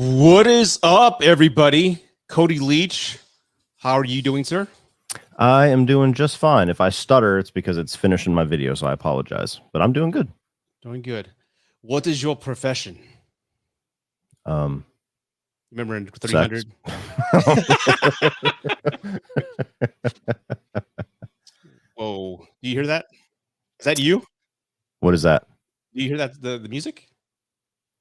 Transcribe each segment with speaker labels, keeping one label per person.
Speaker 1: What is up, everybody? Cody Leach, how are you doing, sir?
Speaker 2: I am doing just fine. If I stutter, it's because it's finishing my video, so I apologize. But I'm doing good.
Speaker 1: Doing good. What is your profession?
Speaker 2: Um,
Speaker 1: Remember in
Speaker 2: sex.
Speaker 1: 300? Whoa. Do you hear that? Is that you?
Speaker 2: What is that?
Speaker 1: Do you hear that, the music?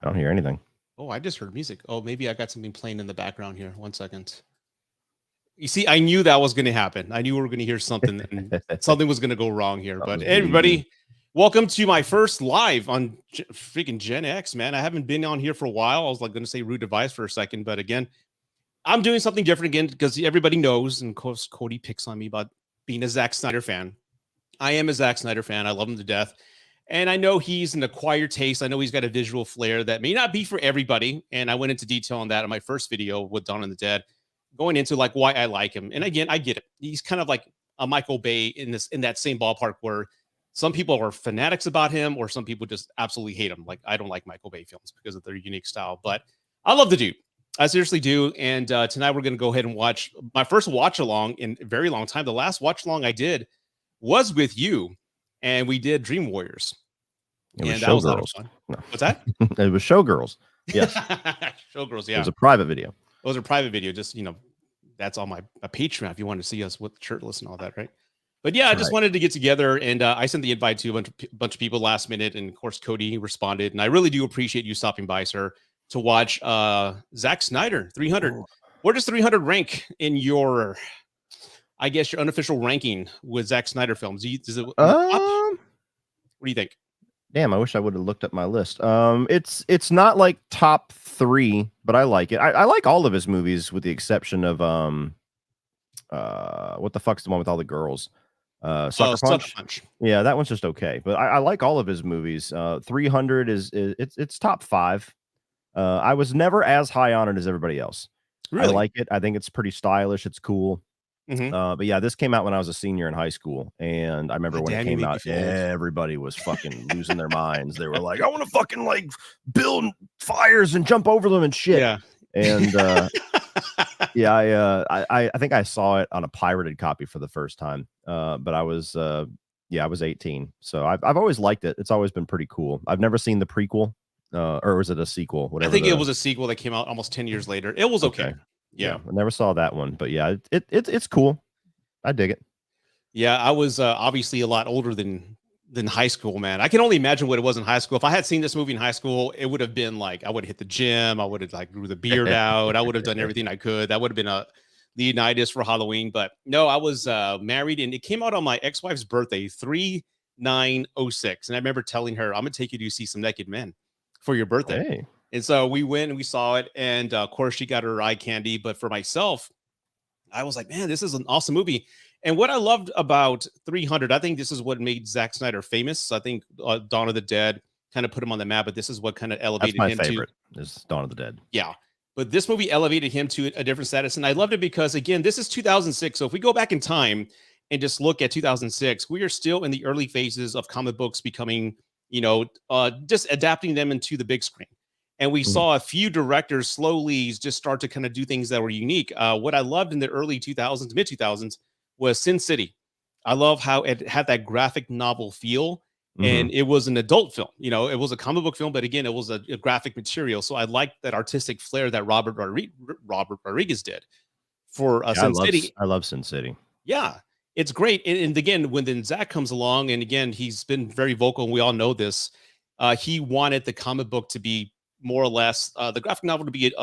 Speaker 2: I don't hear anything.
Speaker 1: Oh, I just heard music. Oh, maybe I got something playing in the background here. 1 second. You see, I knew that was going to happen. I knew we were going to hear something and something was going to go wrong here. But everybody, welcome to my first live on freaking Gen X, man. I haven't been on here for a while. I was like going to say rude device for a second, but again, I'm doing something different again because everybody knows, and of course, Cody picks on me about being a Zack Snyder fan. I am a Zack Snyder fan. I love him to death. And I know he's an acquired taste. I know he's got a visual flair that may not be for everybody. And I went into detail on that in my first video with Dawn of the Dead, going into like why I like him. And again, I get it. He's kind of like a Michael Bay in that same ballpark where some people are fanatics about him or some people just absolutely hate him. Like I don't like Michael Bay films because of their unique style, but I love the dude. I seriously do. And tonight we're going to go ahead and watch my first watch along in a very long time. The last watch along I did was with you, and we did Dream Warriors.
Speaker 2: It was
Speaker 1: and that was a lot of
Speaker 2: Showgirls.
Speaker 1: fun.
Speaker 2: No.
Speaker 1: What's that?
Speaker 2: It was Showgirls. Yes.
Speaker 1: Showgirls,
Speaker 2: It
Speaker 1: yeah.
Speaker 2: was a private video.
Speaker 1: It was a private video. Just, that's on my Patreon if you want to see us with shirtless and all that, right? But yeah, I just wanted to get together, and I sent the invite to a bunch of people last minute, and of course, Cody responded. And I really do appreciate you stopping by, sir, to watch Zack Snyder 300.
Speaker 2: Oh.
Speaker 1: Where does 300 rank in your, I guess, your unofficial ranking with Zack Snyder films? Is it what do you think?
Speaker 2: Damn, I wish I would have looked up my list. It's not like top 3, but I like it. I like all of his movies with the exception of what the fuck's the one with all the girls? Sucker Punch. Yeah, that one's just okay. But I like all of his movies. 300 it's top 5. I was never as high on it as everybody else.
Speaker 1: Really?
Speaker 2: I like it. I think it's pretty stylish. It's cool. But yeah, this came out when I was a senior in high school, and I remember when it came out, everybody was fucking losing their minds. They were like, "I want to fucking like build fires and jump over them and shit."
Speaker 1: Yeah.
Speaker 2: And yeah, I think I saw it on a pirated copy for the first time. But I was I was 18, so I've always liked it. It's always been pretty cool. I've never seen the prequel, or was it a sequel? Whatever.
Speaker 1: I think it was a sequel that came out almost 10 years later. It was okay. Yeah,
Speaker 2: I never saw that one, but yeah, it's cool. I dig it.
Speaker 1: Yeah, I was obviously a lot older than high school, man. I can only imagine what it was in high school. If I had seen this movie in high school, it would have been like I would have hit the gym, I would have like grew the beard out, I would have done everything I could. That would have been a Leonidas for Halloween. But no, I was married, and it came out on my ex-wife's birthday, 3906. And I remember telling her, "I'm gonna take you to see some naked men for your birthday."
Speaker 2: Hey.
Speaker 1: And so we went and we saw it, and of course she got her eye candy. But for myself, I was like, man, this is an awesome movie. And what I loved about 300, I think this is what made Zack Snyder famous. I think Dawn of the Dead kind of put him on the map, but this is what kind of elevated him.
Speaker 2: That's my favorite, is Dawn of the Dead.
Speaker 1: Yeah. But this movie elevated him to a different status. And I loved it because, again, this is 2006. So if we go back in time and just look at 2006, we are still in the early phases of comic books becoming, just adapting them into the big screen. And we saw a few directors slowly just start to kind of do things that were unique. What I loved in the early 2000s, mid 2000s, was Sin City. I love how it had that graphic novel feel, and it was an adult film. It was a comic book film, but again, it was a graphic material. So I liked that artistic flair that Robert Rodriguez did for Sin City.
Speaker 2: I love Sin City.
Speaker 1: Yeah, it's great. And again, when then Zack comes along, and again, he's been very vocal, and we all know this. He wanted the comic book to be more or less the graphic novel to be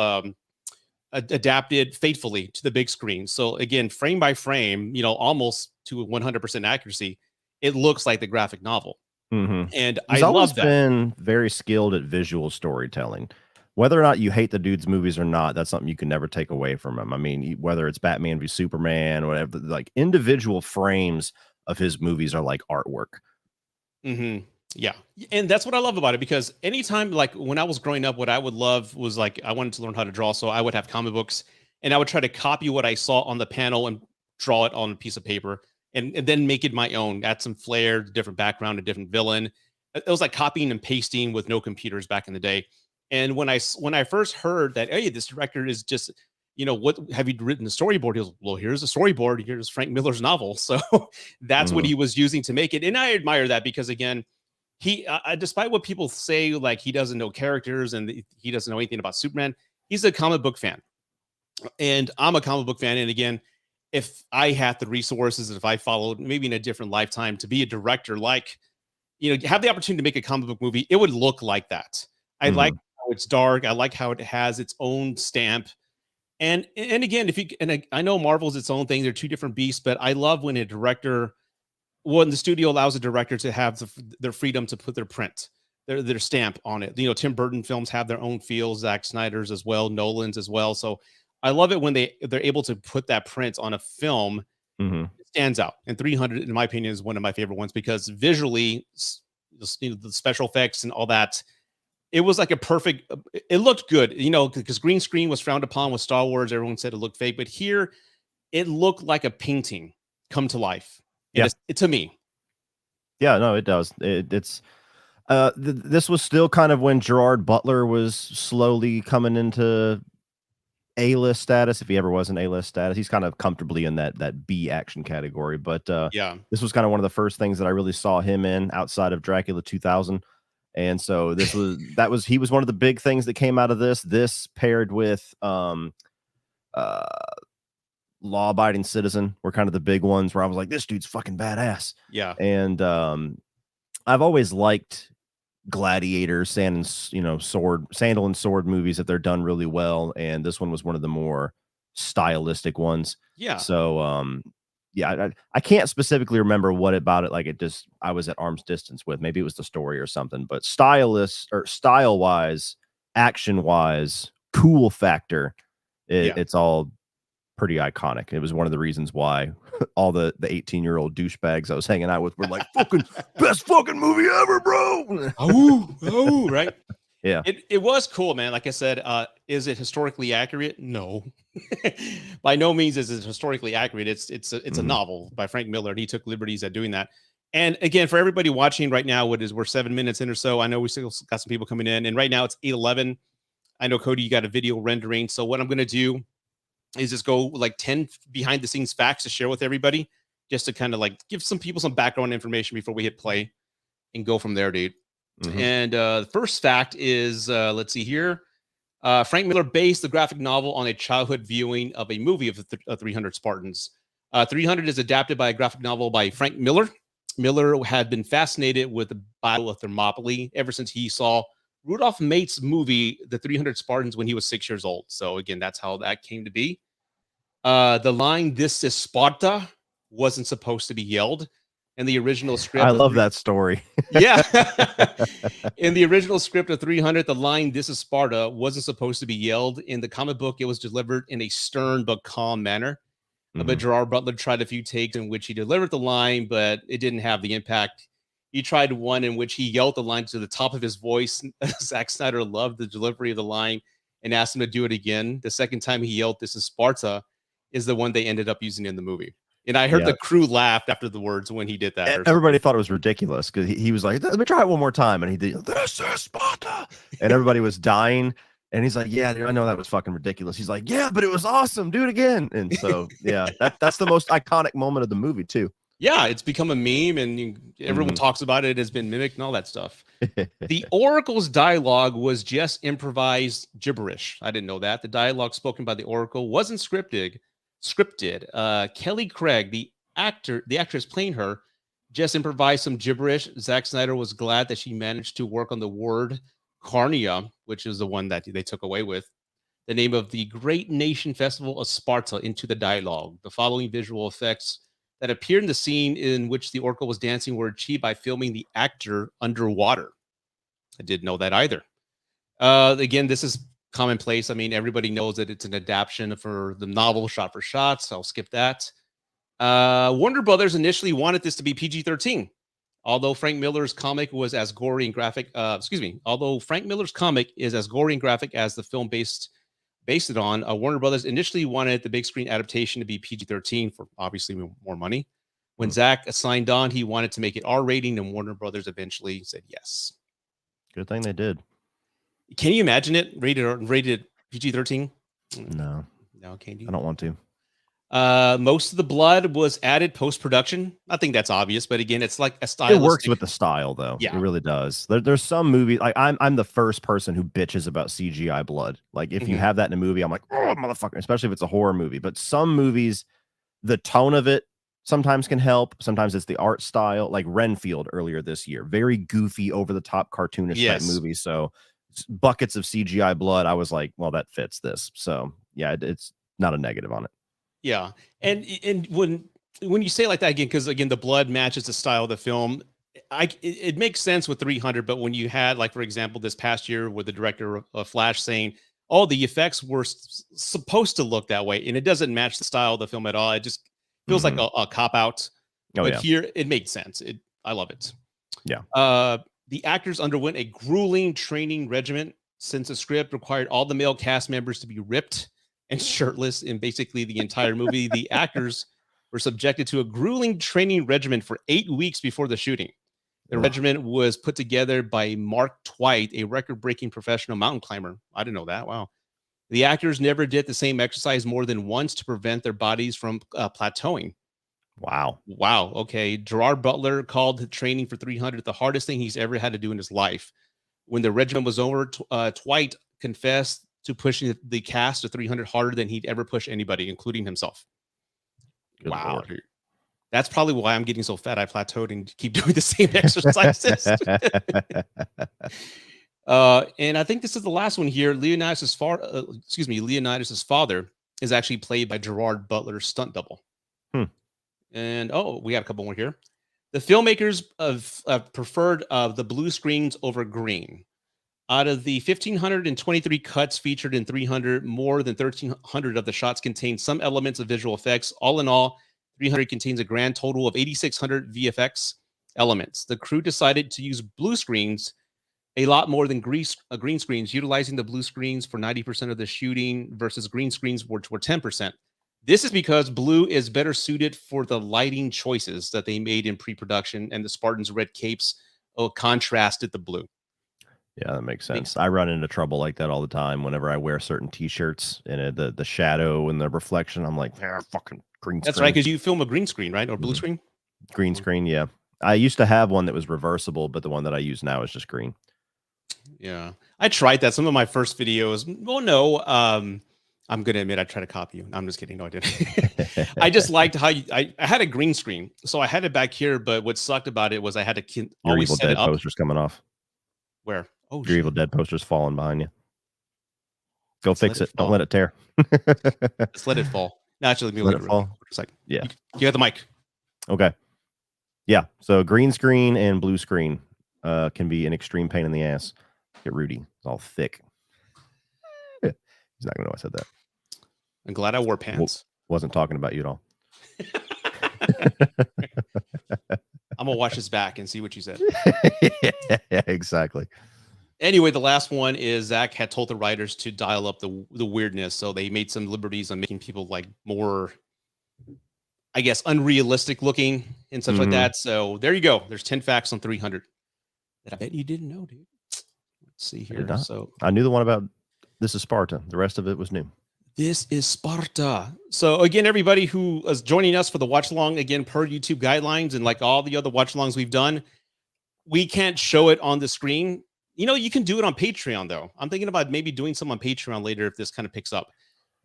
Speaker 1: adapted faithfully to the big screen. So again, frame by frame, almost to 100% accuracy, it looks like the graphic novel. And
Speaker 2: He's always been very skilled at visual storytelling. Whether or not you hate the dude's movies or not, that's something you can never take away from him. I mean, whether it's Batman v Superman or whatever, like individual frames of his movies are like artwork.
Speaker 1: Yeah. And that's what I love about it, because anytime, like when I was growing up, what I would love was like, I wanted to learn how to draw. So I would have comic books and I would try to copy what I saw on the panel and draw it on a piece of paper and then make it my own, add some flair, different background, a different villain. It was like copying and pasting with no computers back in the day. And when I first heard that, hey, this director is just, what have you written the storyboard? He goes, well, here's the storyboard. Here's Frank Miller's novel. So that's what he was using to make it. And I admire that because, again, he, despite what people say, like he doesn't know characters and he doesn't know anything about Superman, he's a comic book fan. And I'm a comic book fan. And again, if I had the resources, if I followed maybe in a different lifetime to be a director, like, have the opportunity to make a comic book movie, it would look like that. I like how it's dark. I like how it has its own stamp. And again, I know Marvel's its own thing. They're two different beasts, but I love when when the studio allows a director to have their freedom to put their print, their stamp on it. Tim Burton films have their own feel, Zack Snyder's as well, Nolan's as well. So I love it when they're able to put that print on a film. It stands out. And 300, in my opinion, is one of my favorite ones because visually, the special effects and all that, it was like it looked good, because green screen was frowned upon with Star Wars. Everyone said it looked fake, but here it looked like a painting come to life. Yeah, to me.
Speaker 2: Yeah, no, it does. It's this was still kind of when Gerard Butler was slowly coming into A-list status. If he ever was an A-list status, he's kind of comfortably in that B action category. But
Speaker 1: yeah,
Speaker 2: this was kind of one of the first things that I really saw him in outside of Dracula 2000. And so he was one of the big things that came out of this paired with Law-Abiding Citizen were kind of the big ones where I was like, this dude's fucking badass.
Speaker 1: Yeah.
Speaker 2: And I've always liked gladiator, sandal and sword movies if they're done really well. And this one was one of the more stylistic ones.
Speaker 1: Yeah.
Speaker 2: So yeah, I can't specifically remember what about it. Like I was at arm's distance with. Maybe it was the story or something. But style wise, action wise, cool factor, it's all pretty iconic. It was one of the reasons why all the 18-year-old douchebags I was hanging out with were like, fucking best fucking movie ever, bro.
Speaker 1: Oh, right.
Speaker 2: Yeah.
Speaker 1: It was cool, man. Like I said, is it historically accurate? No. By no means is it historically accurate. It's a novel by Frank Miller, and he took liberties at doing that. And again, for everybody watching right now, we're 7 minutes in or so. I know we still got some people coming in, and right now it's 8:11. I know, Cody, you got a video rendering. So what I'm going to do is just go like 10 behind the scenes facts to share with everybody, just to kind of like give some people some background information before we hit play and go from there, dude. And the first fact is, let's see here. Frank Miller based the graphic novel on a childhood viewing of a movie of the 300 Spartans. 300 is adapted by a graphic novel by Frank Miller. Miller had been fascinated with the Battle of Thermopylae ever since he saw Rudolph Mates' movie, The 300 Spartans, when he was 6 years old. So again, that's how that came to be. The line, "This is Sparta," wasn't supposed to be yelled. In the original script,
Speaker 2: I love that story.
Speaker 1: Yeah. In the original script of 300, the line, "This is Sparta," wasn't supposed to be yelled. In the comic book, it was delivered in a stern but calm manner. But Gerard Butler tried a few takes in which he delivered the line, but it didn't have the impact. He tried one in which he yelled the line to the top of his voice. Zack Snyder loved the delivery of the line and asked him to do it again. The second time he yelled, "This is Sparta," is the one they ended up using in the movie. And I heard the crew laughed after the words when he did that.
Speaker 2: Everybody thought it was ridiculous because he was like, "Let me try it one more time." And he did, "This is Sparta." And everybody was dying. And he's like, "Yeah, dude, I know that was fucking ridiculous." He's like, "Yeah, but it was awesome. Do it again." And so, yeah, that's the most iconic moment of the movie, too.
Speaker 1: Yeah, it's become a meme and everyone talks about it. It has been mimicked and all that stuff. The Oracle's dialogue was just improvised gibberish. I didn't know that. The dialogue spoken by the Oracle wasn't scripted. Kelly Craig, the actress playing her, just improvised some gibberish. Zack Snyder was glad that she managed to work on the word Carnia, which is the one that they took away with the name of the Great Nation Festival of Sparta, into the dialogue. The following visual effects that appeared in the scene in which the Oracle was dancing were achieved by filming the actor underwater. I didn't know that either. Again, this is commonplace. I mean, everybody knows that it's an adaptation for the novel shot for shot, so I'll skip that. Warner Brothers initially wanted this to be PG-13. Although Frank Miller's comic was as gory and graphic, although Frank Miller's comic is as gory and graphic as the film based it on, Warner Brothers initially wanted the big screen adaptation to be PG-13 for obviously more money. When Zack signed on, he wanted to make it R rating, and Warner Brothers eventually said yes.
Speaker 2: Good thing they did.
Speaker 1: Can you imagine it rated PG-13?
Speaker 2: No,
Speaker 1: Can you?
Speaker 2: I don't want to.
Speaker 1: Most of the blood was added post-production. I think that's obvious, but again, it's like a stylistic.
Speaker 2: It works with the style, though.
Speaker 1: Yeah.
Speaker 2: It really does. There's some movies like I'm the first person who bitches about CGI blood. Like if you have that in a movie, I'm like, oh motherfucker, especially if it's a horror movie. But some movies, the tone of it sometimes can help. Sometimes it's the art style, like Renfield earlier this year, very goofy, over the top, cartoonish type movie. So buckets of CGI blood, I was like, well, that fits this. So yeah, it's not a negative on it.
Speaker 1: Yeah, and when you say it like that again, because again the blood matches the style of the film, it makes sense with 300. But when you had, like, for example, this past year with the director of Flash saying, "Oh, the effects were supposed to look that way," and it doesn't match the style of the film at all. It just feels like a cop out. But here it makes sense. I love it.
Speaker 2: Yeah.
Speaker 1: The actors underwent a grueling training regimen since the script required all the male cast members to be ripped and shirtless in basically the entire movie. The actors were subjected to a grueling training regimen for 8 weeks before the shooting. The regimen was put together by Mark Twight, a record-breaking professional mountain climber. I didn't know that. Wow. The actors never did the same exercise more than once to prevent their bodies from plateauing.
Speaker 2: Wow.
Speaker 1: Okay. Gerard Butler called the training for 300 the hardest thing he's ever had to do in his life. When the regimen was over, Twight confessed to pushing the cast to 300 harder than he'd ever push anybody, including himself.
Speaker 2: Good Lord.
Speaker 1: Dude. That's probably why I'm getting so fat. I plateaued and keep doing the same exercises. And I think this is the last one here. Leonidas' father is actually played by Gerard Butler's stunt double. And we got a couple more here. The filmmakers preferred the blue screens over green. Out of the 1,523 cuts featured in 300, more than 1,300 of the shots contain some elements of visual effects. All in all, 300 contains a grand total of 8,600 VFX elements. The crew decided to use blue screens a lot more than green screens, utilizing the blue screens for 90% of the shooting versus green screens which were 10%. This is because blue is better suited for the lighting choices that they made in pre-production, and the Spartans' red capes contrasted the blue.
Speaker 2: Yeah, that makes sense. I run into trouble like that all the time whenever I wear certain T-shirts and the shadow and the reflection. I'm like, fucking green screen.
Speaker 1: That's right, because you film a green screen, right? Or blue screen?
Speaker 2: Green screen, yeah. I used to have one that was reversible, but the one that I use now is just green.
Speaker 1: Yeah, I tried that. Some of my first videos. Well, no, I'm going to admit I tried to copy you. I'm just kidding. No, I didn't. I just liked how I had a green screen. So I had it back here, but what sucked about it was I had to always
Speaker 2: Evil
Speaker 1: set
Speaker 2: Dead
Speaker 1: it up.
Speaker 2: posters coming off.
Speaker 1: Where? Oh,
Speaker 2: your Evil Dead posters falling behind you. Go
Speaker 1: Let's
Speaker 2: fix it. Don't let it tear.
Speaker 1: Just let it fall. No, actually, let me
Speaker 2: let it fall.
Speaker 1: It's like,
Speaker 2: yeah.
Speaker 1: You have the mic.
Speaker 2: Okay. Yeah. So green screen and blue screen can be an extreme pain in the ass. Get Rudy. It's all thick. He's not going to know I said that.
Speaker 1: I'm glad I wore pants.
Speaker 2: Wasn't talking about you at all.
Speaker 1: I'm gonna watch this back and see what you said.
Speaker 2: Yeah, exactly.
Speaker 1: Anyway, the last one is Zack had told the writers to dial up the weirdness, so they made some liberties on making people like more, I guess, unrealistic looking and stuff like that. So there you go. There's 10 facts on 300 that I bet you didn't know, dude. Let's see here. So
Speaker 2: I knew the one about This Is Sparta. The rest of it was new.
Speaker 1: This is Sparta. So again, everybody who is joining us for the watch along, again, per YouTube guidelines and like all the other watch alongs we've done, we can't show it on the screen. You know, you can do it on Patreon though. I'm thinking about maybe doing some on Patreon later if this kind of picks up.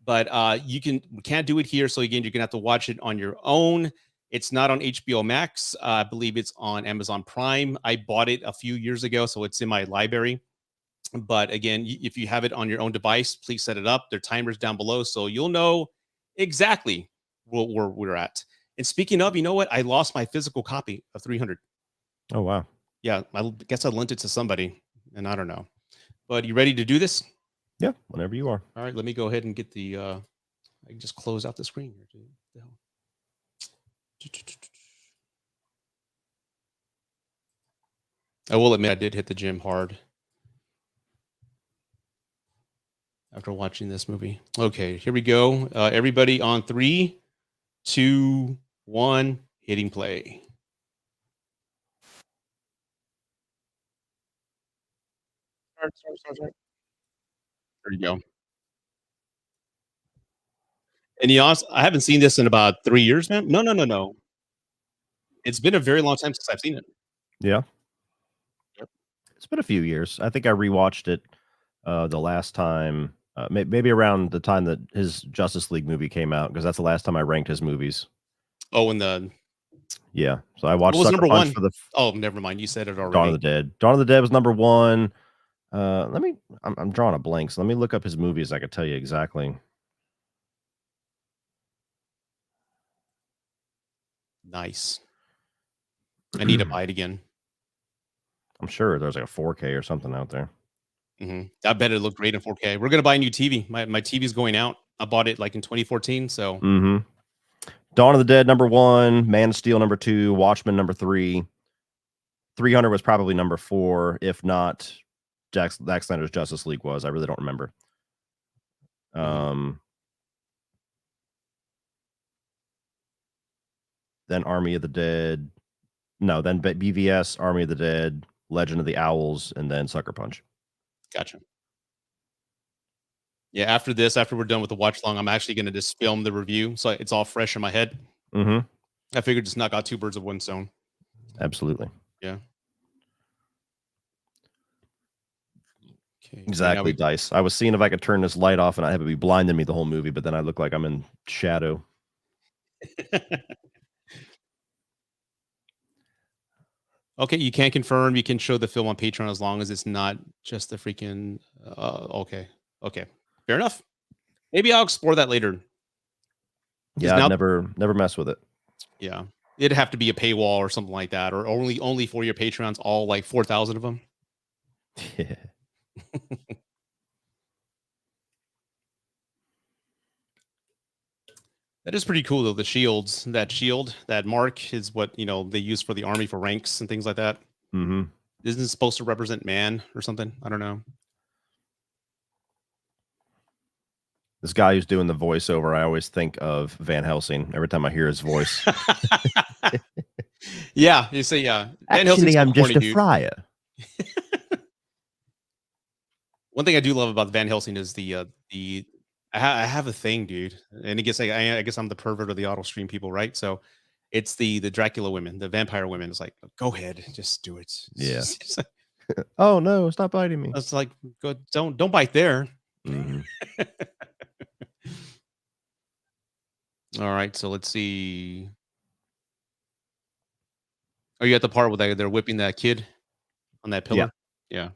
Speaker 1: But we can't do it here. So again, you're gonna have to watch it on your own. It's not on HBO Max. I believe it's on Amazon Prime. I bought it a few years ago, so it's in my library. But again, if you have it on your own device, please set it up. There are timers down below, so you'll know exactly where we're at. And speaking of, you know what? I lost my physical copy of 300.
Speaker 2: Oh, wow.
Speaker 1: Yeah, I guess I lent it to somebody, and I don't know. But you ready to do this?
Speaker 2: Yeah, whenever you are.
Speaker 1: All right, let me go ahead and get the... I can just close out the screen here, dude. I will admit I did hit the gym hard after watching this movie. Okay, here we go. Everybody on 3, 2, 1, hitting play. Start. There you go. And you also, I haven't seen this in about 3 years, man. No, no, no, no. It's been a very long time since I've seen it.
Speaker 2: Yeah.
Speaker 1: Yep.
Speaker 2: It's been a few years. I think I rewatched it the last time, maybe around the time that his Justice League movie came out, because that's the last time I ranked his movies.
Speaker 1: Oh, and the
Speaker 2: Yeah. So I
Speaker 1: what
Speaker 2: watched
Speaker 1: was
Speaker 2: Sucker
Speaker 1: number
Speaker 2: Punch
Speaker 1: 1?
Speaker 2: for the
Speaker 1: Oh, never mind. You said it
Speaker 2: Dawn of the
Speaker 1: already.
Speaker 2: Dead. Dawn of the Dead was number 1. I'm drawing a blank, so let me look up his movies. I can tell you exactly.
Speaker 1: Nice. I need to buy it again.
Speaker 2: I'm sure there's like a 4K or something out there.
Speaker 1: I bet it looked great in 4K. We're gonna buy a new TV. My TV's going out. I bought it like in 2014. So
Speaker 2: Dawn of the Dead number 1, Man of Steel number 2, Watchmen number 3. 300 was probably number 4, if not Zack Snyder's Justice League was. I really don't remember. Then Army of the Dead. No, then BVS, Army of the Dead, Legend of the Owls, and then Sucker Punch.
Speaker 1: Gotcha. Yeah, after this, after we're done with the watch long, I'm actually going to just film the review, so it's all fresh in my head. I figured just knock out 2 birds with 1 stone.
Speaker 2: Absolutely.
Speaker 1: Yeah. Okay.
Speaker 2: Exactly, Dice. I was seeing if I could turn this light off and I have it be blinding me the whole movie, but then I look like I'm in shadow.
Speaker 1: Okay, you can confirm. You can show the film on Patreon as long as it's not just the freaking. Okay. Fair enough. Maybe I'll explore that later.
Speaker 2: Yeah, I've never messed with it.
Speaker 1: Yeah, it'd have to be a paywall or something like that, or only for your Patreons, all like 4,000 of them.
Speaker 2: Yeah.
Speaker 1: That is pretty cool though. The shields, that mark is what they use for the army for ranks and things like that. Isn't it supposed to represent man or something? I don't know.
Speaker 2: This guy who's doing the voiceover, I always think of Van Helsing every time I hear his voice.
Speaker 1: Yeah, you say yeah.
Speaker 2: Actually, I'm just a friar.
Speaker 1: One thing I do love about Van Helsing is the I have a thing, dude, and I guess I'm the pervert of the auto stream people, right? So it's the Dracula women, the vampire women. It's like, go ahead, just do it.
Speaker 2: Yeah. Oh no, stop biting me.
Speaker 1: It's like, go, don't bite there. All right, so let's see. Are you at the part where they're whipping that kid on that pillar? Yeah.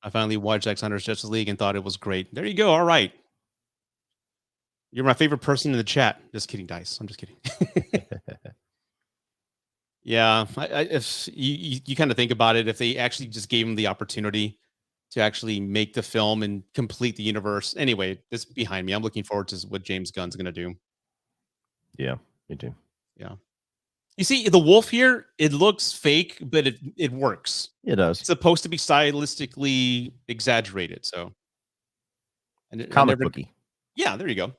Speaker 1: I finally watched Zack Snyder's Justice League and thought it was great. There you go. All right. You're my favorite person in the chat. Just kidding, Dice. I'm just kidding. Yeah, if you kind of think about it, if they actually just gave him the opportunity to actually make the film and complete the universe. Anyway, this behind me. I'm looking forward to what James Gunn's going to do.
Speaker 2: Yeah, me too.
Speaker 1: Yeah. You see, the wolf here, it looks fake, but it works.
Speaker 2: It does.
Speaker 1: It's supposed to be stylistically exaggerated, so. And
Speaker 2: comic booky.
Speaker 1: Yeah, there you go.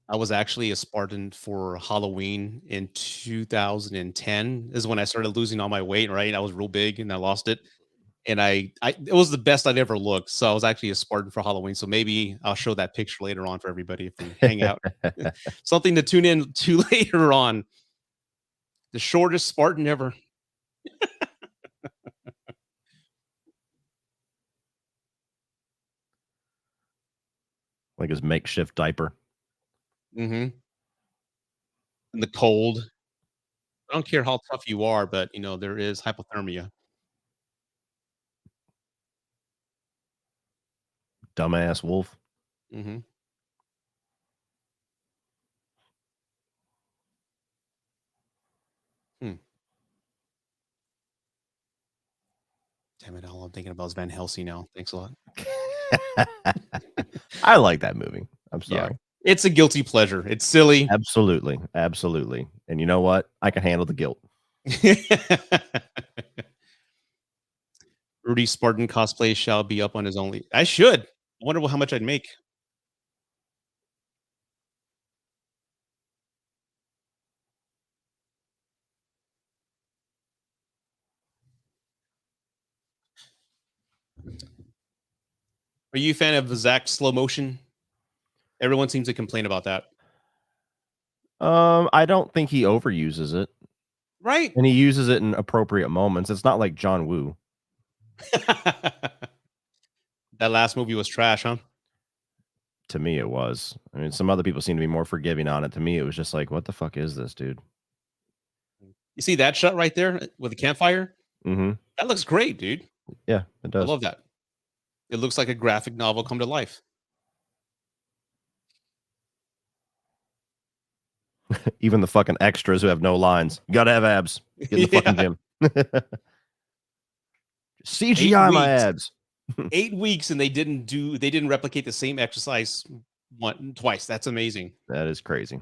Speaker 1: I was actually a Spartan for Halloween in 2010 is when I started losing all my weight, right? I was real big and I lost it. And it was the best I'd ever looked. So I was actually a Spartan for Halloween. So maybe I'll show that picture later on for everybody if we hang out. Something to tune in to later on. The shortest Spartan ever.
Speaker 2: Like his makeshift diaper.
Speaker 1: In the cold. I don't care how tough you are, but there is hypothermia.
Speaker 2: Dumbass wolf.
Speaker 1: Damn it, all I'm thinking about is Van Helsing now. Thanks a lot.
Speaker 2: I like that movie. I'm sorry.
Speaker 1: Yeah. It's a guilty pleasure. It's silly.
Speaker 2: Absolutely. And you know what? I can handle the guilt.
Speaker 1: celebrity Spartan cosplay shall be up on his only. I should. I wonder how much I'd make. Are you a fan of Zack slow motion? Everyone seems to complain about that.
Speaker 2: I don't think he overuses it.
Speaker 1: Right.
Speaker 2: And he uses it in appropriate moments. It's not like John Woo.
Speaker 1: That last movie was trash, huh?
Speaker 2: To me, it was. I mean, some other people seem to be more forgiving on it. To me, it was just like, what the fuck is this, dude?
Speaker 1: You see that shot right there with the campfire?
Speaker 2: Mm-hmm.
Speaker 1: That looks great, dude.
Speaker 2: Yeah, it does.
Speaker 1: I love that. It looks like a graphic novel come to life.
Speaker 2: Even the fucking extras who have no lines. You gotta have abs. Get in the fucking gym. CGI my abs.
Speaker 1: 8 weeks and they didn't replicate the same exercise twice. That's amazing.
Speaker 2: That is crazy.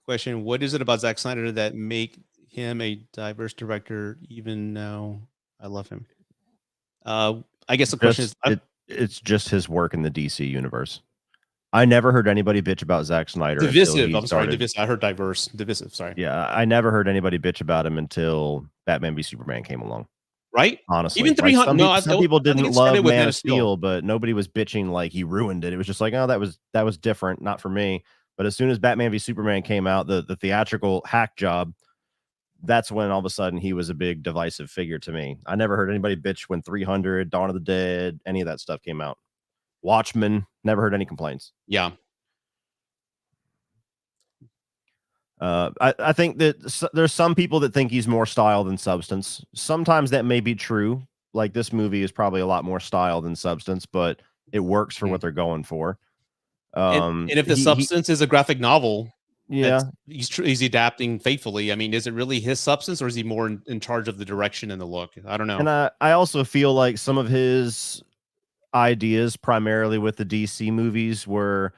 Speaker 1: Question: what is it about Zack Snyder that make him a diverse director? Even now, I love him. I guess the question is,
Speaker 2: it's just his work in the DC universe. I never heard anybody bitch about Zack Snyder.
Speaker 1: Divisive. I'm sorry, divisive. I heard diverse. Divisive. Sorry.
Speaker 2: Yeah, I never heard anybody bitch about him until Batman v Superman came along.
Speaker 1: Right?
Speaker 2: Honestly,
Speaker 1: even 300.
Speaker 2: Like some people didn't love Man of Steel, but nobody was bitching like he ruined it. It was just like, oh, that was different, not for me. But as soon as Batman v Superman came out, the theatrical hack job, that's when all of a sudden he was a big divisive figure to me. I never heard anybody bitch when 300, Dawn of the Dead, any of that stuff came out. Watchmen, never heard any complaints.
Speaker 1: Yeah.
Speaker 2: I think that there's some people that think he's more style than substance. Sometimes that may be true. Like this movie is probably a lot more style than substance, but it works for what they're going for.
Speaker 1: And if the substance is a graphic novel,
Speaker 2: yeah,
Speaker 1: he's adapting faithfully. I mean, is it really his substance, or is he more in charge of the direction and the look? I don't know.
Speaker 2: And I also feel like some of his ideas, primarily with the DC movies, were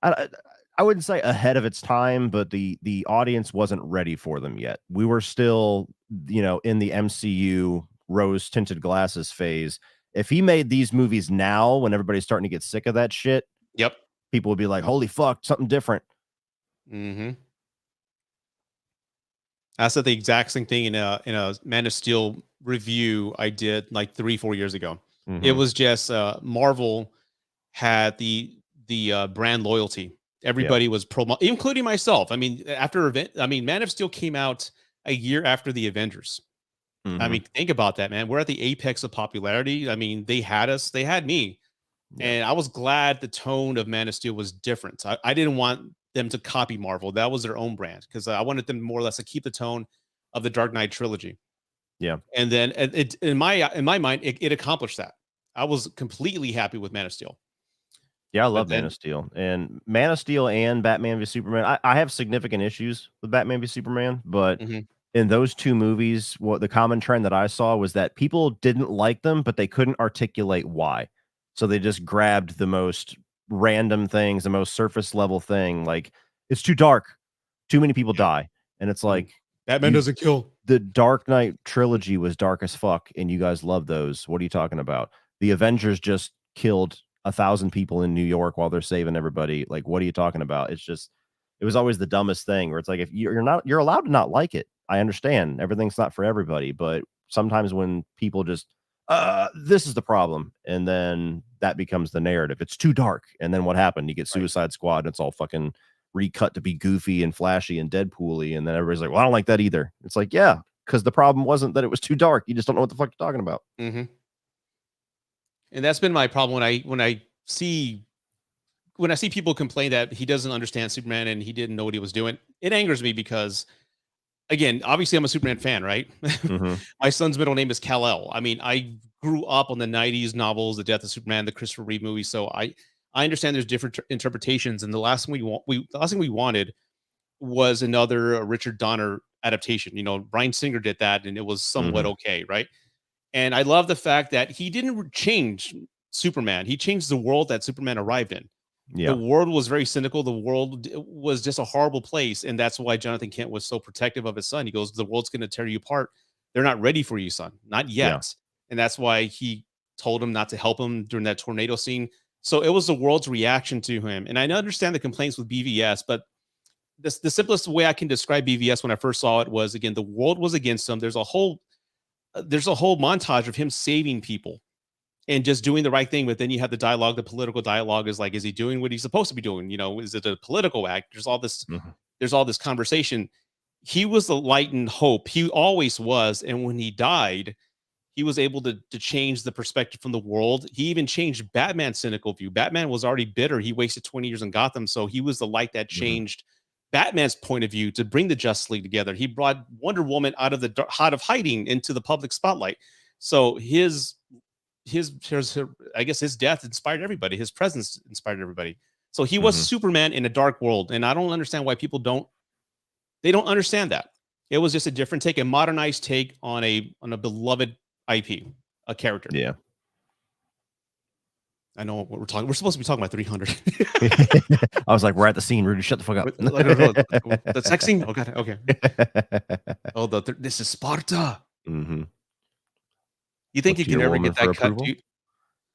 Speaker 2: I wouldn't say ahead of its time, but the audience wasn't ready for them yet. We were still, in the MCU rose tinted glasses phase. If he made these movies now, when everybody's starting to get sick of that shit,
Speaker 1: yep,
Speaker 2: people would be like, "Holy fuck, something different."
Speaker 1: Mm-hmm. I said the exact same thing in a Man of Steel review I did like 3-4 years ago.
Speaker 2: Mm-hmm.
Speaker 1: It was just Marvel had the brand loyalty. Everybody was including myself. I mean, Man of Steel came out a year after the Avengers.
Speaker 2: Mm-hmm.
Speaker 1: I mean, think about that, man. We're at the apex of popularity. I mean, they had us, they had me. Yeah. And I was glad the tone of Man of Steel was different. I didn't want them to copy Marvel. That was their own brand, because I wanted them more or less to keep the tone of the Dark Knight trilogy.
Speaker 2: Yeah.
Speaker 1: And then in my mind, it accomplished that. I was completely happy with Man of Steel.
Speaker 2: Yeah, I love Man of Steel. And Man of Steel and Batman v Superman. I have significant issues with Batman v Superman, but in those two movies, what the common trend that I saw was that people didn't like them, but they couldn't articulate why. So they just grabbed the most random things, the most surface level thing. Like, it's too dark. Too many people die. And it's like,
Speaker 1: Batman doesn't kill.
Speaker 2: The Dark Knight trilogy was dark as fuck, and you guys love those. What are you talking about? The Avengers just killed 1,000 people in New York while they're saving everybody. Like, what are you talking about? It was always the dumbest thing, where it's like, if you're allowed to not like it. I understand everything's not for everybody, but sometimes when people just, this is the problem, and then that becomes the narrative. It's too dark. And then what happened? You get Suicide Squad, and it's all fucking recut to be goofy and flashy and Deadpool-y, and then everybody's like, well, I don't like that either. It's like, yeah, because the problem wasn't that it was too dark. You just don't know what the fuck you're talking about.
Speaker 1: Mm-hmm. And that's been my problem when I see people complain that he doesn't understand Superman and he didn't know what he was doing. It angers me because, again, obviously I'm a Superman fan, right? Mm-hmm. My son's middle name is Kal-El. I mean, I grew up on the 90s novels, The Death of Superman, the Christopher Reeve movie. So I understand there's different interpretations. And the last thing we wanted was another Richard Donner adaptation. Bryan Singer did that, and it was somewhat okay, right? And I love the fact that he didn't change Superman. He changed the world that Superman arrived in. The world was very cynical. The world was just a horrible place. And that's why Jonathan Kent was so protective of his son. He goes, the world's going to tear you apart. They're not ready for you, son. Not yet.
Speaker 2: Yeah.
Speaker 1: And that's why he told him not to help him during that tornado scene. So it was the world's reaction to him. And I understand the complaints with BVS, but the simplest way I can describe BVS when I first saw it was, again, the world was against him. There's a whole montage of him saving people and just doing the right thing. But then you have the dialogue, the political dialogue is like, is he doing what he's supposed to be doing? You know, is it a political act? There's all this conversation. He was the light and hope. He always was. And when he died, he was able to change the perspective from the world. He even changed Batman's cynical view. Batman was already bitter. He wasted 20 years in Gotham. So he was the light that changed Batman's point of view to bring the Justice League together. He brought Wonder Woman out of the hot of hiding into the public spotlight. So his I guess his death inspired everybody. His presence inspired everybody. So he was Superman in a dark world. And I don't understand why people don't understand that. It was just a different take, a modernized take on a beloved IP, a character.
Speaker 2: Yeah.
Speaker 1: I know what we're talking. We're supposed to be talking about 300.
Speaker 2: I was like, we're at the scene. Rudy, shut the fuck up.
Speaker 1: The sex scene? Oh, God. Okay. Oh, this is Sparta. You think you can ever get that cut?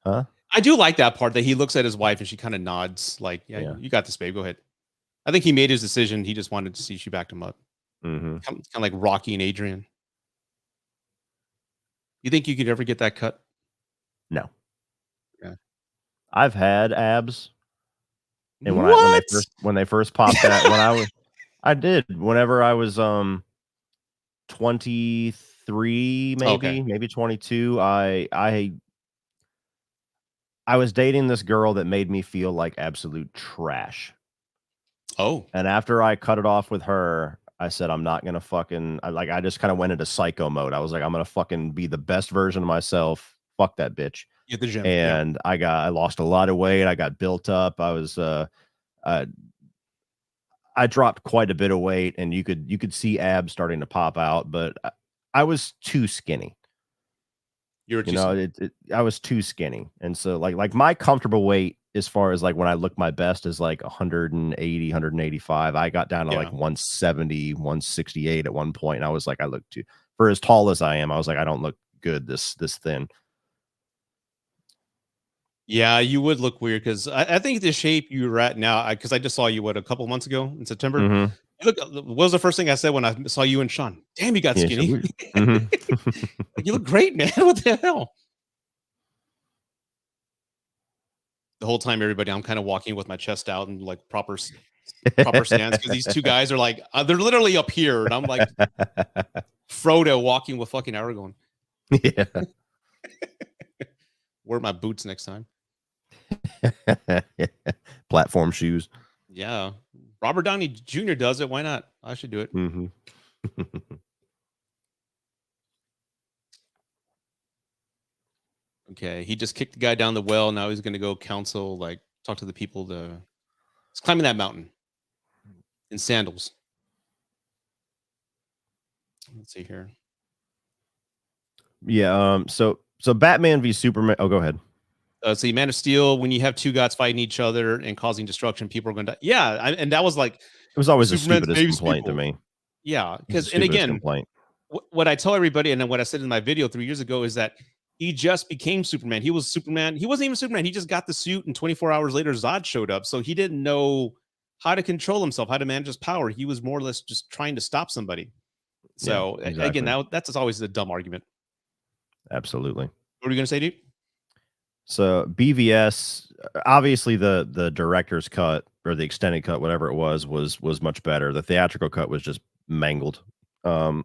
Speaker 2: Huh?
Speaker 1: I do like that part that he looks at his wife and she kind of nods like, yeah, you got this, babe. Go ahead. I think he made his decision. He just wanted to see she backed him up. Kind of like Rocky and Adrian. You think you could ever get that cut?
Speaker 2: No.
Speaker 1: Yeah.
Speaker 2: I've had abs. And when they first popped that, I did whenever I was 23, maybe 22. I was dating this girl that made me feel like absolute trash.
Speaker 1: Oh.
Speaker 2: And after I cut it off with her, I said, I'm not gonna I just kind of went into psycho mode. I was like, I'm gonna fucking be the best version of myself. Fuck that bitch.
Speaker 1: At the gym.
Speaker 2: And I lost a lot of weight. I got built up. I was I dropped quite a bit of weight, and you could see abs starting to pop out, but I was too skinny. I was too skinny. And so like my comfortable weight as far as like when I look my best is like 180, 185. I got down to like 170, 168 at one point. And I was like, I look too, for as tall as I am, I was like, I don't look good this thin.
Speaker 1: Yeah, you would look weird because I think the shape you're at now, because I just saw you a couple months ago in September. Look, what was the first thing I said when I saw you and Sean? Damn, you got skinny. You look great, man. What the hell? The whole time, everybody, I'm kind of walking with my chest out and like proper stance because these two guys are like, they're literally up here. And I'm like Frodo walking with fucking Aragorn.
Speaker 2: Yeah.
Speaker 1: Wear my boots next time.
Speaker 2: Platform shoes.
Speaker 1: Yeah. Robert Downey Jr. does it. Why not? I should do it. Okay. He just kicked the guy down the well. Now he's going to go counsel, like talk to the people. He's climbing that mountain in sandals. Let's see here.
Speaker 2: Yeah. So Batman v Superman. Oh, go ahead.
Speaker 1: So Man of Steel, when you have two gods fighting each other and causing destruction, people are going to die. Yeah, and that was like
Speaker 2: it was always the stupidest complaint to me.
Speaker 1: Yeah, because and again, what I tell everybody, and then what I said in my video 3 years ago is that he just became Superman. He was Superman. He wasn't even Superman. He just got the suit, and 24 hours later, Zod showed up. So he didn't know how to control himself, how to manage his power. He was more or less just trying to stop somebody. So again, that's always a dumb argument.
Speaker 2: Absolutely.
Speaker 1: What were you going to say, dude?
Speaker 2: So BVS, obviously the director's cut or the extended cut, whatever it was much better. The theatrical cut was just mangled. The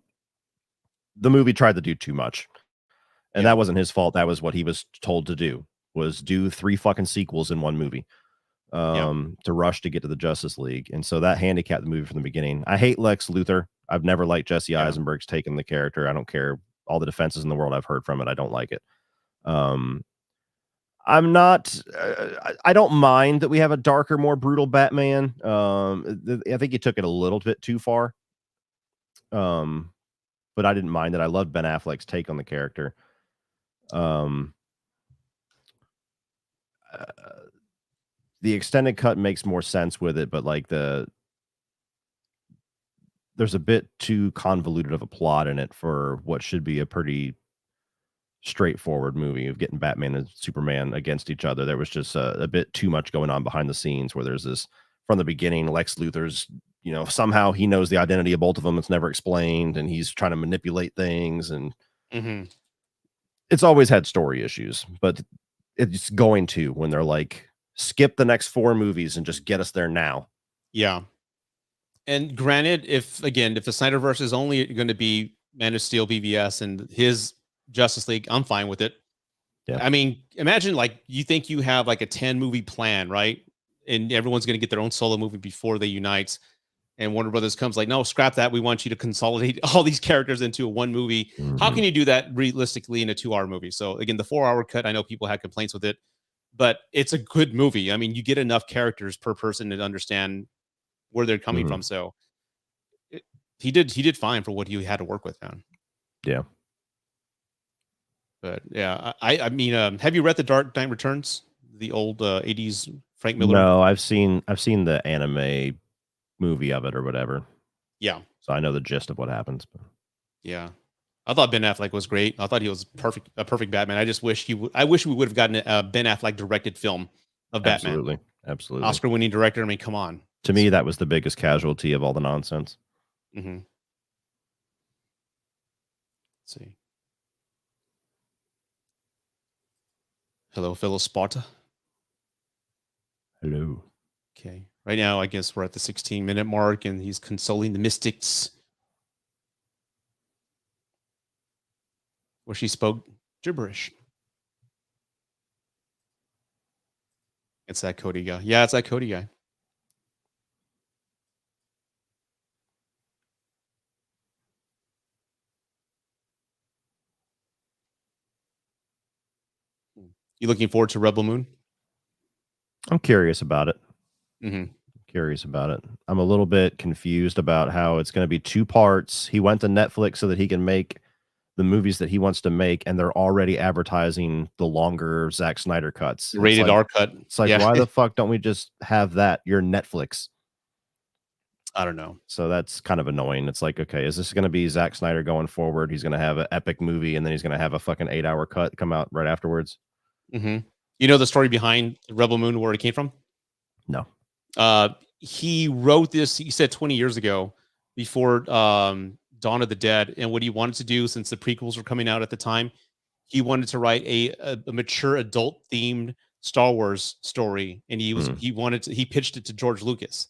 Speaker 2: movie tried to do too much, and that wasn't his fault. That was what he was told to do, was do 3 fucking sequels in one movie, to rush to get to the Justice League. And so that handicapped the movie from the beginning. I hate Lex Luthor. I've never liked Jesse Eisenberg's take on the character. I don't care all the defenses in the world I've heard from it. I don't like it. I'm not. I don't mind that we have a darker, more brutal Batman. I think he took it a little bit too far. But I didn't mind it. I loved Ben Affleck's take on the character. the extended cut makes more sense with it, but like there's a bit too convoluted of a plot in it for what should be a pretty straightforward movie of getting Batman and Superman against each other. There was just a bit too much going on behind the scenes where there's this from the beginning, Lex Luthor's, somehow he knows the identity of both of them. It's never explained, and he's trying to manipulate things, and it's always had story issues, but it's going to when they're like, skip the next 4 movies and just get us there now.
Speaker 1: Yeah. And granted, if the Snyderverse is only going to be Man of Steel, BVS, and his Justice League, I'm fine with it. Yeah. I mean, imagine like you think you have like a 10 movie plan, right? And everyone's going to get their own solo movie before they unite. And Warner Brothers comes like, no, scrap that. We want you to consolidate all these characters into one movie. How can you do that realistically in a 2-hour movie? So again, the 4-hour cut, I know people had complaints with it, but it's a good movie. I mean, you get enough characters per person to understand where they're coming from. So he did fine for what he had to work with, man.
Speaker 2: Yeah.
Speaker 1: But yeah, I mean, have you read The Dark Knight Returns, the old 80s Frank Miller?
Speaker 2: No, I've seen the anime movie of it or whatever.
Speaker 1: Yeah.
Speaker 2: So I know the gist of what happens. But.
Speaker 1: Yeah. I thought Ben Affleck was great. I thought he was a perfect Batman. I just wish I wish we would have gotten a Ben Affleck directed film of Batman.
Speaker 2: Absolutely.
Speaker 1: Oscar-winning director. I mean, come on.
Speaker 2: To me, that was the biggest casualty of all the nonsense.
Speaker 1: Let's see. Hello, fellow Sparta.
Speaker 2: Hello.
Speaker 1: Okay. Right now, I guess we're at the 16-minute mark, and he's consoling the mystics. Where she spoke gibberish. It's that Cody guy. Yeah, it's that Cody guy. You looking forward to Rebel Moon?
Speaker 2: I'm curious about it. Curious about it. I'm a little bit confused about how it's going to be 2 parts. He went to Netflix so that he can make the movies that he wants to make, and they're already advertising the longer Zack Snyder cuts.
Speaker 1: Rated R cut.
Speaker 2: It's like, why the fuck don't we just have that? You're Netflix.
Speaker 1: I don't know.
Speaker 2: So that's kind of annoying. It's like, okay, is this going to be Zack Snyder going forward? He's going to have an epic movie, and then he's going to have a fucking 8-hour cut come out right afterwards.
Speaker 1: You know the story behind Rebel Moon, where it came from?
Speaker 2: No.
Speaker 1: He wrote this, he said 20 years ago, before Dawn of the Dead, and what he wanted to do, since the prequels were coming out at the time, he wanted to write a mature adult themed Star Wars story, and he pitched it to George Lucas,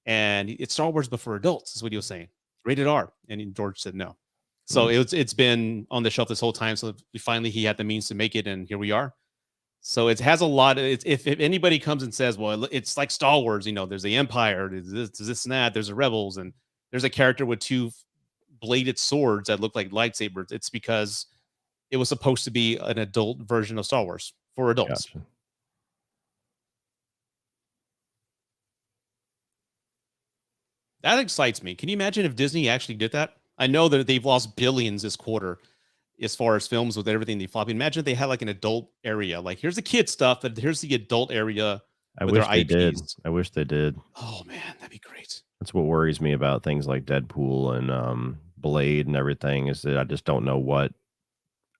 Speaker 1: and it's Star Wars but for adults is what he was saying, rated R, and George said no. So it's been on the shelf this whole time. So finally he had the means to make it, and here we are. So it has a lot of, if anybody comes and says, well, it's like Star Wars, there's the Empire, there's this and that, there's the Rebels, and there's a character with 2 bladed swords that look like lightsabers, it's because it was supposed to be an adult version of Star Wars for adults. Gotcha. That excites me. Can you imagine if Disney actually did that? I know that they've lost billions this quarter as far as films with everything they flop. Imagine if they had like an adult area. Like, here's the kid stuff, but here's the adult area.
Speaker 2: I wish they did. I wish they did.
Speaker 1: Oh man, that'd be great.
Speaker 2: That's what worries me about things like Deadpool and Blade and everything, is that I just don't know what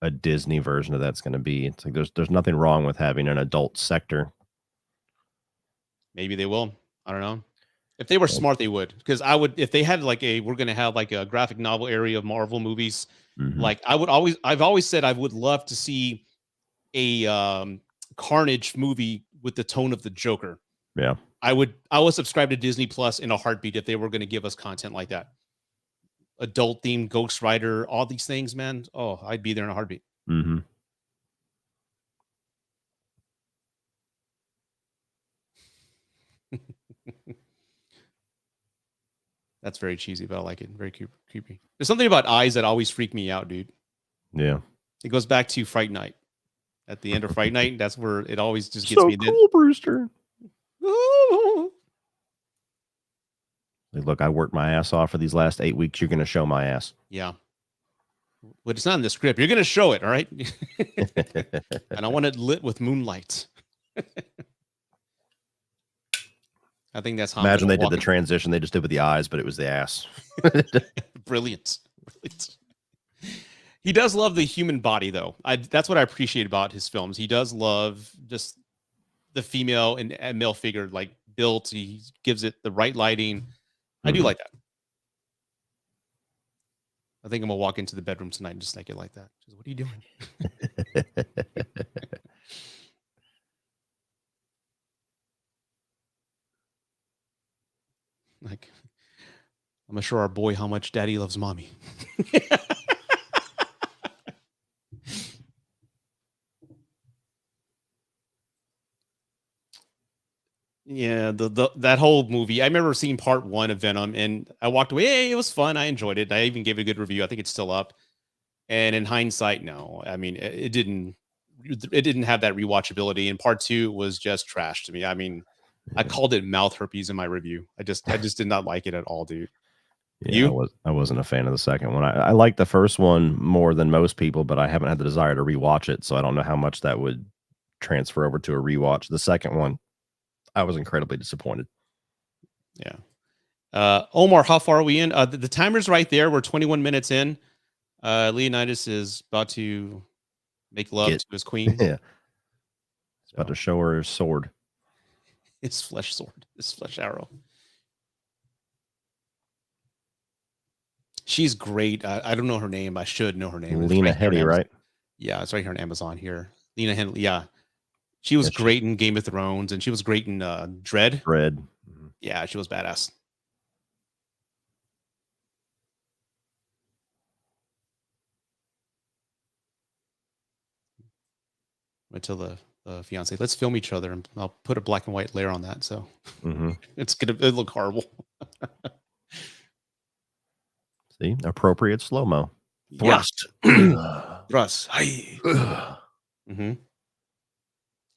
Speaker 2: a Disney version of that's going to be. It's like there's nothing wrong with having an adult sector.
Speaker 1: Maybe they will. I don't know. If they were smart, they would. Because I would, if they had like we're going to have like a graphic novel area of Marvel movies. Like I've always said I would love to see a Carnage movie with the tone of the Joker.
Speaker 2: Yeah.
Speaker 1: I would subscribe to Disney Plus in a heartbeat if they were going to give us content like that. Adult themed, Ghost Rider, all these things, man. Oh, I'd be there in a heartbeat. That's very cheesy, but I like it. Very creepy. There's something about eyes that always freak me out, dude.
Speaker 2: Yeah.
Speaker 1: It goes back to Fright Night. At the end of Fright Night, that's where it always just gets me.
Speaker 2: So cool, Brewster. Like, look, I worked my ass off for these last 8 weeks. You're going to show my ass.
Speaker 1: Yeah. But it's not in the script. You're going to show it, all right? And I want it lit with moonlight. I think that's how.
Speaker 2: Imagine they did the transition they just did with the eyes, but it was the ass.
Speaker 1: Brilliant. He does love the human body, though. That's what I appreciate about his films. He does love just the female and male figure, like built. He gives it the right lighting. I do like that. I think I'm gonna walk into the bedroom tonight and just make it like that. Just, what are you doing? Like, I'm gonna show our boy how much daddy loves mommy. Yeah, that whole movie. I remember seeing part 1 of Venom, and I walked away. Hey, it was fun. I enjoyed it. I even gave it a good review. I think it's still up. And in hindsight, no. I mean, it didn't have that rewatchability. And part 2 was just trash to me. I mean, I called it mouth herpes in my review. I just did not like it at all, dude.
Speaker 2: Yeah, I wasn't a fan of the second one. I like the first one more than most people, but I haven't had the desire to rewatch it, so I don't know how much that would transfer over to a rewatch. The second one, I was incredibly disappointed.
Speaker 1: Yeah. Omar, how far are we in? The timer's right there. We're 21 minutes in. Leonidas is about to make love to his queen.
Speaker 2: Yeah. He's about to show her his sword.
Speaker 1: His flesh sword. His flesh arrow. She's great. I don't know her name. I should know her name.
Speaker 2: Lena Headey, right?
Speaker 1: Yeah, it's right here on Amazon here. Lena Headey. Yeah. She was great in Game of Thrones, and she was great in Dread. Yeah, she was badass. I tell the fiance, let's film each other, and I'll put a black and white layer on that. So it'll look horrible.
Speaker 2: See, appropriate slow-mo.
Speaker 1: Thrust. Thrust.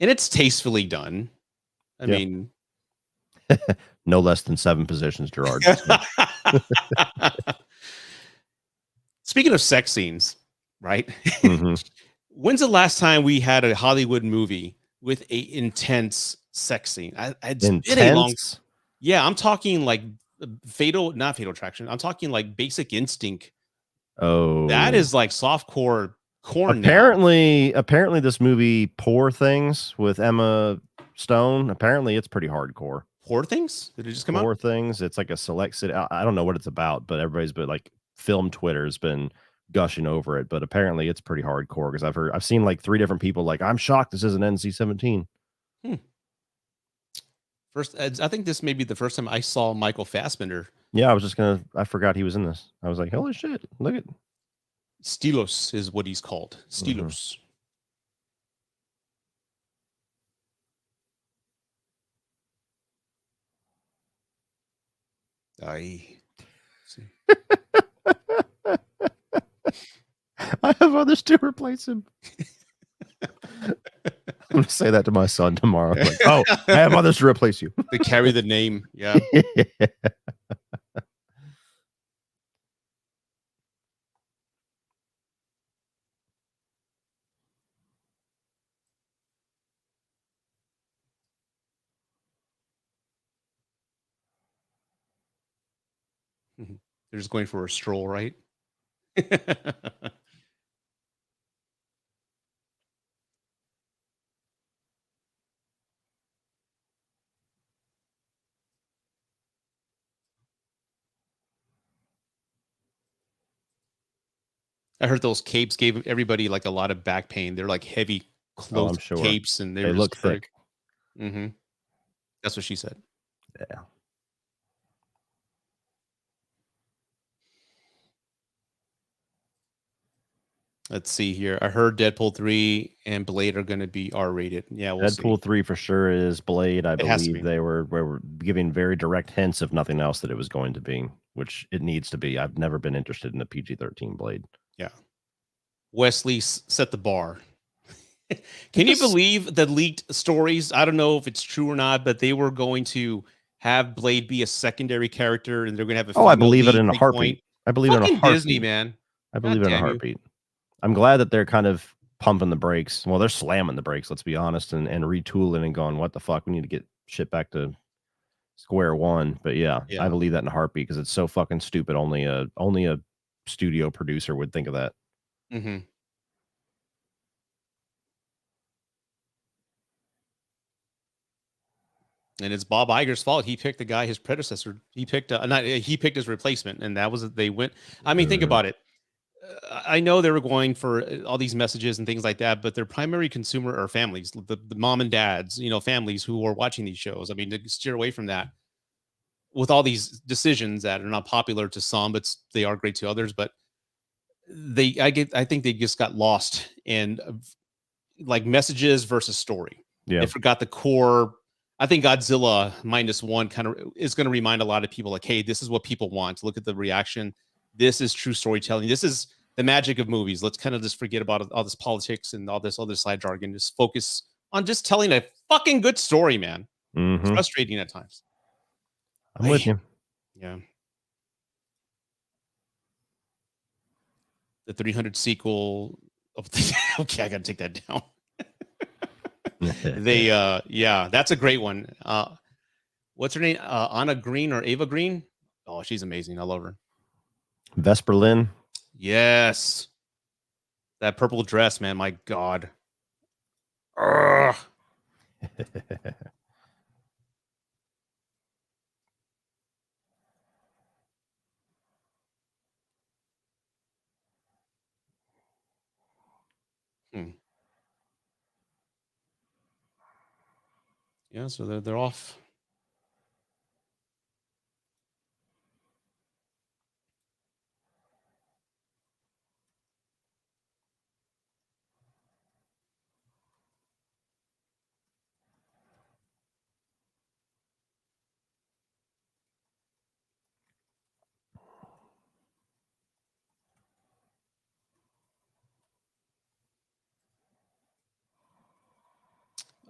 Speaker 1: And it's tastefully done. I mean,
Speaker 2: no less than 7 positions, Gerard.
Speaker 1: Speaking of sex scenes, right? When's the last time we had a Hollywood movie with a intense sex scene? It's been a long. Yeah, I'm talking like not Fatal Attraction. I'm talking like Basic Instinct.
Speaker 2: Oh,
Speaker 1: that is like softcore corn.
Speaker 2: Apparently, this movie Poor Things with Emma Stone. Apparently, it's pretty hardcore.
Speaker 1: Poor Things? Did it just come out?
Speaker 2: Poor Things. It's like a select city. I don't know what it's about, but everybody's been like film Twitter's been gushing over it. But apparently, it's pretty hardcore because I've seen like 3 different people like, I'm shocked this isn't NC-17.
Speaker 1: First, I think this may be the first time I saw Michael Fassbender.
Speaker 2: Yeah, I forgot he was in this. I was like, holy shit, look at.
Speaker 1: Stylos is what he's called. Stylos. I
Speaker 2: have others to replace him. I'm going to say that to my son tomorrow. Like, oh, I have others to replace you.
Speaker 1: They carry the name. Yeah. They're just going for a stroll, right? I heard those capes gave everybody like a lot of back pain. They're like heavy cloth capes, and
Speaker 2: they look thick.
Speaker 1: That's what she said.
Speaker 2: Yeah.
Speaker 1: Let's see here. I heard Deadpool 3 and Blade are going to be R-rated. Yeah, we'll
Speaker 2: Deadpool
Speaker 1: see.
Speaker 2: 3 for sure is. Blade, I believe they were giving very direct hints, if nothing else, that it was going to be, which it needs to be. I've never been interested in a PG-13 Blade.
Speaker 1: Yeah. Wesley set the bar. Can you believe the leaked stories? I don't know if it's true or not, but they were going to have Blade be a secondary character, and they're going to have a.
Speaker 2: Oh, I believe it in a heartbeat. I believe it in a heartbeat.
Speaker 1: Disney, man.
Speaker 2: I believe it in a heartbeat. I'm glad that they're kind of pumping the brakes. Well, they're slamming the brakes, let's be honest, and retooling and going, what the fuck? We need to get shit back to square one. But yeah,
Speaker 1: Yeah.
Speaker 2: I believe that in a heartbeat because it's so fucking stupid. Only a studio producer would think of that.
Speaker 1: Mm-hmm. And it's Bob Iger's fault. He picked the guy, his predecessor. He picked he picked his replacement, and that was they went. I mean, think about it. I know they were going for all these messages and things like that, but their primary consumer are families, the mom and dads, families who are watching these shows. I mean, to steer away from that with all these decisions that are not popular to some, but they are great to others. But I think they just got lost in like messages versus story.
Speaker 2: Yeah.
Speaker 1: They forgot the core. I think Godzilla -1 kind of is going to remind a lot of people like, hey, this is what people want. Look at the reaction. This is true storytelling. This is the magic of movies. Let's kind of just forget about all this politics and all this other side jargon. Just focus on just telling a fucking good story, man. It's frustrating at times.
Speaker 2: I'm with you.
Speaker 1: Yeah. The 300 sequel of the okay, I gotta take that down. Yeah, that's a great one. What's her name? Anna Green or Ava Green? Oh, she's amazing. I love her.
Speaker 2: Vesper Lynn.
Speaker 1: Yes. That purple dress, man. My God. Yeah, so they're off.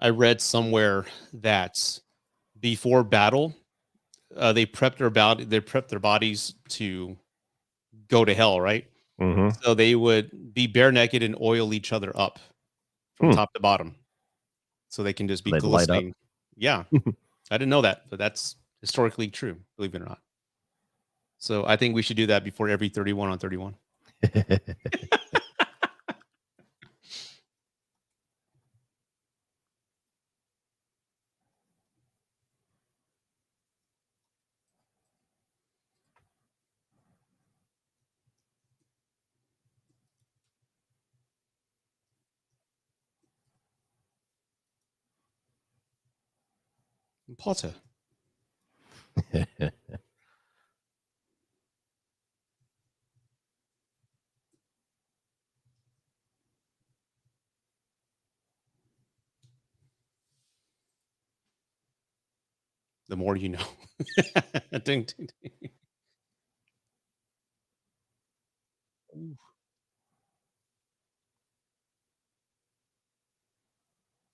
Speaker 1: I read somewhere that before battle, they prepped their bodies to go to hell, right? So they would be bare naked and oil each other up from top to bottom, so they can just be glistening. Yeah, I didn't know that, but that's historically true, believe it or not. So I think we should do that before every 31 on 31. Potter. The more you know. Ding, ding, ding.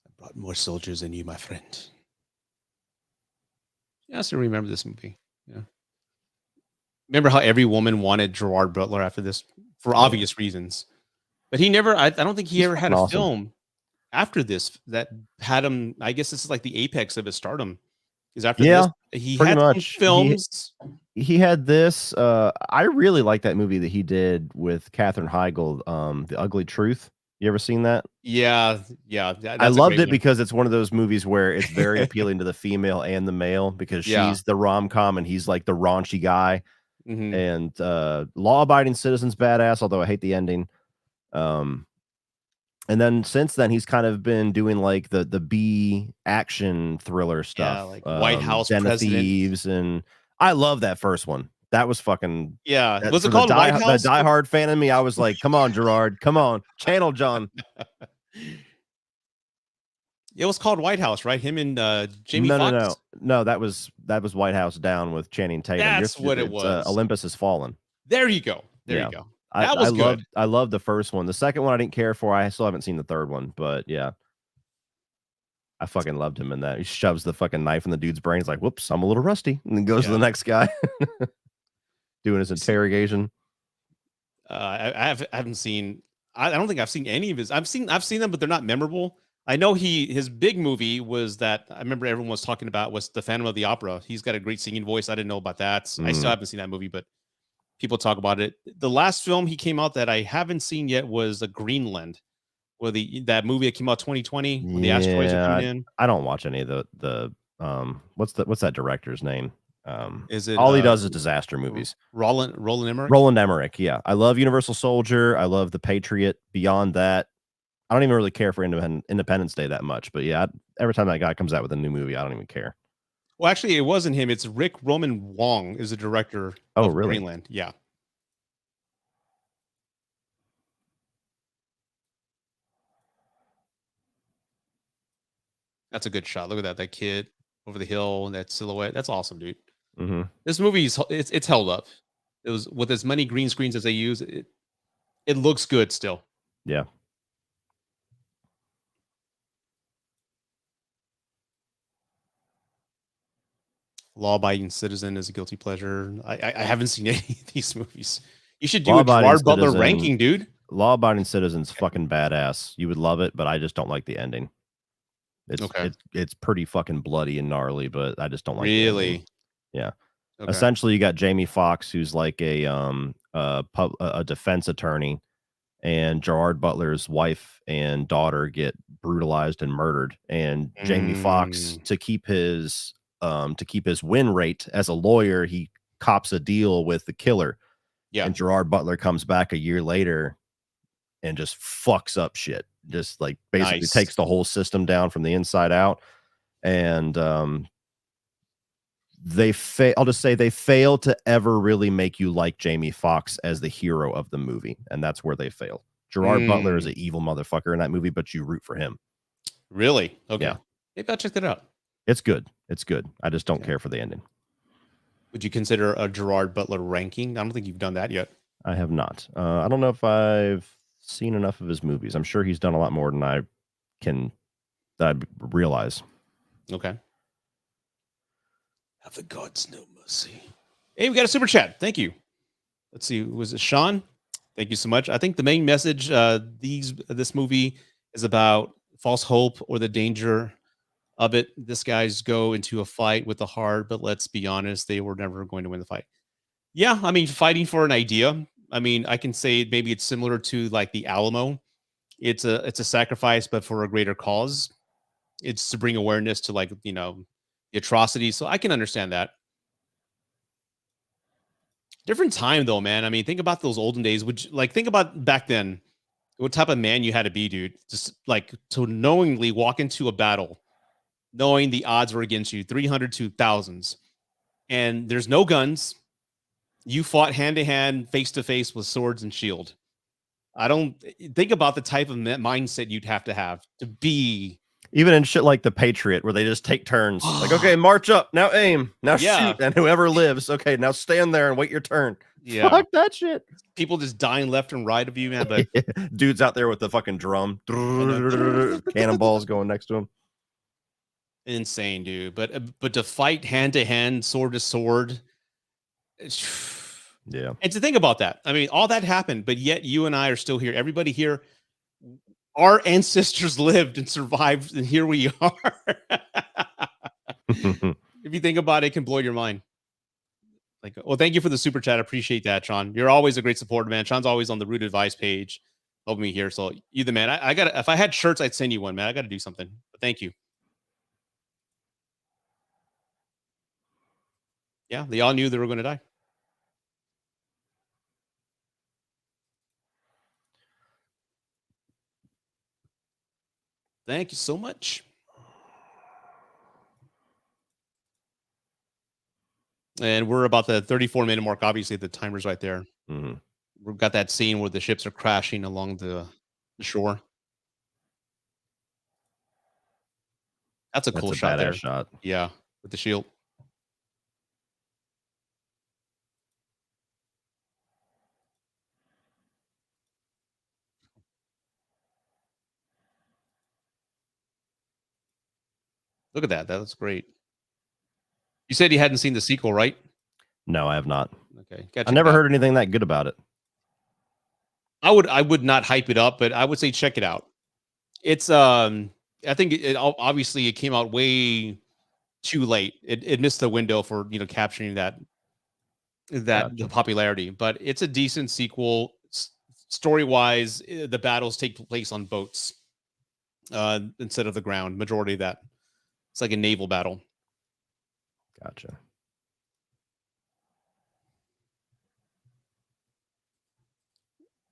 Speaker 1: I brought more soldiers than you, my friend. Yeah, I still remember this movie. Yeah. Remember how every woman wanted Gerard Butler after this for obvious reasons. But he never, I don't think he ever had a film after this that had him. I guess this is like the apex of his stardom. Is after this, he
Speaker 2: pretty
Speaker 1: had
Speaker 2: much
Speaker 1: some films.
Speaker 2: He had this. I really like that movie that he did with Katherine Heigl, The Ugly Truth. You ever seen that?
Speaker 1: Yeah.
Speaker 2: I loved it because it's one of those movies where it's very appealing to the female and the male because she's the rom-com and he's like the raunchy guy. And Law-Abiding Citizen's badass, although I hate the ending. And then since then, he's kind of been doing like the B action thriller stuff,
Speaker 1: like White House
Speaker 2: Den of
Speaker 1: President.
Speaker 2: Thieves, and I love that first one. That was fucking
Speaker 1: Was it called White House?
Speaker 2: The diehard fan in me, I was like, "Come on, Gerard, come on, Channel John."
Speaker 1: It was called White House, right? Him and Jamie Foxx.
Speaker 2: No. That was White House Down with Channing Tatum.
Speaker 1: That's what it was.
Speaker 2: Olympus Has Fallen.
Speaker 1: There you go. There you go. That
Speaker 2: was
Speaker 1: good.
Speaker 2: I loved the first one. The second one I didn't care for. I still haven't seen the third one, but yeah. I fucking loved him in that. He shoves the fucking knife in the dude's brain. He's like, whoops, I'm a little rusty. And then goes to the next guy doing his interrogation.
Speaker 1: I haven't seen, I don't think I've seen any of his. I've seen them, but they're not memorable. I know his big movie was that I remember everyone was talking about was the Phantom of the Opera. He's got a great singing voice. I didn't know about that. I still haven't seen that movie, but people talk about it. The last film he came out that I haven't seen yet was a Greenland, where that movie that came out 2020 when the asteroids are coming in.
Speaker 2: I don't watch any of the what's that director's name?
Speaker 1: Is it
Speaker 2: All he does is disaster movies.
Speaker 1: Roland Emmerich?
Speaker 2: Roland Emmerich, yeah. I love Universal Soldier. I love The Patriot. Beyond that, I don't even really care for Independence Day that much. But yeah, every time that guy comes out with a new movie, I don't even care.
Speaker 1: Well, actually, it wasn't him. It's Rick Roman Wong is the director of Greenland. Yeah. That's a good shot. Look at that kid over the hill and that silhouette. That's awesome, dude. This movie it's held up. It was with as many green screens as they use. It looks good still.
Speaker 2: Yeah.
Speaker 1: Law-abiding citizen is a guilty pleasure. I haven't seen any of these movies. You should do a Gerard Butler ranking, dude.
Speaker 2: Law-abiding citizen's fucking badass. You would love it, but I just don't like the ending. It's pretty fucking bloody and gnarly, but I just don't like
Speaker 1: really.
Speaker 2: Yeah. Okay. Essentially, you got Jamie Foxx, who's like a defense attorney, and Gerard Butler's wife and daughter get brutalized and murdered. And Jamie Foxx, to keep his win rate as a lawyer, he cops a deal with the killer.
Speaker 1: Yeah.
Speaker 2: And Gerard Butler comes back a year later and just fucks up shit. Just like basically takes the whole system down from the inside out. And I'll just say they fail to ever really make you like Jamie Foxx as the hero of the movie. And that's where they fail. Gerard Butler is an evil motherfucker in that movie, but you root for him.
Speaker 1: Really? Okay.
Speaker 2: Yeah.
Speaker 1: Maybe I'll check that out.
Speaker 2: It's good. It's good. I just don't care for the ending.
Speaker 1: Would you consider a Gerard Butler ranking? I don't think you've done that yet.
Speaker 2: I have not. I don't know if I've seen enough of his movies. I'm sure he's done a lot more than I realize.
Speaker 1: Okay. Have the gods no mercy. Hey, we got a super chat. Thank you. Let's see. Was it Sean? Thank you so much. I think the main message this movie is about false hope or the danger of it. This guys go into a fight with the heart, but let's be honest, they were never going to win the fight. Yeah, I mean, fighting for an idea. I mean, I can say maybe it's similar to like the Alamo. It's a sacrifice, but for a greater cause. It's to bring awareness to the atrocities. So I can understand that. Different time though, man. I mean, think about those olden days. Think about back then, what type of man you had to be, dude. Just like to knowingly walk into a battle, knowing the odds were against you, 300 to thousands, and there's no guns. You fought hand to hand, face to face with swords and shield. I don't think about the type of mindset you'd have to be.
Speaker 2: Even in shit like The Patriot, where they just take turns. Like, okay, march up, now aim, now shoot, and whoever lives, okay, now stand there and wait your turn.
Speaker 1: Yeah.
Speaker 2: Fuck that shit.
Speaker 1: People just dying left and right of you, man. But
Speaker 2: dude's out there with the fucking drum. Cannonballs going next to him.
Speaker 1: Insane, dude. But to fight hand to hand, sword to sword.
Speaker 2: Yeah.
Speaker 1: And to think about that, I mean, all that happened, but yet you and I are still here. Everybody here, our ancestors lived and survived, and here we are. If you think about it, it can blow your mind. Like, well, thank you for the super chat. I appreciate that, Sean. You're always a great supporter, man. Sean's always on the Root Advice page. Helping me here. So you the man. I gotta, if I had shirts, I'd send you one, man. I gotta do something. But thank you. Yeah, they all knew they were gonna die. Thank you so much. And we're about the 34-minute mark. Obviously, the timer's right there. We've got that scene where the ships are crashing along the shore. That's a cool shot there.
Speaker 2: Shot.
Speaker 1: Yeah, with the shield. Look at that. That's great. You said you hadn't seen the sequel, right?
Speaker 2: No, I have not.
Speaker 1: Okay.
Speaker 2: I never heard anything that good about it.
Speaker 1: I would not hype it up, but I would say check it out. It's I think obviously it came out way too late. It missed the window for capturing that the popularity, but it's a decent sequel. Story wise, the battles take place on boats instead of the ground. Majority of that, it's like a naval battle.
Speaker 2: Gotcha.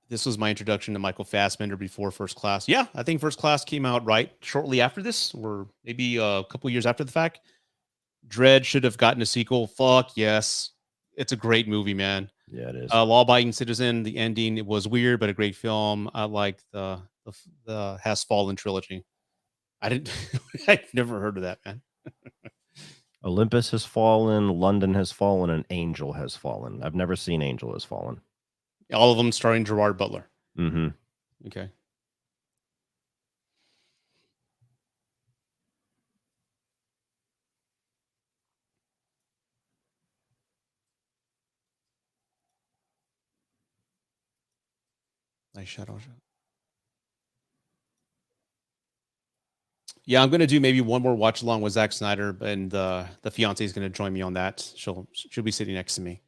Speaker 1: This was my introduction to Michael Fassbender before First Class. Yeah, I think First Class came out right shortly after this, or maybe a couple years after the fact. Dredd should have gotten a sequel. Fuck yes. It's a great movie, man.
Speaker 2: Yeah, it is.
Speaker 1: Law Abiding Citizen, the ending, it was weird, but a great film. I like the Has Fallen trilogy. I didn't, I've never heard of that, man.
Speaker 2: Olympus Has Fallen, London Has Fallen, and Angel Has Fallen. I've never seen Angel Has Fallen.
Speaker 1: All of them starring Gerard Butler.
Speaker 2: Mm-hmm.
Speaker 1: Okay. Nice shadow shot. Yeah, I'm gonna do maybe one more watch along with Zack Snyder, and the fiance is gonna join me on that. She'll be sitting next to me.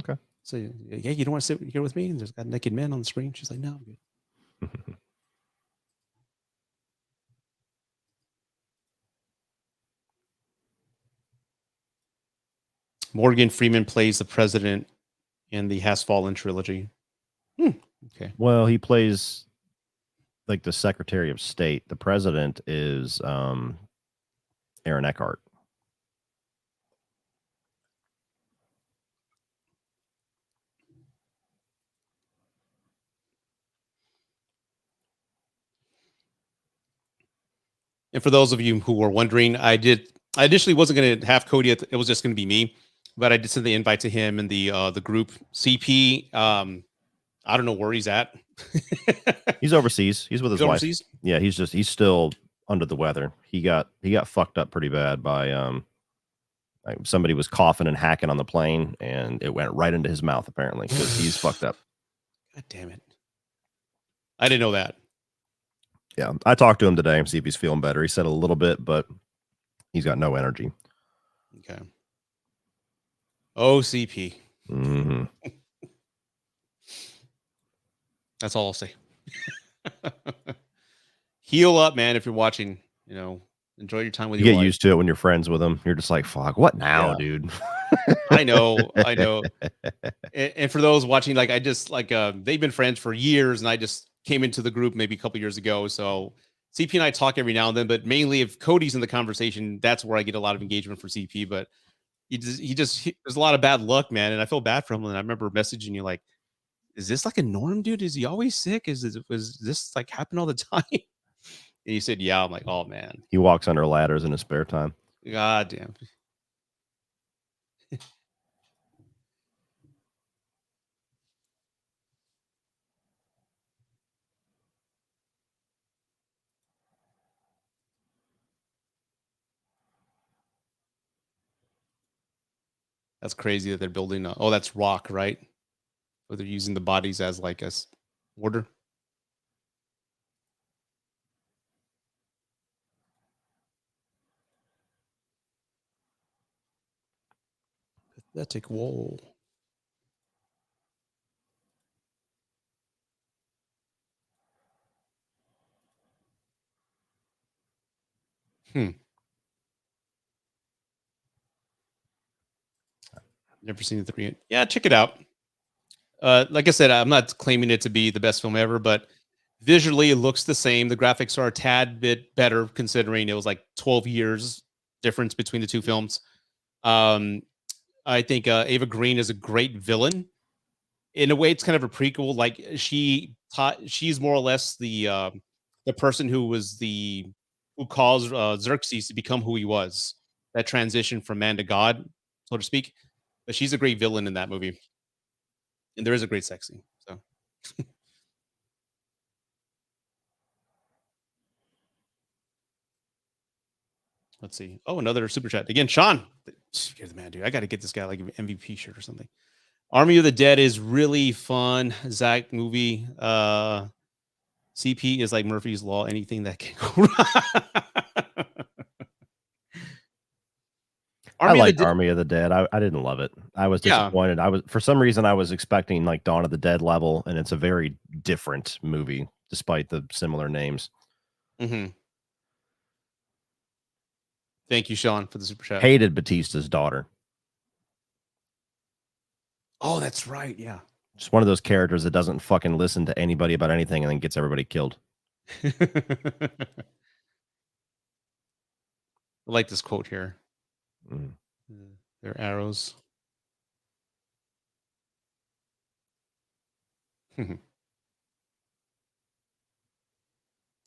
Speaker 2: Okay.
Speaker 1: So yeah, you don't want to sit here with me? And there's got naked men on the screen. She's like, no, I'm good. Morgan Freeman plays the president in the Has Fallen trilogy. Okay.
Speaker 2: Well, he plays like the Secretary of State. The president is Aaron Eckhart.
Speaker 1: And for those of you who were wondering, I initially wasn't going to have Cody. It was just going to be me, but I did send the invite to him and the group CP. I don't know where he's at.
Speaker 2: He's overseas. He's with his wife.
Speaker 1: Overseas?
Speaker 2: Yeah, he's still under the weather. He got fucked up pretty bad by somebody was coughing and hacking on the plane, and it went right into his mouth apparently because he's fucked up.
Speaker 1: God damn it! I didn't know that.
Speaker 2: Yeah, I talked to him today and see if he's feeling better. He said a little bit, but he's got no energy.
Speaker 1: Okay. OCP.
Speaker 2: Mm-hmm.
Speaker 1: That's all I'll say. Heal up, man. If you're watching, enjoy your time with
Speaker 2: you
Speaker 1: your
Speaker 2: get
Speaker 1: wife.
Speaker 2: used to it when you're friends with them. You're just like, fuck, what now, dude?
Speaker 1: I know. And for those watching, like, they've been friends for years, and I just came into the group maybe a couple years ago. So CP and I talk every now and then, but mainly if Cody's in the conversation, that's where I get a lot of engagement for CP. But there's a lot of bad luck, man. And I feel bad for him. And I remember messaging you like, is this like a norm, dude? Is he always sick? Was this like happen all the time? And you said, yeah. I'm like, oh man.
Speaker 2: He walks under ladders in his spare time.
Speaker 1: God damn. That's crazy that they're building. That's rock, right? Or they're using the bodies as like a mortar. Pathetic. Whoa. Never seen the 3. Yeah, check it out. Like I said, I'm not claiming it to be the best film ever, but visually it looks the same. The graphics are a tad bit better considering it was like 12 years difference between the two films. I think Ava Green is a great villain. In a way, it's kind of a prequel. Like she's more or less the person who caused Xerxes to become who he was. That transition from man to god, so to speak. But she's a great villain in that movie, and there is a great sex scene. So. Let's see. Oh, another super chat again. Sean, you're the man, dude. I got to get this guy like an MVP shirt or something. Army of the Dead is really fun. Zack movie. CP is like Murphy's Law. Anything that can go wrong.
Speaker 2: I liked Army of the Dead. I didn't love it. I was
Speaker 1: Yeah.
Speaker 2: disappointed. For some reason I was expecting like Dawn of the Dead level, and it's a very different movie despite the similar names.
Speaker 1: Mm-hmm. Thank you, Sean, for the super chat.
Speaker 2: Hated Batista's daughter.
Speaker 1: Oh, that's right. Yeah.
Speaker 2: Just one of those characters that doesn't fucking listen to anybody about anything and then gets everybody killed.
Speaker 1: I like this quote here.
Speaker 2: Mm.
Speaker 1: They're arrows.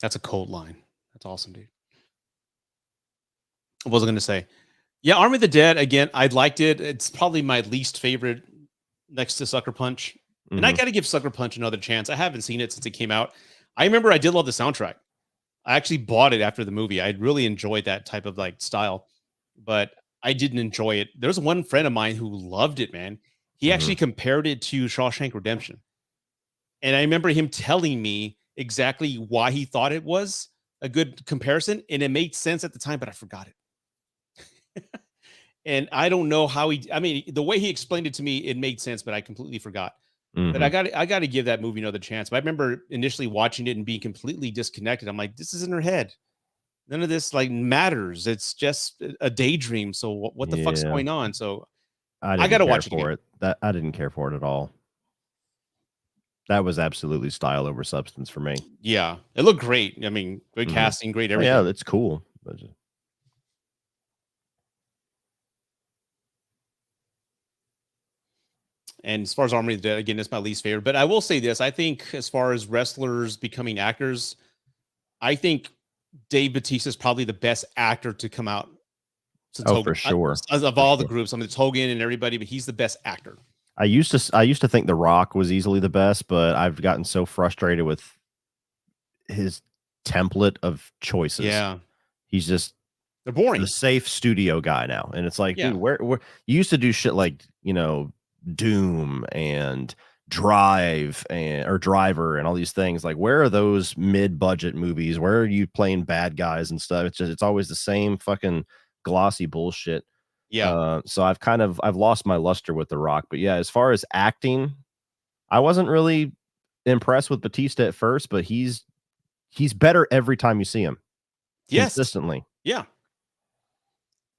Speaker 1: That's a cold line. That's awesome, dude. I wasn't going to say. Yeah, Army of the Dead, again, I liked it. It's probably my least favorite next to Sucker Punch. Mm-hmm. And I got to give Sucker Punch another chance. I haven't seen it since it came out. I remember I did love the soundtrack. I actually bought it after the movie. I really enjoyed that type of like style, but I didn't enjoy it. There's one friend of mine who loved it, man. He actually compared it to Shawshank Redemption. And I remember him telling me exactly why he thought it was a good comparison. And it made sense at the time, but I forgot it. And I don't know how the way he explained it to me, it made sense, but I completely forgot. But I got to give that movie another chance. But I remember initially watching it and being completely disconnected. I'm like, this is in her head. None of this like matters. It's just a daydream. So what the fuck's going on? So I got to watch it again.
Speaker 2: I didn't care for it at all. That was absolutely style over substance for me.
Speaker 1: Yeah, it looked great. I mean, good casting, great everything.
Speaker 2: Yeah, it's cool.
Speaker 1: And as far as Army of the Dead, again, it's my least favorite. But I will say this. I think as far as wrestlers becoming actors, I think Dave Bautista is probably the best actor to come out.
Speaker 2: For sure.
Speaker 1: Of all the groups, I mean, it's Hogan and everybody, but he's the best actor.
Speaker 2: I used to think The Rock was easily the best, but I've gotten so frustrated with his template of choices.
Speaker 1: Yeah.
Speaker 2: He's just
Speaker 1: they're boring.
Speaker 2: The safe studio guy now. And it's like, dude, where you used to do shit like, Doom and Drive or Driver and all these things. Like, where are those mid-budget movies? Where are you playing bad guys and stuff? It's always the same fucking glossy bullshit.
Speaker 1: Yeah.
Speaker 2: So I've lost my luster with The Rock. But yeah, as far as acting, I wasn't really impressed with Batista at first, but he's better every time you see him.
Speaker 1: Yes.
Speaker 2: Consistently.
Speaker 1: Yeah.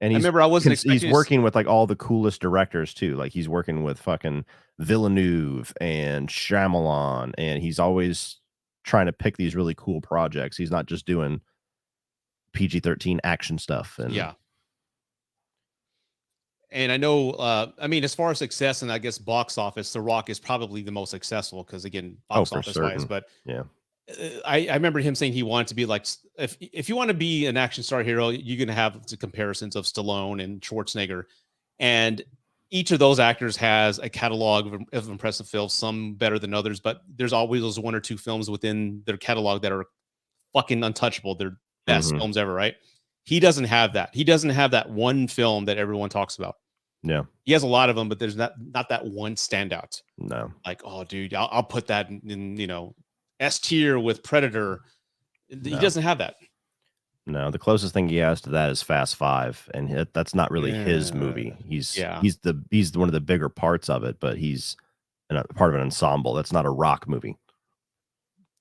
Speaker 2: And
Speaker 1: I remember I wasn't expecting
Speaker 2: he's working with like all the coolest directors too. Like he's working with fucking Villeneuve and Shyamalan, and he's always trying to pick these really cool projects. He's not just doing PG-13 action stuff. And
Speaker 1: yeah. And I know, as far as success and I guess box office, The Rock is probably the most successful because again, box office wise. But
Speaker 2: yeah,
Speaker 1: I remember him saying he wanted to be like, if you want to be an action star hero, you're going to have the comparisons of Stallone and Schwarzenegger. And each of those actors has a catalog of impressive films, some better than others, but there's always those one or two films within their catalog that are fucking untouchable. They're best films ever, right? He doesn't have that. He doesn't have that one film that everyone talks about.
Speaker 2: Yeah.
Speaker 1: He has a lot of them, but there's not that one standout.
Speaker 2: No.
Speaker 1: Like, oh, dude, I'll put that in S tier with Predator. No. He doesn't have that.
Speaker 2: No, the closest thing he has to that is Fast Five, and that's not really his movie. He's one of the bigger parts of it, but he's part of an ensemble. That's not a Rock movie.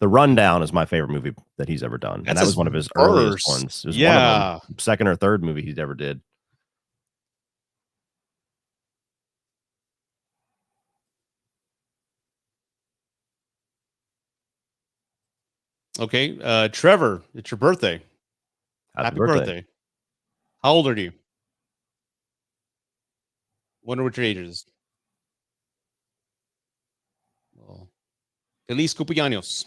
Speaker 2: The Rundown is my favorite movie that he's ever done, and that was one of his earliest ones. It was one of the second or third movie he ever did.
Speaker 1: Okay, Trevor, it's your birthday. Happy birthday. How old are you? Wonder what your age is. Well, Feliz cumpleaños.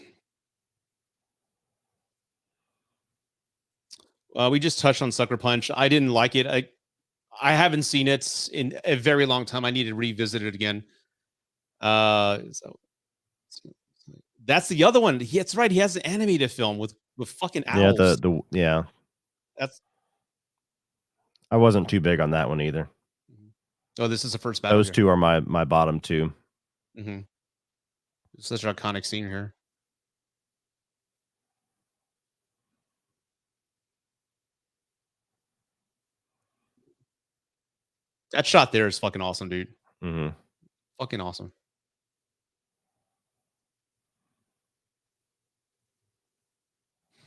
Speaker 1: We just touched on Sucker Punch. I didn't like it. I haven't seen it in a very long time. I need to revisit it again. That's the other one. That's right. He has an animated film with fucking owls.
Speaker 2: Yeah.
Speaker 1: That's.
Speaker 2: I wasn't too big on that one either.
Speaker 1: Oh, this is the first battle.
Speaker 2: Those two are my bottom two.
Speaker 1: Such an iconic scene here. That shot there is fucking awesome, dude.
Speaker 2: Mhm.
Speaker 1: Fucking awesome.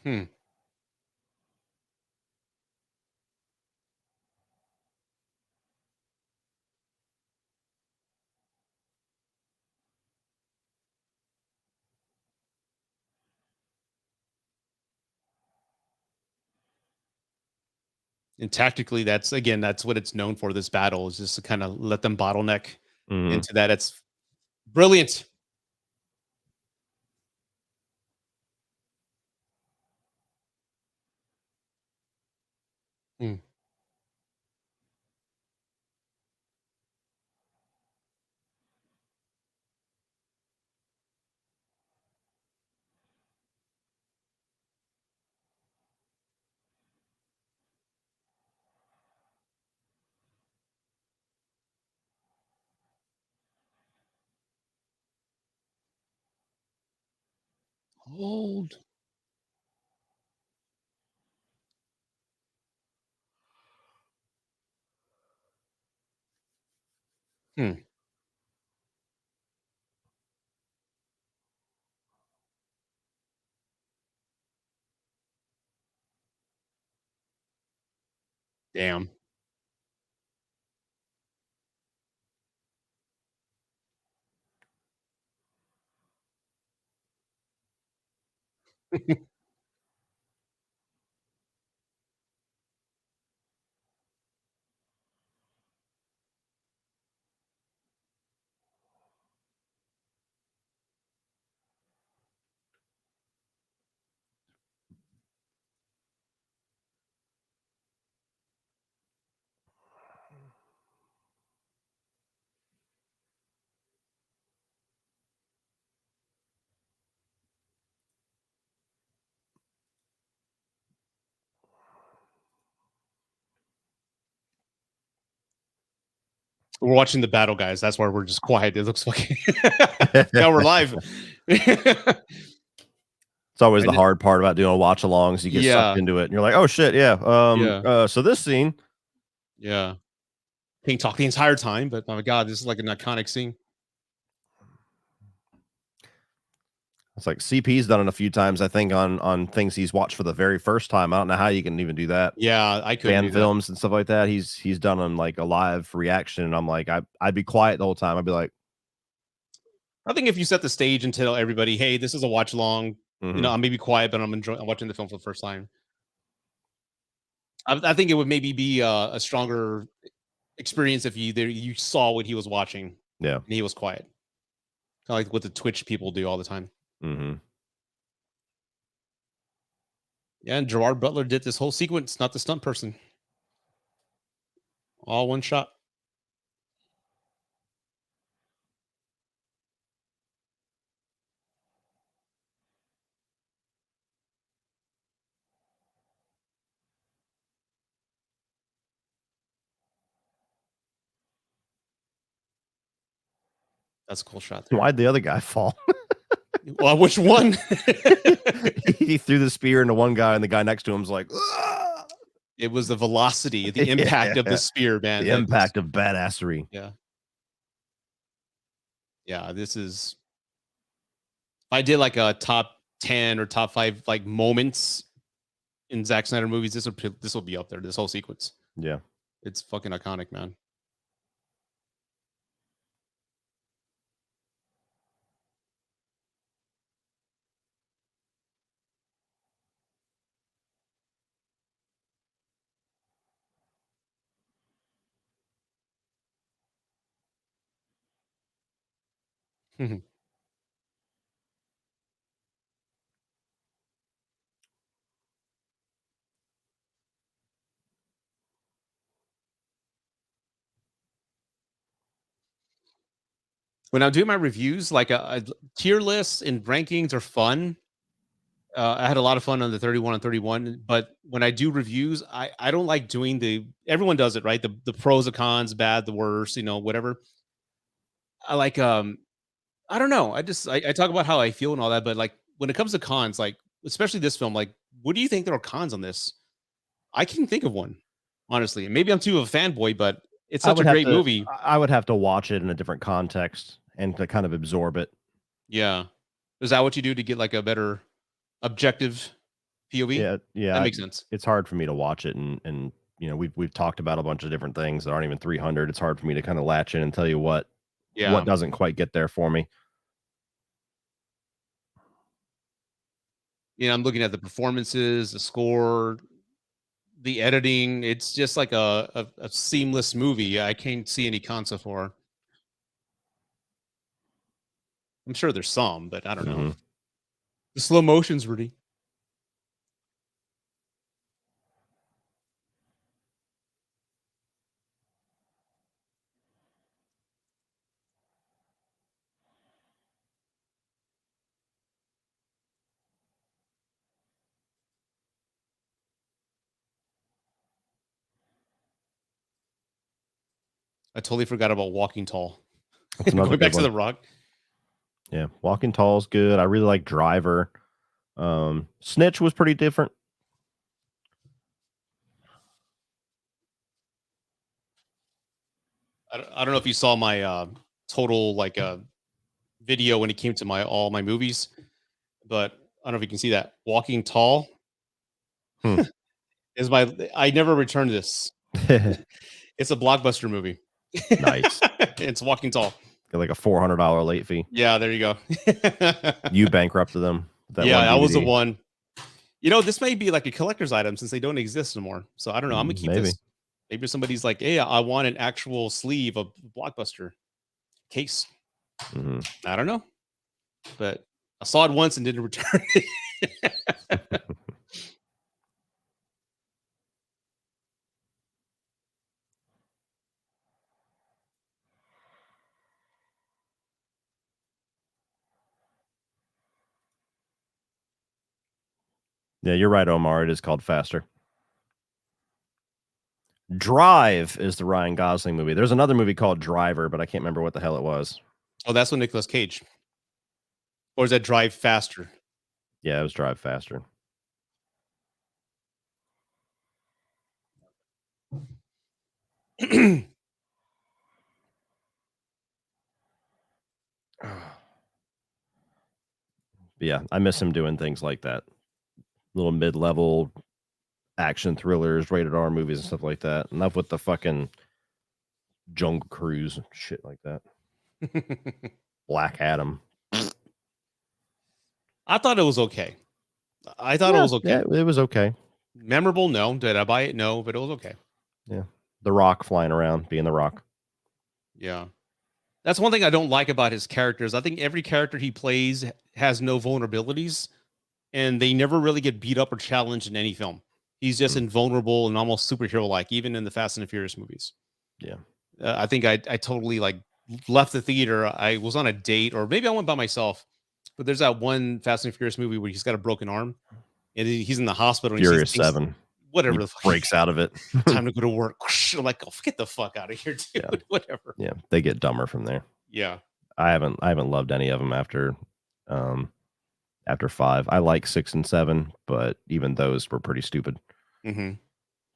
Speaker 1: Hmm. And tactically, that's what it's known for. This battle is just to kind of let them bottleneck
Speaker 2: Mhm.
Speaker 1: into that. It's brilliant. Hmm. Hold. Hmm. Damn. We're watching the battle, guys. That's why we're just quiet. It looks fucking. Now we're live. I
Speaker 2: It's always the
Speaker 1: did,
Speaker 2: hard part about doing watch alongs. You get sucked
Speaker 1: yeah,
Speaker 2: into it and you're like, "Oh shit, yeah.
Speaker 1: yeah,
Speaker 2: So this scene."
Speaker 1: yeah. Can't talk the entire time, but oh my god, this is like an iconic scene.
Speaker 2: It's like CP's done it a few times, I think, on things he's watched for the very first time. I don't know how you can even do that.
Speaker 1: Yeah, I couldn't
Speaker 2: Fan
Speaker 1: do that.
Speaker 2: films and stuff like that. He's done on like a live reaction, and I'm like, I'd be quiet the whole time. I'd be like,
Speaker 1: I think if you set the stage and tell everybody, "Hey, this is a watch along,"
Speaker 2: mhm,
Speaker 1: I'm maybe quiet, but I'm watching the film for the first time. I think it would maybe be a stronger experience if you saw what he was watching
Speaker 2: yeah,
Speaker 1: and he was quiet, kind of like what the Twitch people do all the time.
Speaker 2: mhm.
Speaker 1: Yeah, and Gerard Butler did this whole sequence, not the stunt person, all one shot. That's a cool shot there.
Speaker 2: Why'd the other guy fall?
Speaker 1: Well, which one?
Speaker 2: He threw the spear into one guy, and the guy next to him's like, "Ah!"
Speaker 1: It was the velocity, the impact of the
Speaker 2: Yeah,
Speaker 1: spear, man.
Speaker 2: the
Speaker 1: That just
Speaker 2: impact of badassery.
Speaker 1: yeah, yeah. This is if I did like a top 10 or top 5 like moments in Zack Snyder movies. This will be up there. This whole sequence.
Speaker 2: Yeah.
Speaker 1: It's fucking iconic, man. When I'm doing my reviews, like tier lists and rankings are fun. I had a lot of fun on the 31 and 31, but when I do reviews, I don't like doing everyone does it, right? The pros, the cons, bad, the worst, whatever. I like I don't know. I talk about how I feel and all that, but like when it comes to cons, like especially this film, like what do you think there are cons on this? I can think of one, honestly. And maybe I'm too of a fanboy, but It's such a great movie.
Speaker 2: I would have to watch it in a different context and to kind of absorb it.
Speaker 1: Yeah. Is that what you do to get like a better objective POV?
Speaker 2: Yeah,
Speaker 1: That makes sense.
Speaker 2: It's hard for me to watch it, and you know, we've talked about a bunch of different things that aren't even 300. It's hard for me to kind of latch in and tell you what doesn't quite get there for me.
Speaker 1: You know, I'm looking at the performances, the score, the editing. It's just like a seamless movie. I can't see any concept for. I'm sure there's some, but I don't know. The slow motion's really. I totally forgot about Walking Tall. Going back to The Rock.
Speaker 2: Yeah, Walking Tall is good. I really like Driver. Snitch was pretty different.
Speaker 1: I don't know if you saw my total like video when it came to all my movies, but I don't know if you can see that. Walking Tall is I never returned this. It's a blockbuster movie.
Speaker 2: Nice.
Speaker 1: It's Walking Tall.
Speaker 2: Got like a $400 late fee.
Speaker 1: Yeah, there you go.
Speaker 2: You bankrupted them.
Speaker 1: That was the one. You know, this may be like a collector's item since they don't exist anymore. So I don't know. I'm gonna keep this. Maybe somebody's like, "Hey, I want an actual sleeve of Blockbuster case." I don't know, but I saw it once and didn't return it.
Speaker 2: Yeah, you're right, Omar. It is called Faster. Drive is the Ryan Gosling movie. There's another movie called Driver, but I can't remember what the hell it was.
Speaker 1: Oh, that's with Nicolas Cage. Or is that Drive Faster?
Speaker 2: Yeah, it was Drive Faster. Yeah, I miss him doing things like that. Little mid-level action thrillers, rated R movies and stuff like that. Enough with the fucking Jungle Cruise shit like that. Black Adam.
Speaker 1: I thought it was okay. It was okay.
Speaker 2: Yeah, it was okay.
Speaker 1: Memorable? No. Did I buy it? No, but it was okay.
Speaker 2: Yeah. The Rock flying around, being the Rock.
Speaker 1: Yeah. That's one thing I don't like about his characters. I think every character he plays has no vulnerabilities, and they never really get beat up or challenged in any film. He's just invulnerable and almost superhero-like, even in the Fast and the Furious movies.
Speaker 2: Yeah.
Speaker 1: I think I totally like left the theater. I was on a date, or maybe I went by myself. But there's that one Fast and Furious movie where he's got a broken arm, and he's in the hospital. And
Speaker 2: Furious 7.
Speaker 1: Whatever the fuck.
Speaker 2: Breaks out of it.
Speaker 1: Time to go to work. I'm like, oh, get the fuck out of here, dude.
Speaker 2: Yeah.
Speaker 1: Whatever.
Speaker 2: Yeah, they get dumber from there.
Speaker 1: Yeah.
Speaker 2: I haven't loved any of them after 5. I like 6 and 7, but even those were pretty stupid.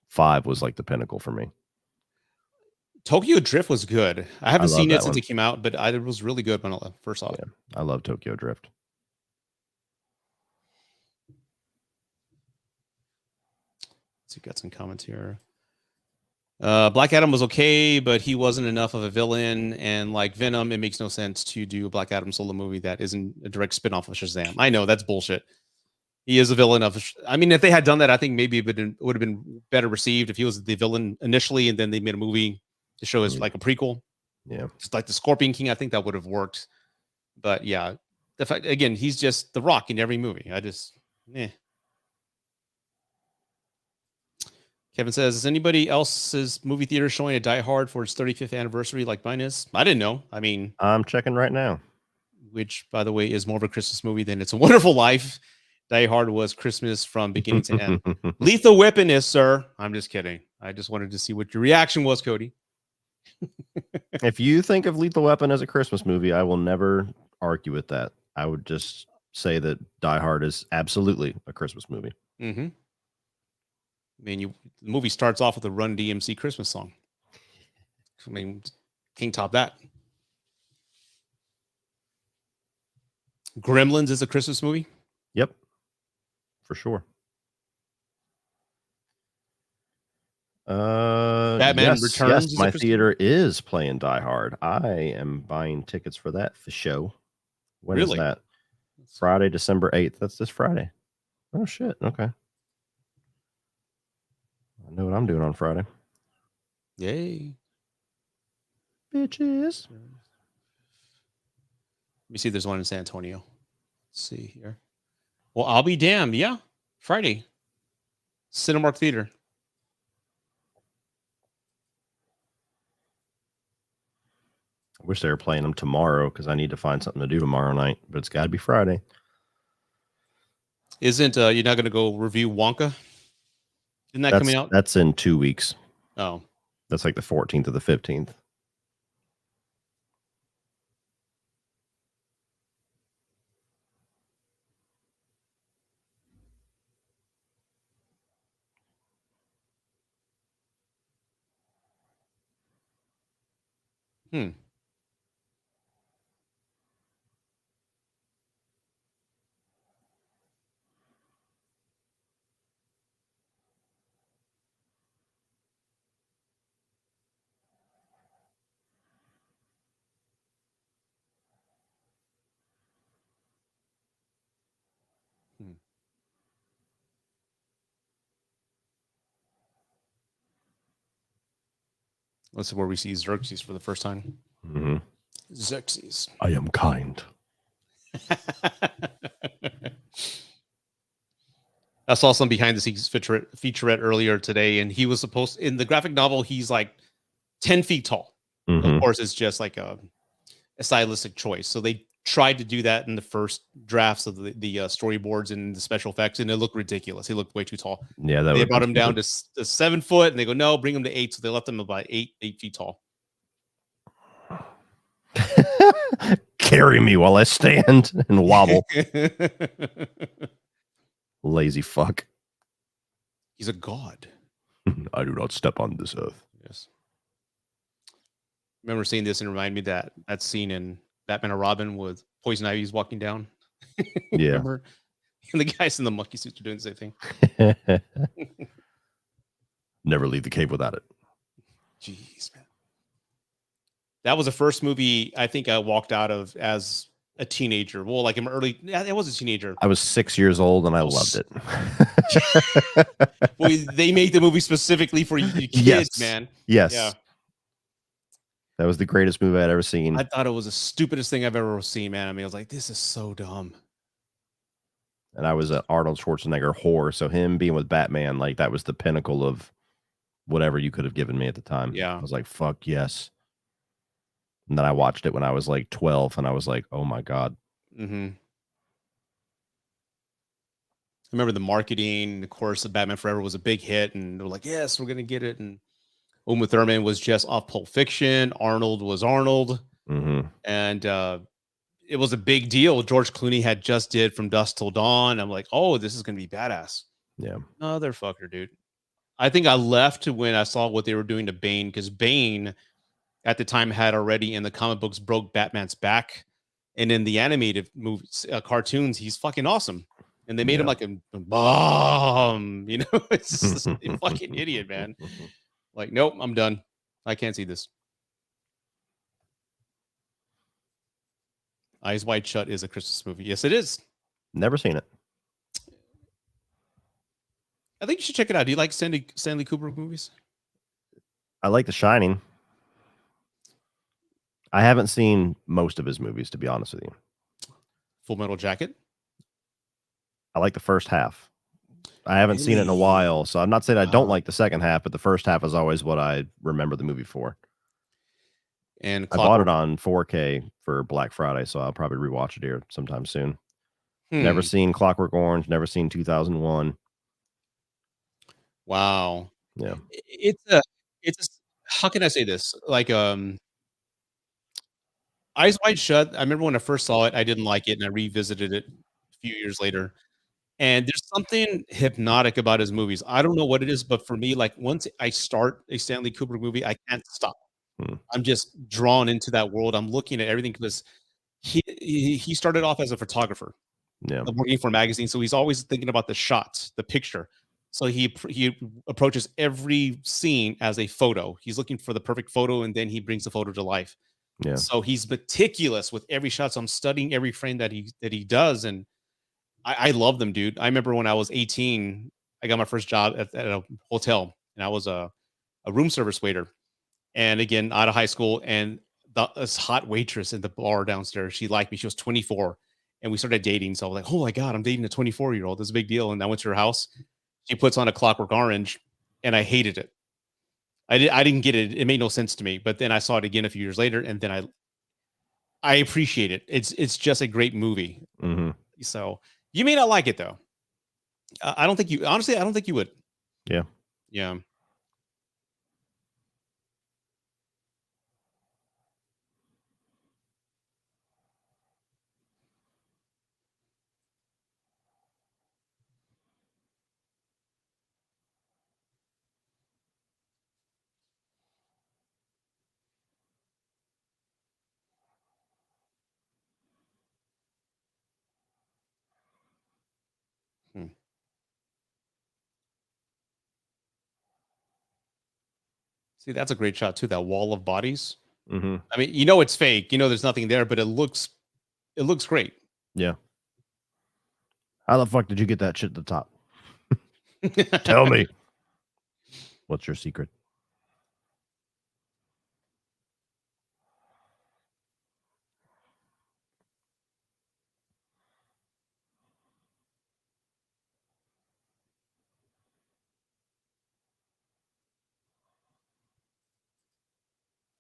Speaker 2: 5 was like the pinnacle for me.
Speaker 1: Tokyo Drift was good. I haven't seen it since it came out, but it was really good when I first saw it.
Speaker 2: I love Tokyo Drift.
Speaker 1: Let's see, got some comments here. Black Adam was okay, but he wasn't enough of a villain. And like Venom, it makes no sense to do a Black Adam solo movie that isn't a direct spinoff of Shazam. I know that's bullshit. He is a villain of. I mean, if they had done that, I think maybe it would have been better received if he was the villain initially, and then they made a movie to show as like a prequel.
Speaker 2: Yeah,
Speaker 1: just like the Scorpion King. I think that would have worked. But yeah, the fact again, he's just the Rock in every movie. Kevin says, is anybody else's movie theater showing a Die Hard for its 35th anniversary like mine is? I didn't know. I mean,
Speaker 2: I'm checking right now.
Speaker 1: Which, by the way, is more of a Christmas movie than It's a Wonderful Life. Die Hard was Christmas from beginning to end. Lethal Weapon is, sir. I'm just kidding. I just wanted to see what your reaction was, Cody.
Speaker 2: If you think of Lethal Weapon as a Christmas movie, I will never argue with that. I would just say that Die Hard is absolutely a Christmas movie.
Speaker 1: Mm-hmm. I mean, the movie starts off with a Run DMC Christmas song. I mean, can't top that. Gremlins is a Christmas movie.
Speaker 2: Yep, for sure.
Speaker 1: Batman Returns is a
Speaker 2: my
Speaker 1: Christmas
Speaker 2: theater is playing Die Hard. I am buying tickets for that for show. When is
Speaker 1: Really?
Speaker 2: that? Friday, December 8th. That's this Friday. Oh shit. Okay. I know what I'm doing on Friday.
Speaker 1: Yay.
Speaker 2: Bitches.
Speaker 1: Let me see if there's one in San Antonio. Let's see here. Well, I'll be damned. Yeah. Friday. Cinemark Theater.
Speaker 2: I wish they were playing them tomorrow because I need to find something to do tomorrow night, but it's got to be Friday.
Speaker 1: Isn't you're not going to go review Wonka? Isn't that coming out?
Speaker 2: That's in 2 weeks.
Speaker 1: Oh,
Speaker 2: that's like the 14th or the 15th.
Speaker 1: This is where we see Xerxes for the first time.
Speaker 2: Mm-hmm.
Speaker 1: Xerxes.
Speaker 2: I am kind.
Speaker 1: I saw some behind the scenes featurette earlier today, and he was supposed in the graphic novel. He's like 10 feet tall.
Speaker 2: Mm-hmm.
Speaker 1: Of course, it's just like a stylistic choice. So they tried to do that in the first drafts of the storyboards and the special effects, and it looked ridiculous. He looked way too tall.
Speaker 2: Yeah,
Speaker 1: they brought him down to 7 foot, and they go, no, bring him to 8. So they left him about 8 feet tall.
Speaker 2: Carry me while I stand and wobble. Lazy fuck.
Speaker 1: He's a god.
Speaker 2: I do not step on this earth.
Speaker 1: Yes. Remember seeing this and remind me that scene in Batman and Robin with Poison Ivy's walking down.
Speaker 2: Yeah.
Speaker 1: Remember? And the guys in the monkey suits are doing the same thing.
Speaker 2: Never leave the cave without it.
Speaker 1: Jeez, man. That was the first movie I think I walked out of as a teenager. Well, like I'm early. I was a teenager.
Speaker 2: I was 6 years old and I loved it.
Speaker 1: Well, they made the movie specifically for you kids,
Speaker 2: yes.
Speaker 1: man.
Speaker 2: Yes.
Speaker 1: Yeah.
Speaker 2: That was the greatest movie I'd ever seen.
Speaker 1: I thought it was the stupidest thing I've ever seen, man. I mean, I was like, this is so dumb.
Speaker 2: And I was an Arnold Schwarzenegger whore. So him being with Batman, like that was the pinnacle of whatever you could have given me at the time.
Speaker 1: Yeah.
Speaker 2: I was like, fuck yes. And then I watched it when I was like 12 and I was like, oh my God.
Speaker 1: Mm-hmm. I remember the marketing, of course, the Batman Forever was a big hit, and they're like, yes, we're going to get it. And Uma Thurman was just off Pulp Fiction. Arnold was Arnold.
Speaker 2: Mm-hmm.
Speaker 1: And it was a big deal. George Clooney had just did From Dusk Till Dawn. I'm like, oh, this is going to be badass.
Speaker 2: Yeah.
Speaker 1: Motherfucker, dude. I think I left when I saw what they were doing to Bane, because Bane at the time had already in the comic books broke Batman's back. And in the animated movies, cartoons, he's fucking awesome. And they made him like a bomb, you know? It's just a fucking idiot, man. Like, nope, I'm done. I can't see this. Eyes Wide Shut is a Christmas movie. Yes, it is.
Speaker 2: Never seen it.
Speaker 1: I think you should check it out. Do you like Stanley Kubrick movies?
Speaker 2: I like The Shining. I haven't seen most of his movies, to be honest with you.
Speaker 1: Full Metal Jacket?
Speaker 2: I like the first half. I haven't seen it in a while, so I'm not saying I don't like the second half, but the first half is always what I remember the movie for.
Speaker 1: And
Speaker 2: I bought it on 4K for Black Friday, so I'll probably rewatch it here sometime soon. Never seen Clockwork Orange, never seen 2001.
Speaker 1: Wow.
Speaker 2: Yeah.
Speaker 1: It's a how can I say this? Like Eyes Wide Shut. I remember when I first saw it, I didn't like it, and I revisited it a few years later. And there's something hypnotic about his movies. I don't know what it is, but for me, like once I start a Stanley Kubrick movie, I can't stop. I'm just drawn into that world. I'm looking at everything because he started off as a photographer, working for a magazine, so he's always thinking about the shots, the picture. So he approaches every scene as a photo. He's looking for the perfect photo, and then he brings the photo to life.
Speaker 2: Yeah.
Speaker 1: So he's meticulous with every shot. So I'm studying every frame that he does, and I love them, dude. I remember when I was 18, I got my first job at a hotel, and I was a room service waiter. And again, out of high school, and this hot waitress in the bar downstairs, she liked me. She was 24, and we started dating. So I was like, oh my god, I'm dating a 24-year-old. That's a big deal. And I went to her house. She puts on A Clockwork Orange, and I hated it. I didn't get it. It made no sense to me. But then I saw it again a few years later, and then I appreciate it. It's just a great movie. So you may not like it though. I don't think you honestly. I don't think you would.
Speaker 2: Yeah.
Speaker 1: Yeah. Hmm. See, that's a great shot too. That wall of bodies. I mean, you know it's fake. You know there's nothing there, but it looks great.
Speaker 2: Yeah. How the fuck did you get that shit at the top? Tell me. What's your secret?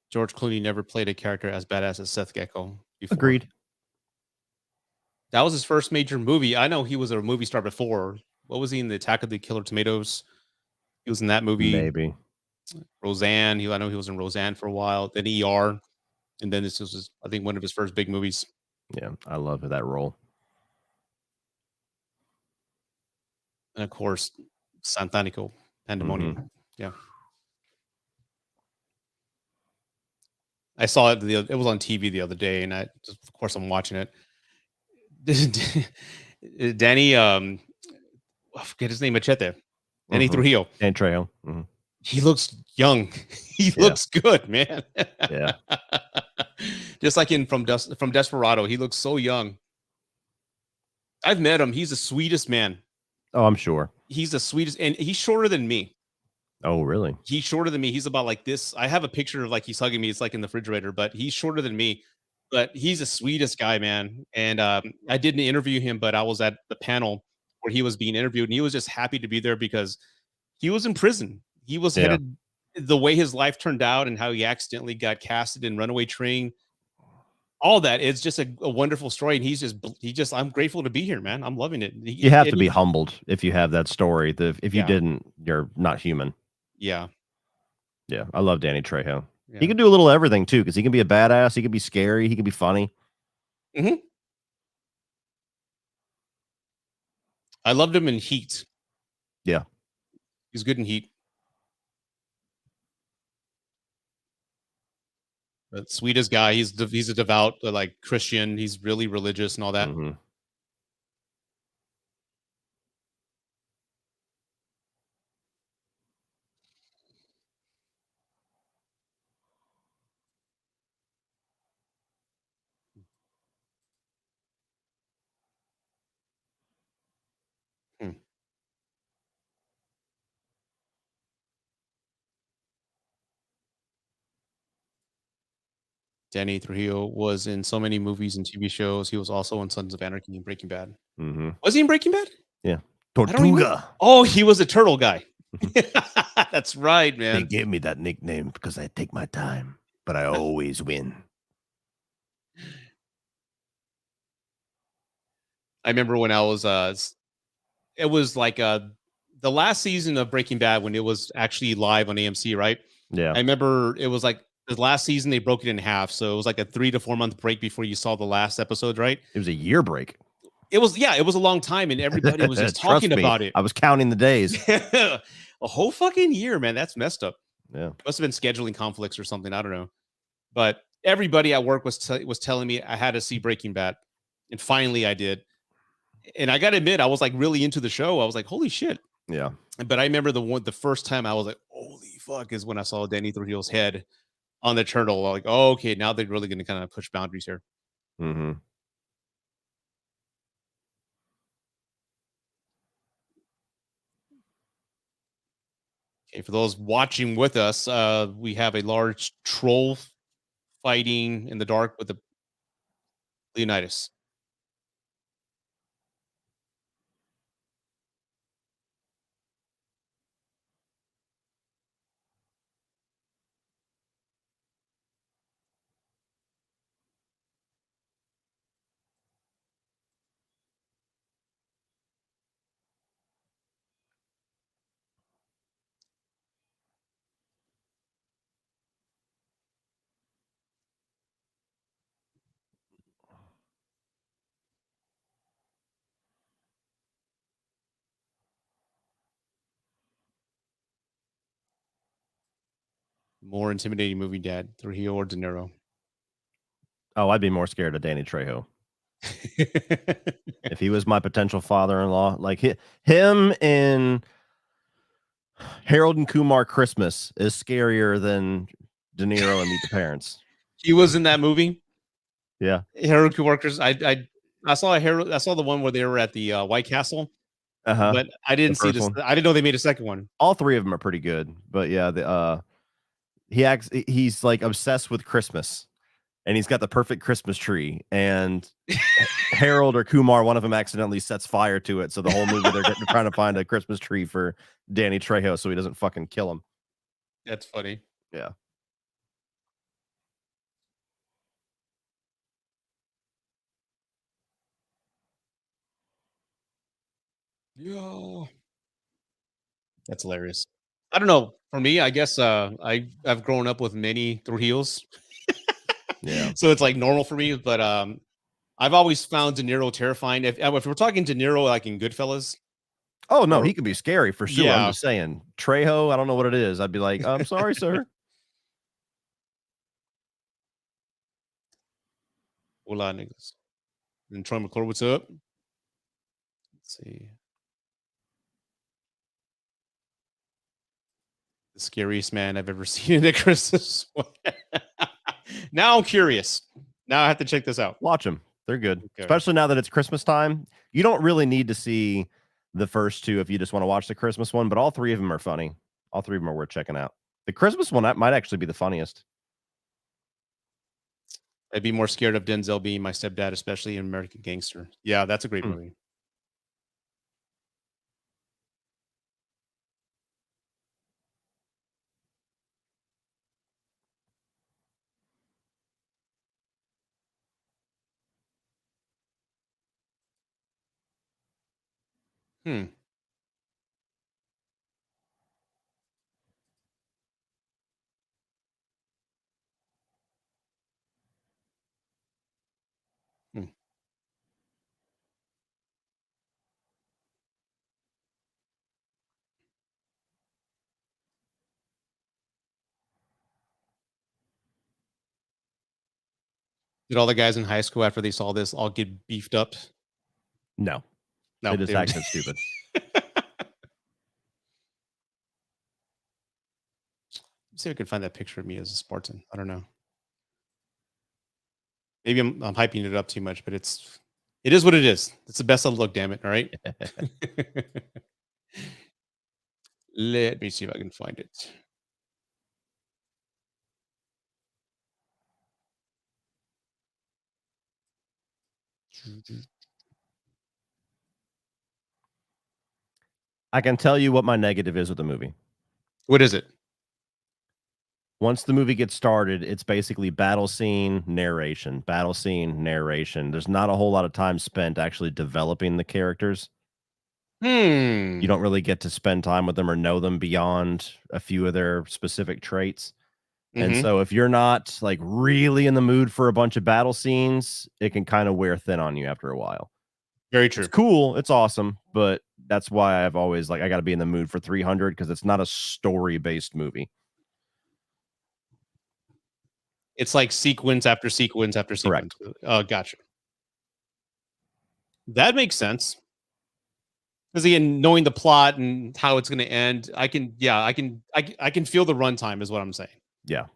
Speaker 1: George Clooney never played a character as badass as Seth Gecko before.
Speaker 2: Agreed.
Speaker 1: That was his first major movie. I know he was a movie star before. What was he in the Attack of the Killer Tomatoes? He was in that movie.
Speaker 2: Maybe.
Speaker 1: Roseanne. I know he was in Roseanne for a while. Then ER, and then this was, I think, one of his first big movies.
Speaker 2: Yeah, I love that role.
Speaker 1: And of course, Santanico, Pandemonium. Yeah. I saw it. It was on TV the other day, and of course, I'm watching it. Danny, I forget his name, Machete. Danny Trujillo.
Speaker 2: And Trejo.
Speaker 1: He looks young. He looks good, man.
Speaker 2: Yeah.
Speaker 1: Just like from Desperado, he looks so young. I've met him. He's the sweetest man.
Speaker 2: Oh, I'm sure.
Speaker 1: He's the sweetest, and he's shorter than me.
Speaker 2: Oh, really?
Speaker 1: He's shorter than me. He's about like this. I have a picture of like he's hugging me. It's like in the refrigerator, but he's shorter than me. But he's the sweetest guy, man. And I didn't interview him, but I was at the panel where he was being interviewed, and he was just happy to be there because he was in prison. He was headed the way his life turned out and how he accidentally got casted in Runaway Train. All that. It's just a wonderful story. And he just, I'm grateful to be here, man. I'm loving it.
Speaker 2: You have to be humbled if you have that story. If you didn't, you're not human.
Speaker 1: Yeah.
Speaker 2: Yeah. I love Danny Trejo. Yeah. He can do a little everything too, because he can be a badass. He can be scary. He can be funny.
Speaker 1: I loved him in Heat.
Speaker 2: Yeah.
Speaker 1: He's good in Heat. The sweetest guy. He's a devout, like Christian. He's really religious and all that. Danny Trujillo was in so many movies and TV shows. He was also in Sons of Anarchy and Breaking Bad. Was he in Breaking Bad?
Speaker 2: Yeah. Tortuga.
Speaker 1: Oh, he was a turtle guy. That's right, man.
Speaker 2: They gave me that nickname because I take my time, but I always win.
Speaker 1: I remember when I was it was like the last season of Breaking Bad when it was actually live on AMC, right?
Speaker 2: Yeah.
Speaker 1: I remember it was like the last season they broke it in half, so it was like a 3 to 4 month break before you saw the last episode, right?
Speaker 2: It was a year break.
Speaker 1: It was a long time, and everybody was just talking about it.
Speaker 2: I was counting the days.
Speaker 1: A whole fucking year, man. That's messed up.
Speaker 2: Yeah.
Speaker 1: Must have been scheduling conflicts or something. I don't know. But everybody at work was telling me I had to see Breaking Bad, and finally I did. And I got to admit, I was like really into the show. I was like, holy shit.
Speaker 2: Yeah.
Speaker 1: But I remember the first time I was like, holy fuck, is when I saw Danny Trujillo's head on the turtle. Like, oh, okay, now they're really going to kind of push boundaries here.
Speaker 2: Mm-hmm.
Speaker 1: Okay, for those watching with us, we have a large troll fighting in the dark with the Leonidas. More intimidating movie, Dad, Trujillo or De Niro?
Speaker 2: Oh, I'd be more scared of Danny Trejo. If he was my potential father-in-law, like him in Harold and Kumar Christmas is scarier than De Niro and Meet the Parents.
Speaker 1: He was in that movie.
Speaker 2: Yeah,
Speaker 1: Harold Kumar Christmas. I saw Harold. I saw the one where they were at the White Castle, but I didn't see this.
Speaker 2: one.
Speaker 1: I didn't know they made a second one.
Speaker 2: All three of them are pretty good, but yeah, he's like obsessed with Christmas, and he's got the perfect Christmas tree, and Harold or Kumar, one of them accidentally sets fire to it, so the whole movie they're trying to find a Christmas tree for Danny Trejo so he doesn't fucking kill him.
Speaker 1: That's funny.
Speaker 2: Yeah.
Speaker 1: Yeah. That's hilarious. I don't know. For me, I guess I've grown up with many Trujillos.
Speaker 2: Yeah.
Speaker 1: So it's like normal for me, but I've always found De Niro terrifying. If we're talking De Niro like in Goodfellas.
Speaker 2: Oh no, he could be scary for sure.
Speaker 1: Yeah.
Speaker 2: I'm just saying. Trejo, I don't know what it is. I'd be like, I'm sorry, sir.
Speaker 1: Hola, niggas. And Troy McClure, what's up? Let's see. The scariest man I've ever seen in a Christmas. Now I'm curious. Now I have to check this out.
Speaker 2: Watch them. They're good.
Speaker 1: Okay.
Speaker 2: Especially now that it's Christmas time. You don't really need to see the first two if you just want to watch the Christmas one, but all three of them are funny. All three of them are worth checking out. The Christmas one might actually be the funniest.
Speaker 1: I'd be more scared of Denzel being my stepdad, especially in American Gangster. Yeah, that's a great movie. Hmm. Did all the guys in high school after they saw this all get beefed up?
Speaker 2: No.
Speaker 1: No,
Speaker 2: they just acted stupid.
Speaker 1: See if I can find that picture of me as a Spartan. I don't know. Maybe I'm hyping it up too much, but it is what it is. It's the best of look, damn it. All right. Let me see if I can find it.
Speaker 2: I can tell you what my negative is with the movie.
Speaker 1: What is it?
Speaker 2: Once the movie gets started, it's basically battle scene, narration, battle scene, narration. There's not a whole lot of time spent actually developing the characters. You don't really get to spend time with them or know them beyond a few of their specific traits. And so if you're not like really in the mood for a bunch of battle scenes, it can kind of wear thin on you after a while.
Speaker 1: Very true.
Speaker 2: It's cool. It's awesome. But that's why I've always I got to be in the mood for 300 because it's not a story based movie.
Speaker 1: It's like sequence after sequence after sequence.
Speaker 2: Correct.
Speaker 1: Gotcha. That makes sense. Because again, knowing the plot and how it's going to end, I can, yeah, I can feel the runtime, is what I'm saying.
Speaker 2: Yeah.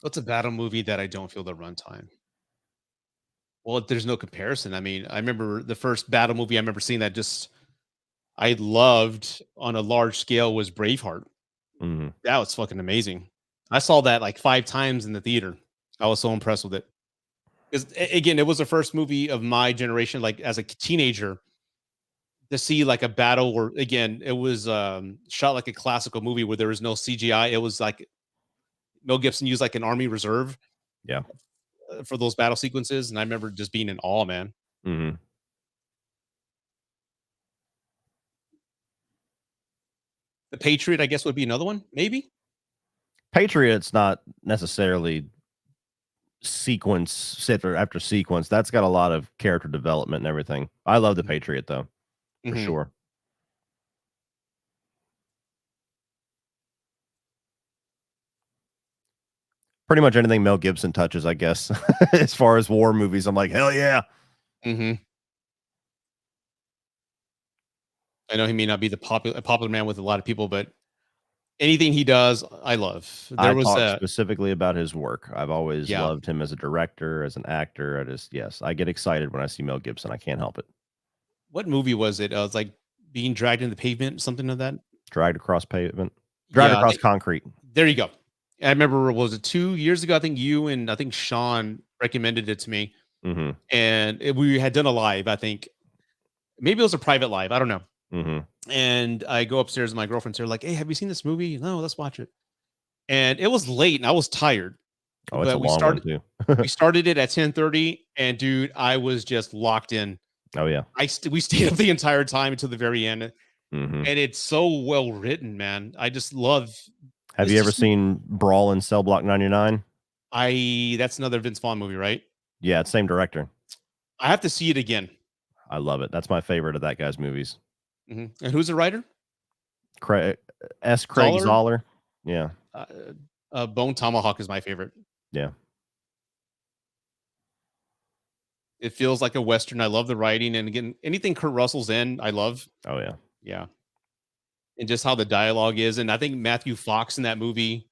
Speaker 1: What's a battle movie that I don't feel the runtime? Well, there's no comparison. I mean, I remember the first battle movie I remember seeing that just I loved on a large scale was Braveheart.
Speaker 2: Mhm.
Speaker 1: That was fucking amazing. I saw that like 5 times in the theater. I was so impressed with it. 'Cause again, it was the first movie of my generation, like as a teenager, to see like a battle where again it was shot like a classical movie where there was no CGI. It was like Mel Gibson used like an army reserve
Speaker 2: Yeah.
Speaker 1: for those battle sequences, and I remember just being in awe, man.
Speaker 2: Mhm.
Speaker 1: The Patriot, I guess, would be another one, maybe.
Speaker 2: Patriot's not necessarily sequence sitter after sequence. That's got a lot of character development and everything. I love the Patriot though, for
Speaker 1: Mm-hmm.
Speaker 2: sure. Pretty much anything Mel Gibson touches, I guess. As far as war movies, I'm like, hell yeah.
Speaker 1: Mm-hmm. I know he may not be the popular man with a lot of people, but anything he does, I love. There
Speaker 2: I
Speaker 1: was
Speaker 2: talk
Speaker 1: a
Speaker 2: specifically about his work. I've always
Speaker 1: yeah.
Speaker 2: loved him as a director, as an actor. Yes, I get excited when I see Mel Gibson. I can't help it.
Speaker 1: What movie was it? It's like being dragged in the pavement, something of that.
Speaker 2: Dragged across pavement, dragged
Speaker 1: Yeah,
Speaker 2: across concrete.
Speaker 1: there you go. I remember was it 2 years ago? I think you and I think Sean recommended it to me,
Speaker 2: Mhm.
Speaker 1: and we had done a live. I think maybe it was a private live. I don't know.
Speaker 2: Mhm.
Speaker 1: And I go upstairs, and my girlfriend's there, like, "Hey, have you seen this movie?" No, let's watch it. And it was late, and I was tired,
Speaker 2: Oh, it's a
Speaker 1: but
Speaker 2: long one too.
Speaker 1: we started it at 10:30, and dude, I was just locked in.
Speaker 2: Oh yeah.
Speaker 1: We stayed up the entire time until the very end, and
Speaker 2: Mhm.
Speaker 1: it's so well written, man. I just love.
Speaker 2: Have
Speaker 1: It's
Speaker 2: you ever
Speaker 1: just
Speaker 2: seen Brawl in Cell Block 99?
Speaker 1: I. That's another Vince Vaughn movie, right?
Speaker 2: Yeah, it's same director.
Speaker 1: I have to see it again.
Speaker 2: I love it. That's my favorite of that guy's movies.
Speaker 1: And who's the writer?
Speaker 2: Craig Craig
Speaker 1: Zoller.
Speaker 2: Zoller. Yeah.
Speaker 1: Uh, Bone Tomahawk is my favorite.
Speaker 2: Yeah.
Speaker 1: It feels like a western. I love the writing, and again, anything Kurt Russell's in, I love.
Speaker 2: Oh yeah.
Speaker 1: Yeah, and just how the dialogue is, and I think Matthew Fox in that movie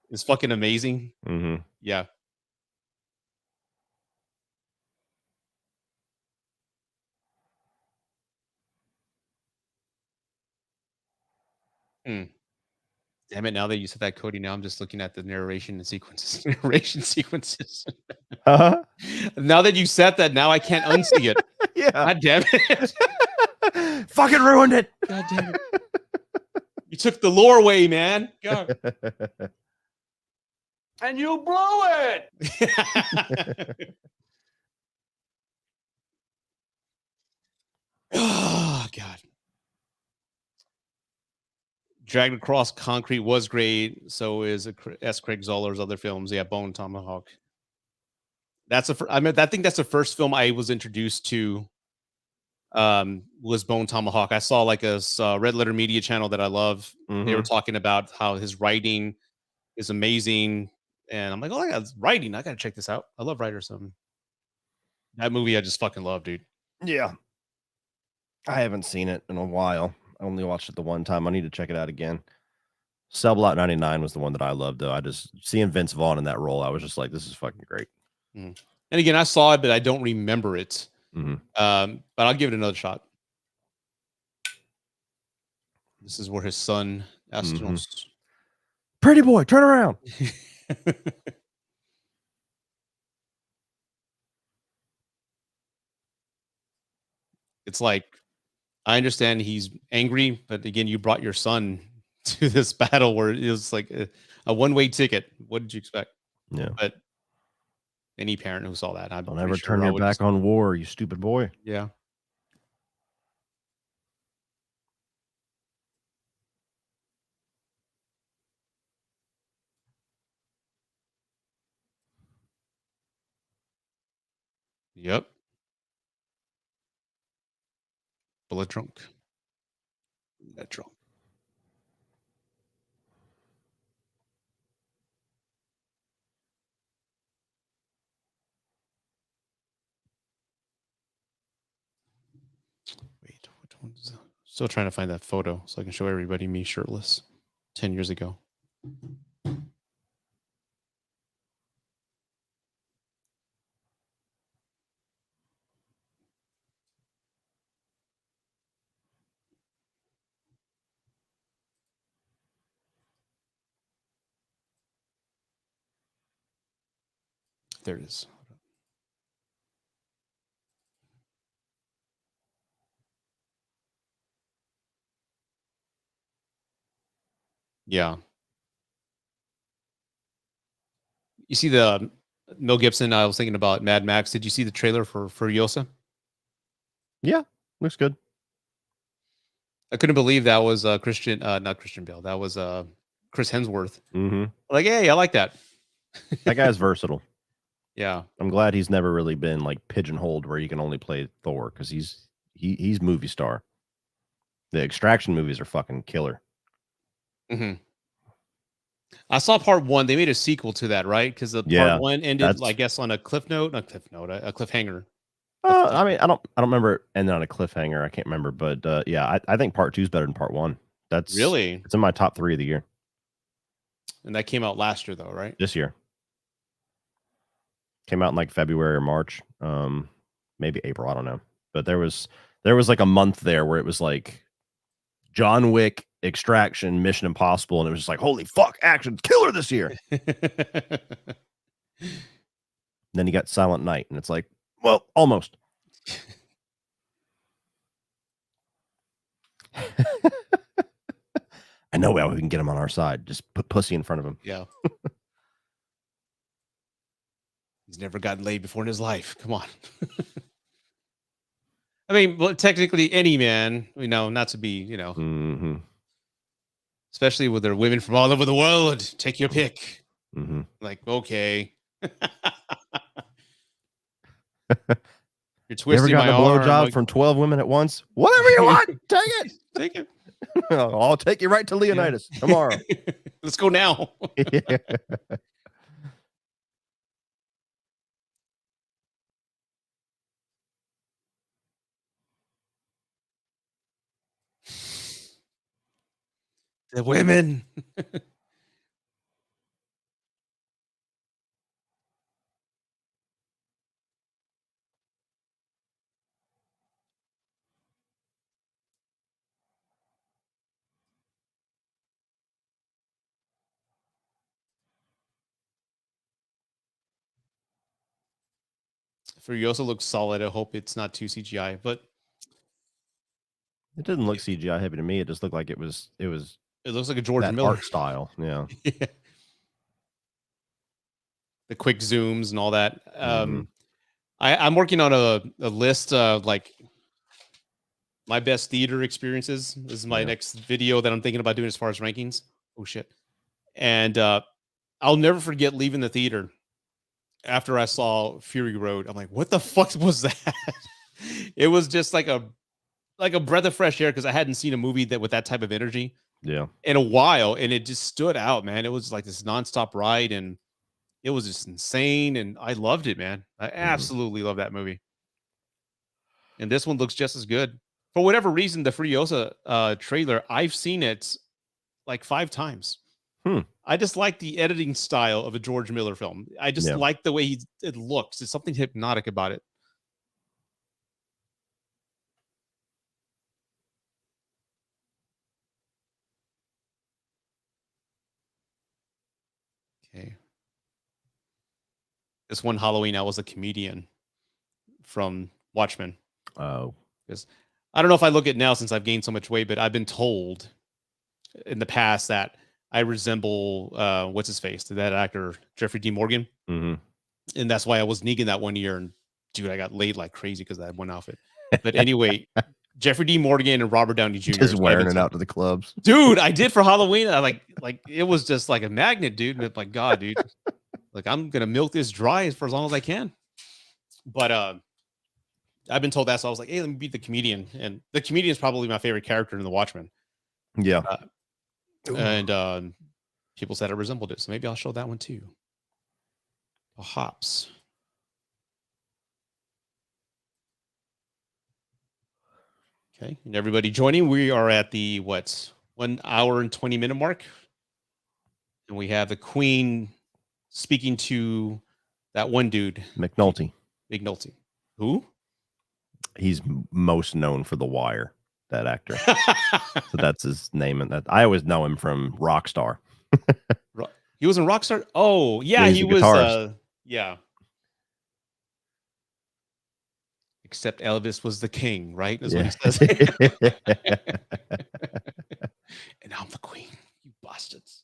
Speaker 1: is fucking amazing.
Speaker 2: Mhm.
Speaker 1: Yeah. Hmm. Damn it! Now that you said that, Cody, now I'm just looking at the narration and sequences. Narration sequences.
Speaker 2: Uh-huh.
Speaker 1: Now that you said that, now I can't unsee it.
Speaker 2: Yeah.
Speaker 1: God damn it!
Speaker 2: Fucking ruined it.
Speaker 1: God damn it! You took the lore away, man. God. And you blew it. Oh God. Dragged Across Concrete was great. So is S. Craig Zoller's other films. Yeah, Bone Tomahawk. That's I mean, I think that's the first film I was introduced to. Was Bone Tomahawk. I saw like a Red Letter Media channel that I love. They were
Speaker 2: Mhm.
Speaker 1: talking about how his writing is amazing, and I'm like, oh, I got writing. I got to check this out. I love writers. That movie I just fucking love, dude.
Speaker 2: Yeah. I haven't seen it in a while. I only watched it the one time. I need to check it out again. Cell Block 99 was the one that I loved, though. I just seeing Vince Vaughn in that role, I was just like, this is fucking great.
Speaker 1: Mm. And again, I saw it, but I don't remember it.
Speaker 2: Mhm.
Speaker 1: But I'll give it another shot. This is where his son
Speaker 2: Mhm.
Speaker 1: Astronos.
Speaker 2: Pretty boy, turn around.
Speaker 1: It's like I understand he's angry, but again, you brought your son to this battle where it was like a one-way ticket. What did you expect?
Speaker 2: Yeah.
Speaker 1: But any parent who saw that, I'm
Speaker 2: Don't
Speaker 1: pretty
Speaker 2: ever turn
Speaker 1: sure I
Speaker 2: your
Speaker 1: would just
Speaker 2: back on war, you stupid boy.
Speaker 1: yeah. Yep. Bullet drunk. Metro. Wait, which one is that? Still trying to find that photo so I can show everybody me shirtless 10 years ago. There it is. Yeah. You see the Mel Gibson? I was thinking about Mad Max. Did you see the trailer for Furiosa?
Speaker 2: Yeah, looks good.
Speaker 1: I couldn't believe that was Christian, not Christian Bale. That was Chris Hemsworth.
Speaker 2: Mm-hmm.
Speaker 1: Like, hey, I like that.
Speaker 2: That guy's versatile.
Speaker 1: Yeah,
Speaker 2: I'm glad he's never really been like pigeonholed where he can only play Thor because he's movie star. The Extraction movies are fucking killer.
Speaker 1: Mm-hmm. I saw part one. They made a sequel to that, right? Because the part one ended, I guess, on a cliffhanger.
Speaker 2: I mean, I don't remember it ending on a cliffhanger. I can't remember, but yeah, I think part 2 is better than part 1. That's
Speaker 1: really,
Speaker 2: it's in my top 3 of the year.
Speaker 1: And that came out last year, though, right?
Speaker 2: This year came out in like February or March, maybe April. I don't know, but there was like a month there where it was like John Wick, Extraction, Mission Impossible, and it was just like, holy fuck, action killer this year. Then you got Silent Night, and it's like, well, almost. I know how we can get him on our side. Just put pussy in front of him.
Speaker 1: Yeah. He's never gotten laid before in his life. Come on. I mean, well, technically, any man, not to be,
Speaker 2: mm-hmm.
Speaker 1: especially with their women from all over the world. Take your pick.
Speaker 2: Mm-hmm.
Speaker 1: Like, okay. You're twisting
Speaker 2: you ever gotten
Speaker 1: my
Speaker 2: a blowjob
Speaker 1: arm
Speaker 2: from 12 women at once? Whatever you want, take it.
Speaker 1: Take it.
Speaker 2: I'll take you right to Leonidas tomorrow.
Speaker 1: Let's go now.
Speaker 2: Yeah.
Speaker 1: The women. Furiosa looks solid. I hope it's not too CGI, but
Speaker 2: it didn't look CGI heavy to me. It just looked like it was. It
Speaker 1: looks like a George Miller
Speaker 2: art style. Yeah.
Speaker 1: The quick zooms and all that. I'm working on a list of like my best theater experiences. This is my next video that I'm thinking about doing as far as rankings. Oh shit. And I'll never forget leaving the theater after I saw Fury Road. I'm like, what the fuck was that? It was just like a breath of fresh air because I hadn't seen a movie that with that type of energy in a while, and it just stood out, man. It was like this nonstop ride, and it was just insane, and I loved it, man. I absolutely love that movie. And this one looks just as good. For whatever reason, the Furiosa trailer, I've seen it like 5 times. I just like the editing style of a George Miller film. I just like the way it looks. There's something hypnotic about it. Okay. This one Halloween, I was a comedian from Watchmen.
Speaker 2: Oh.
Speaker 1: Because I don't know if I look at it now since I've gained so much weight, but I've been told in the past that I resemble what's his face, that actor Jeffrey D. Morgan, and that's why I was Negan that one year. And dude, I got laid like crazy because I had one outfit. But anyway, Jeffrey D. Morgan and Robert Downey Jr.
Speaker 2: just wearing it out to the clubs,
Speaker 1: dude. I did for Halloween. I like it was just like a magnet, dude. But like God, dude, like I'm gonna milk this dry for as long as I can. But I've been told that, so I was like, hey, let me be the comedian. And the comedian is probably my favorite character in The Watchmen.
Speaker 2: Yeah.
Speaker 1: And people said it resembled it. So maybe I'll show that one too. The hops. Okay. And everybody joining. We are at the 1 hour and 20-minute mark. And we have the Queen speaking to that one dude.
Speaker 2: McNulty.
Speaker 1: Who?
Speaker 2: He's most known for The Wire, that actor. So that's his name. And that I always know him from Rockstar.
Speaker 1: He was in Rockstar. Oh, yeah, he was. Yeah. Except Elvis was the king, right? That's what he says. And I'm the queen, you bastards.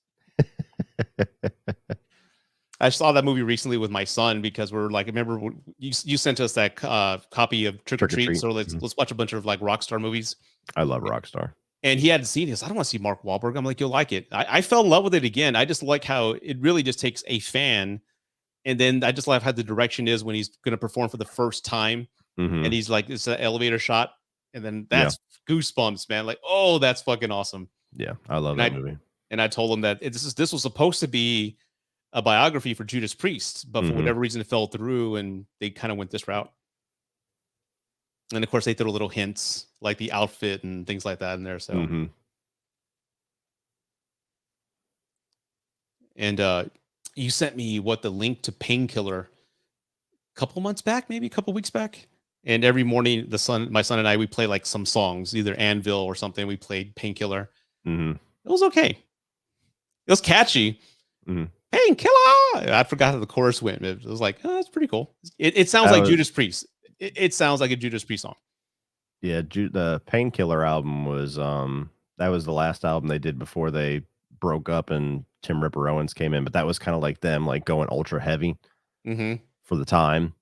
Speaker 1: I saw that movie recently with my son because we're like, remember you sent us that copy of Trick or Treat, so let's watch a bunch of like Rockstar movies.
Speaker 2: I love Rockstar.
Speaker 1: And he hadn't seen this. I don't want to see Mark Wahlberg. I'm like, you'll like it. I fell in love with it again. I just like how it really just takes a fan, and then I just love how the direction is when he's going to perform for the first time, and he's like, it's an elevator shot, and then that's goosebumps, man. Like, oh, that's fucking awesome.
Speaker 2: Yeah, I love that movie.
Speaker 1: And I told him that this was supposed to be a biography for Judas Priest, but for whatever reason it fell through, and they kind of went this route. And of course, they threw little hints like the outfit and things like that in there. So, and you sent me the link to Painkiller a couple months back, maybe a couple weeks back. And every morning, my son and I, we play like some songs, either Anvil or something. We played Painkiller. It was okay. It was catchy. Painkiller. I forgot how the chorus went. It was like, oh, that's pretty cool. It sounds like Judas Priest. It sounds like a Judas Priest song.
Speaker 2: Yeah, the Painkiller album was that was the last album they did before they broke up and Tim Ripper Owens came in. But that was kind of like them, like going ultra heavy for the time.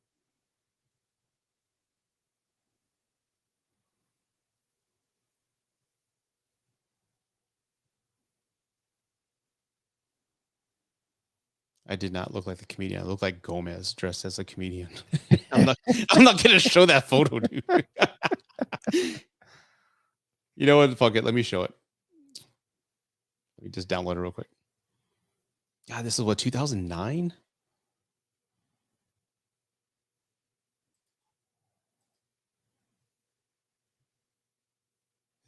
Speaker 1: I did not look like the comedian. I looked like Gomez dressed as a comedian. I'm not going to show that photo, dude. You know what? Fuck it. Let me show it. Let me just download it real quick. God, this is what, 2009?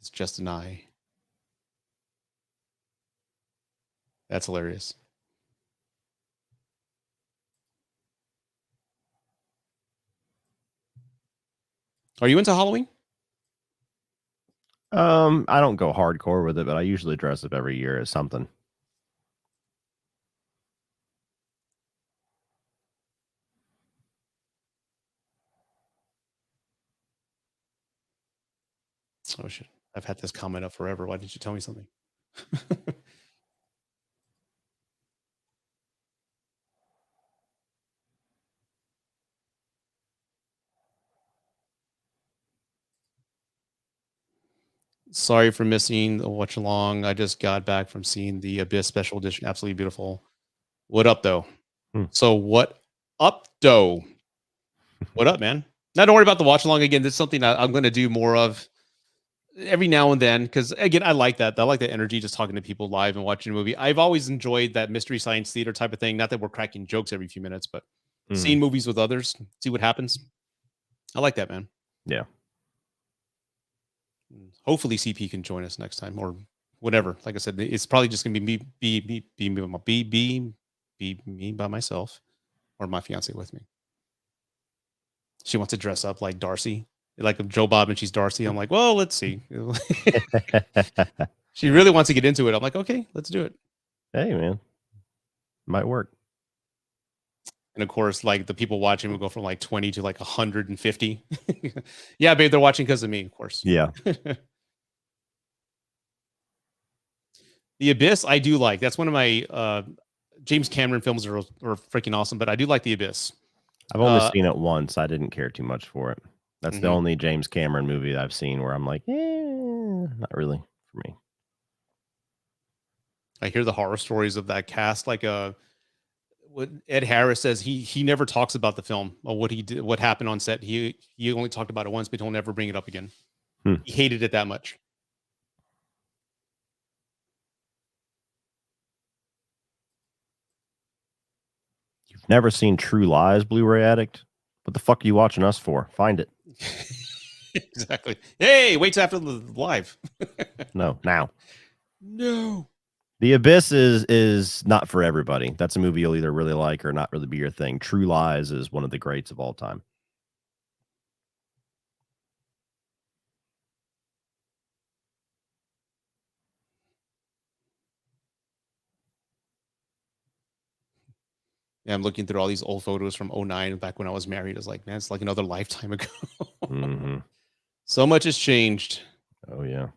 Speaker 1: It's just an eye. That's hilarious. Are you into Halloween?
Speaker 2: I don't go hardcore with it, but I usually dress up every year as something.
Speaker 1: Oh shit. I've had this comment up forever. Why didn't you tell me something? Sorry for missing the watch along. I just got back from seeing the Abyss special edition. Absolutely beautiful. What up, though? So what up, though? What up, man? Now, don't worry about the watch along again. This is something I'm going to do more of every now and then, because again, I like that. I like the energy, just talking to people live and watching a movie. I've always enjoyed that mystery science theater type of thing. Not that we're cracking jokes every few minutes, but seeing movies with others, see what happens. I like that, man.
Speaker 2: Yeah.
Speaker 1: Hopefully CP can join us next time or whatever. Like I said, it's probably just gonna be me by myself or my fiance with me. She wants to dress up like Darcy, like Joe Bob, and she's Darcy. I'm like, well, let's see. She really wants to get into it. I'm like, okay, let's do it.
Speaker 2: Hey, man, might work.
Speaker 1: And of course, like the people watching will go from like 20 to like 150. Yeah, babe, they're watching because of me, of course.
Speaker 2: Yeah.
Speaker 1: The Abyss, I do like. That's one of my James Cameron films are freaking awesome, but I do like The Abyss.
Speaker 2: I've only seen it once. I didn't care too much for it. That's the only James Cameron movie that I've seen where I'm like, not really for me.
Speaker 1: I hear the horror stories of that cast. Like what Ed Harris says, he never talks about the film or what he did, what happened on set. He only talked about it once, but he'll never bring it up again. He hated it that much.
Speaker 2: Never seen True Lies, Blu-ray addict. What the fuck are you watching us for? Find it.
Speaker 1: Exactly. Hey, wait till after the live.
Speaker 2: No, now.
Speaker 1: No.
Speaker 2: The Abyss is not for everybody. That's a movie you'll either really like or not really be your thing. True Lies is one of the greats of all time.
Speaker 1: Yeah, I'm looking through all these old photos from 09 back when I was married. It's like, man, it's like another lifetime ago.
Speaker 2: Mm-hmm.
Speaker 1: So much has changed.
Speaker 2: Oh, yeah.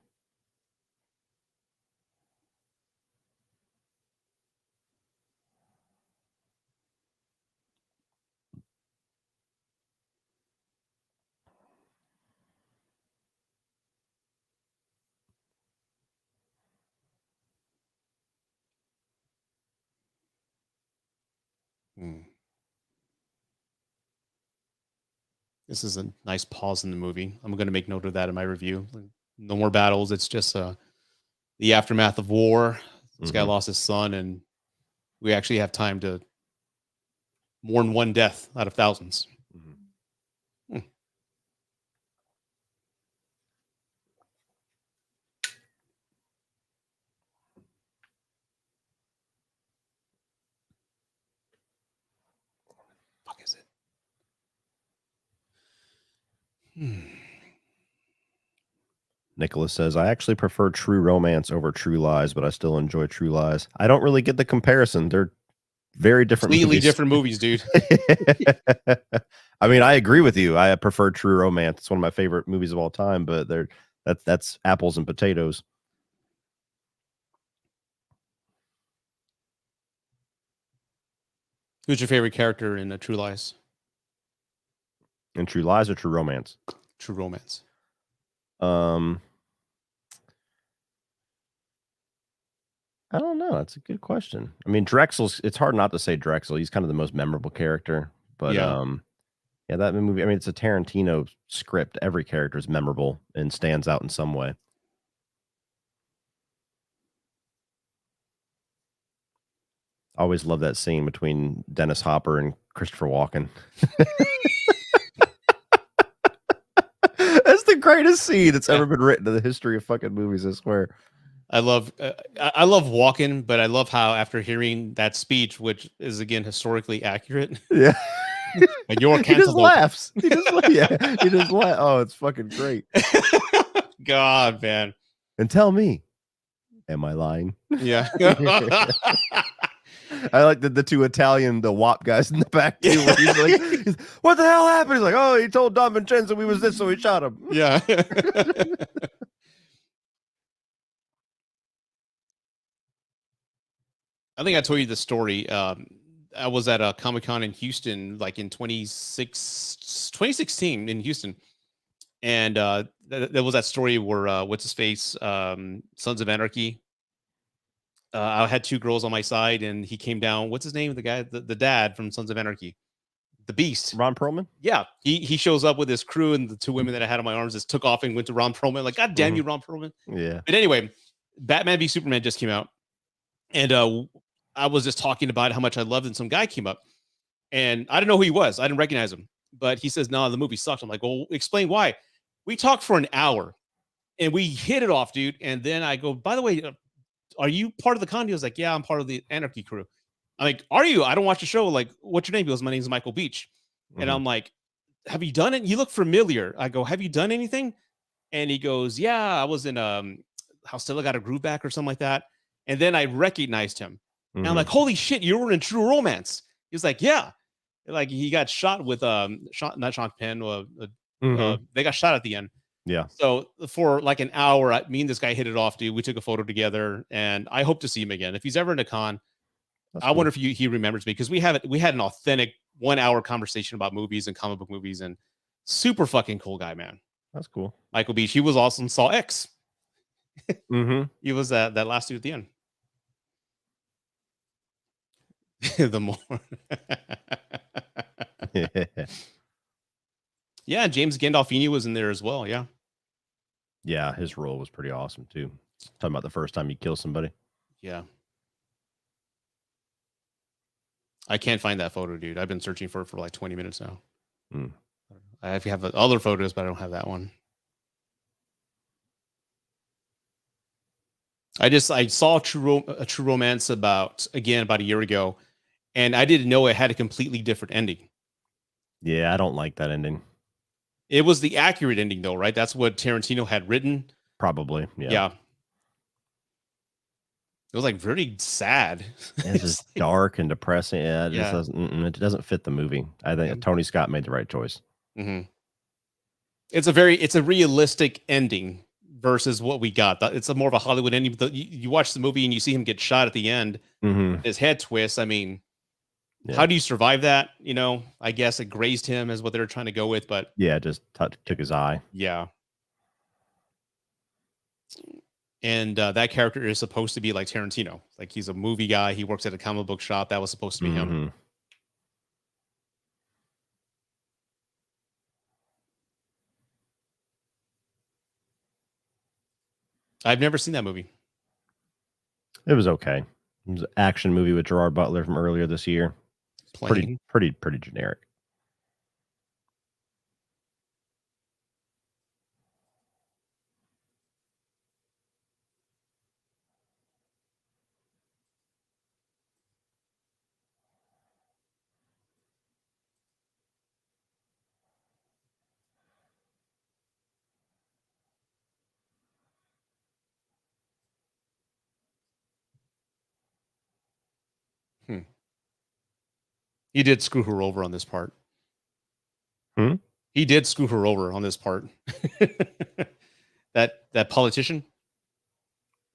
Speaker 1: This is a nice pause in the movie. I'm going to make note of that in my review. No more battles. It's just the aftermath of war. This guy lost his son, and we actually have time to mourn one death out of thousands. Fuck is it?
Speaker 2: Nicholas says, I actually prefer True Romance over True Lies, but I still enjoy True Lies. I don't really get the comparison. They're very different
Speaker 1: Completely different movies, dude.
Speaker 2: I mean, I agree with you. I prefer True Romance. It's one of my favorite movies of all time, but that's apples and potatoes.
Speaker 1: Who's your favorite character in True Lies?
Speaker 2: In True Lies or True Romance?
Speaker 1: True Romance.
Speaker 2: I don't know. That's a good question. I mean, Drexel's, it's hard not to say Drexel. He's kind of the most memorable character, but yeah, that movie, I mean, it's a Tarantino script. Every character is memorable and stands out in some way. I always love that scene between Dennis Hopper and Christopher Walken. That's the greatest scene that's ever been written in the history of fucking movies, I swear.
Speaker 1: I love Walken, but I love how after hearing that speech, which is again historically accurate.
Speaker 2: Yeah.
Speaker 1: And you're
Speaker 2: he just laughs. He just laughs. Oh, it's fucking great.
Speaker 1: God, man.
Speaker 2: And tell me, am I lying?
Speaker 1: Yeah.
Speaker 2: I like the two Italian, the WAP guys in the back too. Where he's like, what the hell happened? He's like, oh, he told Don Vincenzo we was this, so he shot him.
Speaker 1: Yeah. I think I told you the story. I was at a Comic-Con in Houston, like in 2016 in Houston. And there was that story where, what's his face? Sons of Anarchy. I had two girls on my side and he came down. What's his name? The guy, the dad from Sons of Anarchy. The Beast.
Speaker 2: Ron Perlman?
Speaker 1: Yeah. He shows up with his crew, and the two women that I had on my arms just took off and went to Ron Perlman. Like, God damn you, Ron Perlman.
Speaker 2: Yeah.
Speaker 1: But anyway, Batman v Superman just came out. And I was just talking about how much I loved it, and some guy came up. And I didn't know who he was. I didn't recognize him. But he says, no, the movie sucked. I'm like, well, explain why. We talked for an hour and we hit it off, dude. And then I go, by the way, are you part of the con? He was like, yeah, I'm part of the Anarchy crew. I'm like, are you? I don't watch the show. Like, what's your name? He goes, my name's Michael Beach. And I'm like, have you done it? You look familiar. I go, have you done anything? And he goes, yeah, I was in How Stella Got a Groove Back or something like that. And then I recognized him. And I'm like, holy shit, you were in True Romance. He was like, yeah. Like, he got shot with not Sean Penn. They got shot at the end.
Speaker 2: Yeah.
Speaker 1: So for like an hour, me and this guy hit it off, dude. We took a photo together, and I hope to see him again. If he's ever in a con, I wonder if he remembers me, because we had an authentic 1 hour conversation about movies and comic book movies, and super fucking cool guy, man.
Speaker 2: That's cool.
Speaker 1: Michael Beach. He was awesome. Saw X. He was that last dude at the end. The more. Yeah, James Gandolfini was in there as well. Yeah.
Speaker 2: Yeah, his role was pretty awesome too. Talking about the first time you kill somebody.
Speaker 1: Yeah. I can't find that photo, dude. I've been searching for it for like 20 minutes now.
Speaker 2: Hmm.
Speaker 1: I have other photos, but I don't have that one. I saw a True Romance about a year ago, and I didn't know it had a completely different ending.
Speaker 2: Yeah, I don't like that ending.
Speaker 1: It was the accurate ending, though, right? That's what Tarantino had written.
Speaker 2: Probably, yeah.
Speaker 1: Yeah. It was like very sad.
Speaker 2: It's just dark and depressing. Yeah,
Speaker 1: Yeah.
Speaker 2: it doesn't fit the movie. I think Tony Scott made the right choice.
Speaker 1: Mm-hmm. It's a realistic ending versus what we got. It's a more of a Hollywood ending. You watch the movie and you see him get shot at the end.
Speaker 2: Mm-hmm.
Speaker 1: His head twists. I mean,
Speaker 2: Yeah.
Speaker 1: how do you survive that? You know, I guess it grazed him is what they were trying to go with, but
Speaker 2: yeah, just took his eye.
Speaker 1: Yeah. And that character is supposed to be like Tarantino. Like he's a movie guy. He works at a comic book shop. That was supposed to be him.
Speaker 2: Mm-hmm.
Speaker 1: I've never seen that movie.
Speaker 2: It was okay. It was an action movie with Gerard Butler from earlier this year.
Speaker 1: Plain.
Speaker 2: Pretty generic.
Speaker 1: Hmm. He did screw her over on this part.
Speaker 2: Hmm?
Speaker 1: He did screw her over on this part. that politician.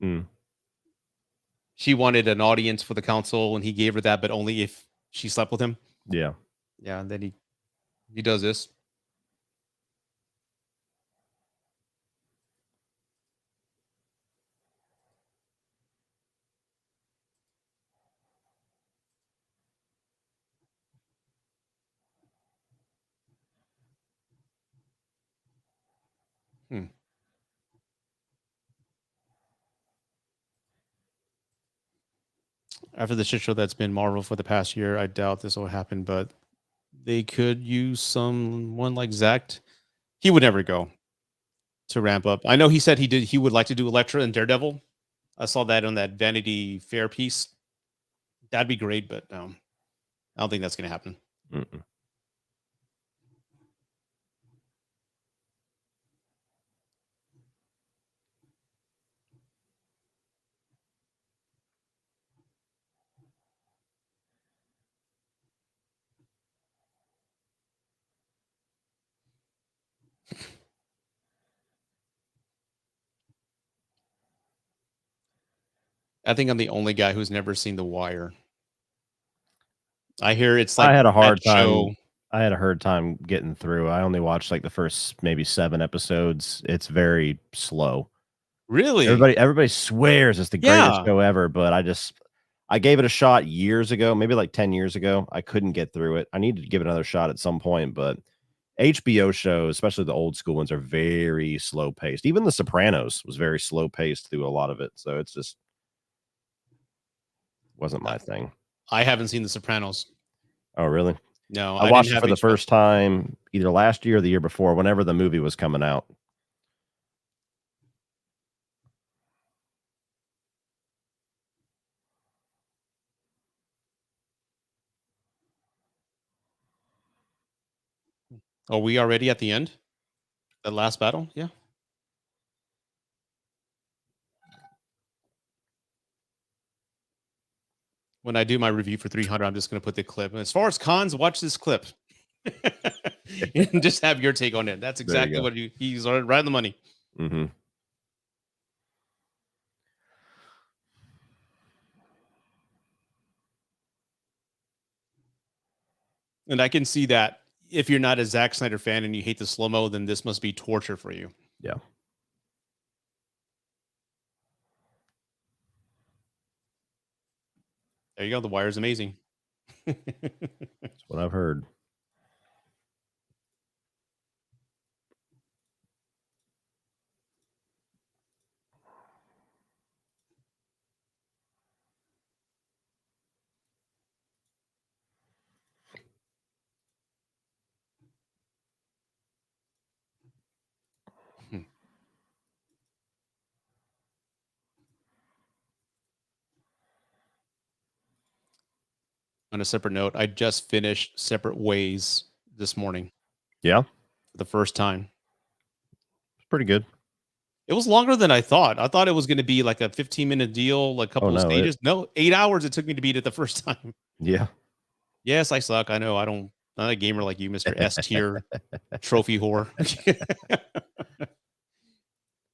Speaker 2: Mm.
Speaker 1: She wanted an audience for the council, and he gave her that, but only if she slept with him.
Speaker 2: Yeah.
Speaker 1: Yeah, and then he does this. Hmm. After the shit show that's been Marvel for the past year, I doubt this will happen, but they could use someone like Zack. He would never go to ramp up. I know he said he would like to do Elektra and Daredevil. I saw that on that Vanity Fair piece. That'd be great, but I don't think that's going to happen.
Speaker 2: Mm-mm.
Speaker 1: I think I'm the only guy who's never seen The Wire. I hear it's like
Speaker 2: I had a
Speaker 1: that
Speaker 2: hard
Speaker 1: show.
Speaker 2: time. I had a hard time getting through. I only watched like the first maybe 7 episodes. It's very slow.
Speaker 1: Really?
Speaker 2: Everybody swears it's the greatest
Speaker 1: Yeah.
Speaker 2: show ever, but I gave it a shot years ago, maybe like 10 years ago. I couldn't get through it. I needed to give it another shot at some point, but HBO shows, especially the old school ones, are very slow paced. Even The Sopranos was very slow paced through a lot of it. So it's just wasn't my thing.
Speaker 1: I haven't seen The Sopranos.
Speaker 2: Oh, really?
Speaker 1: No,
Speaker 2: I
Speaker 1: I
Speaker 2: watched
Speaker 1: didn't
Speaker 2: it
Speaker 1: have
Speaker 2: for the
Speaker 1: HBO.
Speaker 2: first time either last year or the year before, whenever the movie was coming out.
Speaker 1: Are we already at the end? The last battle? Yeah. When I do my review for 300, I'm just going to put the clip. As far as cons, watch this clip. And just have your take on it. That's
Speaker 2: There you
Speaker 1: exactly
Speaker 2: go.
Speaker 1: what he's right on the money.
Speaker 2: Mm-hmm.
Speaker 1: And I can see that if you're not a Zack Snyder fan and you hate the slow mo, then this must be torture for you.
Speaker 2: Yeah.
Speaker 1: There you go. The Wire is amazing.
Speaker 2: That's what I've heard.
Speaker 1: On a separate note, I just finished Separate Ways this morning.
Speaker 2: Yeah.
Speaker 1: For the first time.
Speaker 2: It's pretty good.
Speaker 1: It was longer than I thought. I thought it was going to be like a 15-minute deal, like a couple of stages. No, 8 hours it took me to beat it the first time.
Speaker 2: Yeah.
Speaker 1: Yes, I suck. I know. I'm not a gamer like you, Mr. S tier trophy whore.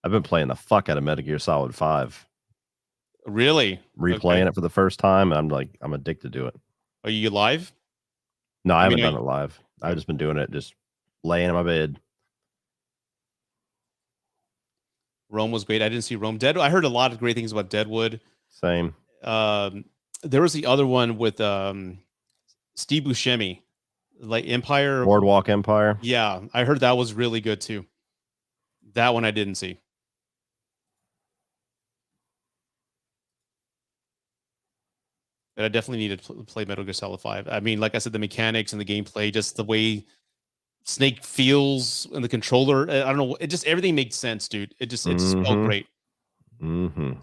Speaker 2: I've been playing the fuck out of Metal Gear Solid 5.
Speaker 1: Really?
Speaker 2: Replaying it for the first time. I'm addicted to it.
Speaker 1: Are you live?
Speaker 2: No, I haven't done it live. I've just been doing it, just laying in my bed.
Speaker 1: Rome was great. I didn't see Rome. I heard a lot of great things about Deadwood.
Speaker 2: Same.
Speaker 1: There was the other one with Steve Buscemi, like Empire.
Speaker 2: Boardwalk Empire.
Speaker 1: Yeah, I heard that was really good too. That one I didn't see. But I definitely need to play Metal Gear Solid 5. I mean, like I said, the mechanics and the gameplay, just the way Snake feels in the controller. I don't know. It just everything makes sense, dude. It just felt great.
Speaker 2: Mm-hmm.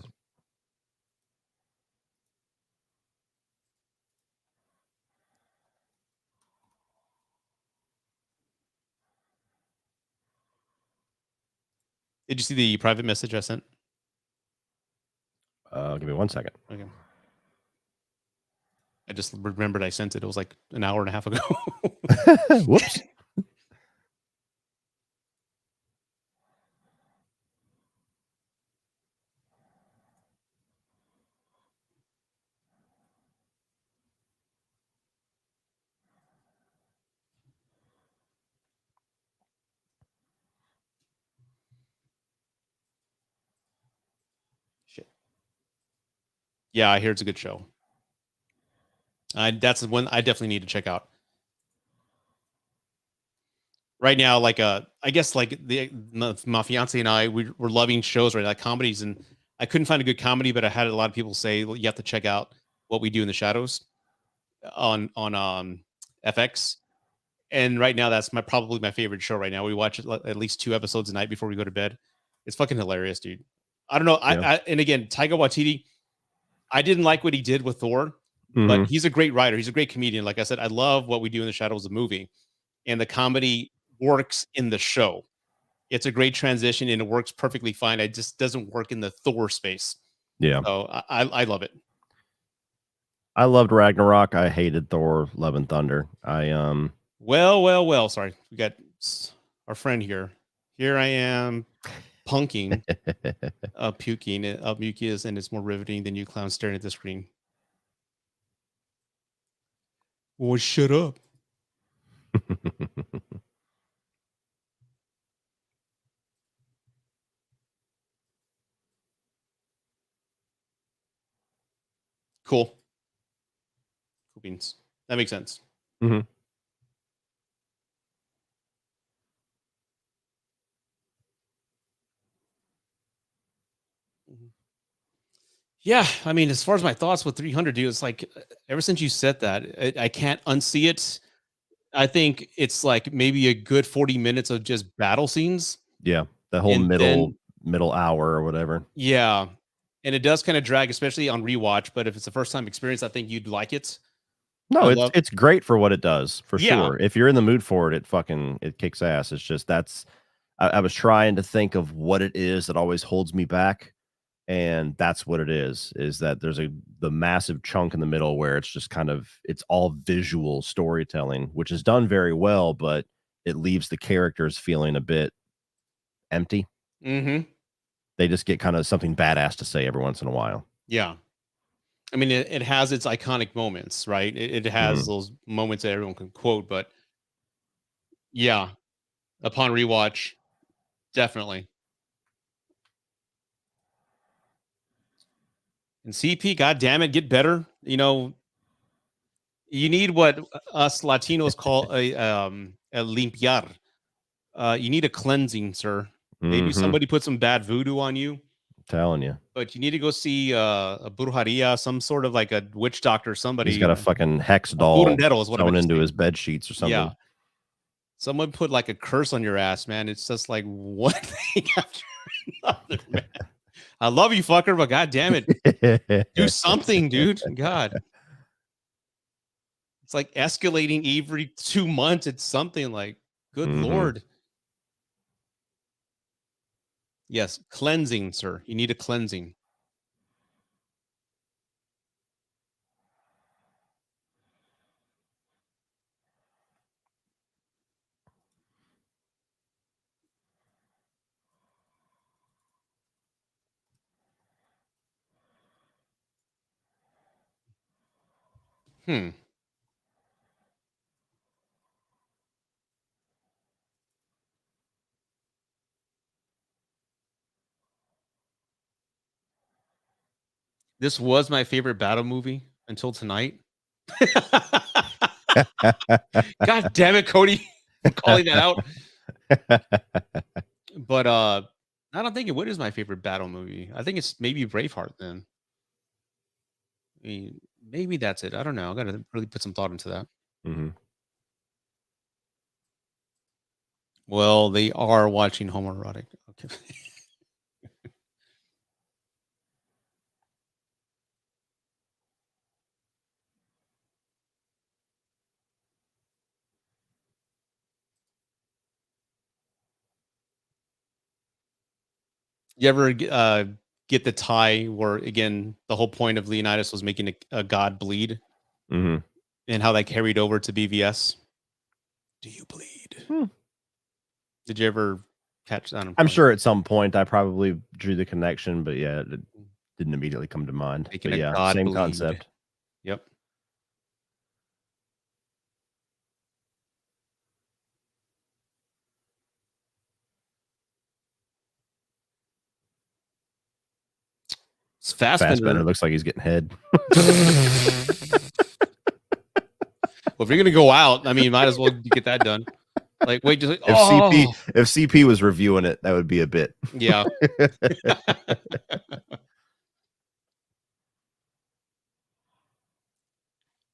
Speaker 1: Did you see the private message I sent?
Speaker 2: Give me 1 second.
Speaker 1: Okay. I just remembered I sent it. It was like an hour and a half ago.
Speaker 2: Whoops.
Speaker 1: Shit. Yeah, I hear it's a good show. That's the one I definitely need to check out. Right now, like I guess like my fiance and I, we're loving shows right now, like comedies, and I couldn't find a good comedy, but I had a lot of people say, well, you have to check out What We Do in the Shadows on FX. And right now, that's probably my favorite show right now. We watch at least 2 episodes a night before we go to bed. It's fucking hilarious, dude. I don't know.
Speaker 2: Yeah.
Speaker 1: And again, Taika Waititi, I didn't like what he did with Thor, but he's a great writer. He's a great comedian. Like I said, I love What We Do in the Shadows, the movie, and the comedy works in the show. It's a great transition and it works perfectly fine. It just doesn't work in the Thor space.
Speaker 2: Yeah.
Speaker 1: So I love it.
Speaker 2: I loved Ragnarok. I hated Thor: Love and Thunder.
Speaker 1: Well. Sorry, we got our friend here. Here I am, punking, puking. Mucus, and it's more riveting than you clowns staring at the screen. Well, shut up. Cool. Cool beans. That makes sense.
Speaker 2: Mm-hmm.
Speaker 1: Yeah, I mean, as far as my thoughts with 300, dude, it's like ever since you said that, I can't unsee it. I think it's like maybe a good 40 minutes of just battle scenes.
Speaker 2: Yeah, the whole middle hour or whatever.
Speaker 1: Yeah, and it does kind of drag, especially on rewatch. But if it's a first time experience, I think you'd like it.
Speaker 2: No, it's great for what it does, for sure. If you're in the mood for it, it kicks ass. It's just I was trying to think of what it is that always holds me back. And that's what it is that there's the massive chunk in the middle where it's just it's all visual storytelling, which is done very well, but it leaves the characters feeling a bit empty.
Speaker 1: Mm-hmm.
Speaker 2: They just get kind of something badass to say every once in a while.
Speaker 1: Yeah. I mean, it has its iconic moments, right? It has those moments that everyone can quote, but yeah, upon rewatch, definitely. And CP, God damn it, get better. You know, you need what us Latinos call a limpiar. You need a cleansing, sir. Maybe somebody put some bad voodoo on you.
Speaker 2: I'm telling you.
Speaker 1: But you need to go see a brujeria, some sort of like a witch doctor, somebody.
Speaker 2: He's got a fucking hex doll thrown into his bed sheets or something.
Speaker 1: Yeah. Someone put like a curse on your ass, man. It's just like one thing after another, man. I love you, fucker, but god damn it. Do something, dude. God. like escalating every 2 months. It's something like, good Lord. Yes, cleansing, sir. You need a cleansing. This was my favorite battle movie until tonight. God damn it, Cody, for calling that out. But I don't think what is my favorite battle movie. I think it's maybe Braveheart then. I mean, maybe that's it. I don't know. I gotta really put some thought into that. Well, they are watching homoerotic. Okay. You ever get the tie where, again, the whole point of Leonidas was making a god bleed, and how that carried over to BVS? Do you bleed? Did you ever catch that?
Speaker 2: I'm sure at some point I probably drew the connection, but yeah, it didn't immediately come to mind.
Speaker 1: Making
Speaker 2: But
Speaker 1: a
Speaker 2: yeah,
Speaker 1: god
Speaker 2: same
Speaker 1: bleed.
Speaker 2: concept.
Speaker 1: Yep. It's
Speaker 2: Fassbender looks like he's getting head.
Speaker 1: Well, if you're gonna go out, I mean, might as well get that done. Like, wait, just
Speaker 2: if CP was reviewing it, that would be a bit.
Speaker 1: Yeah.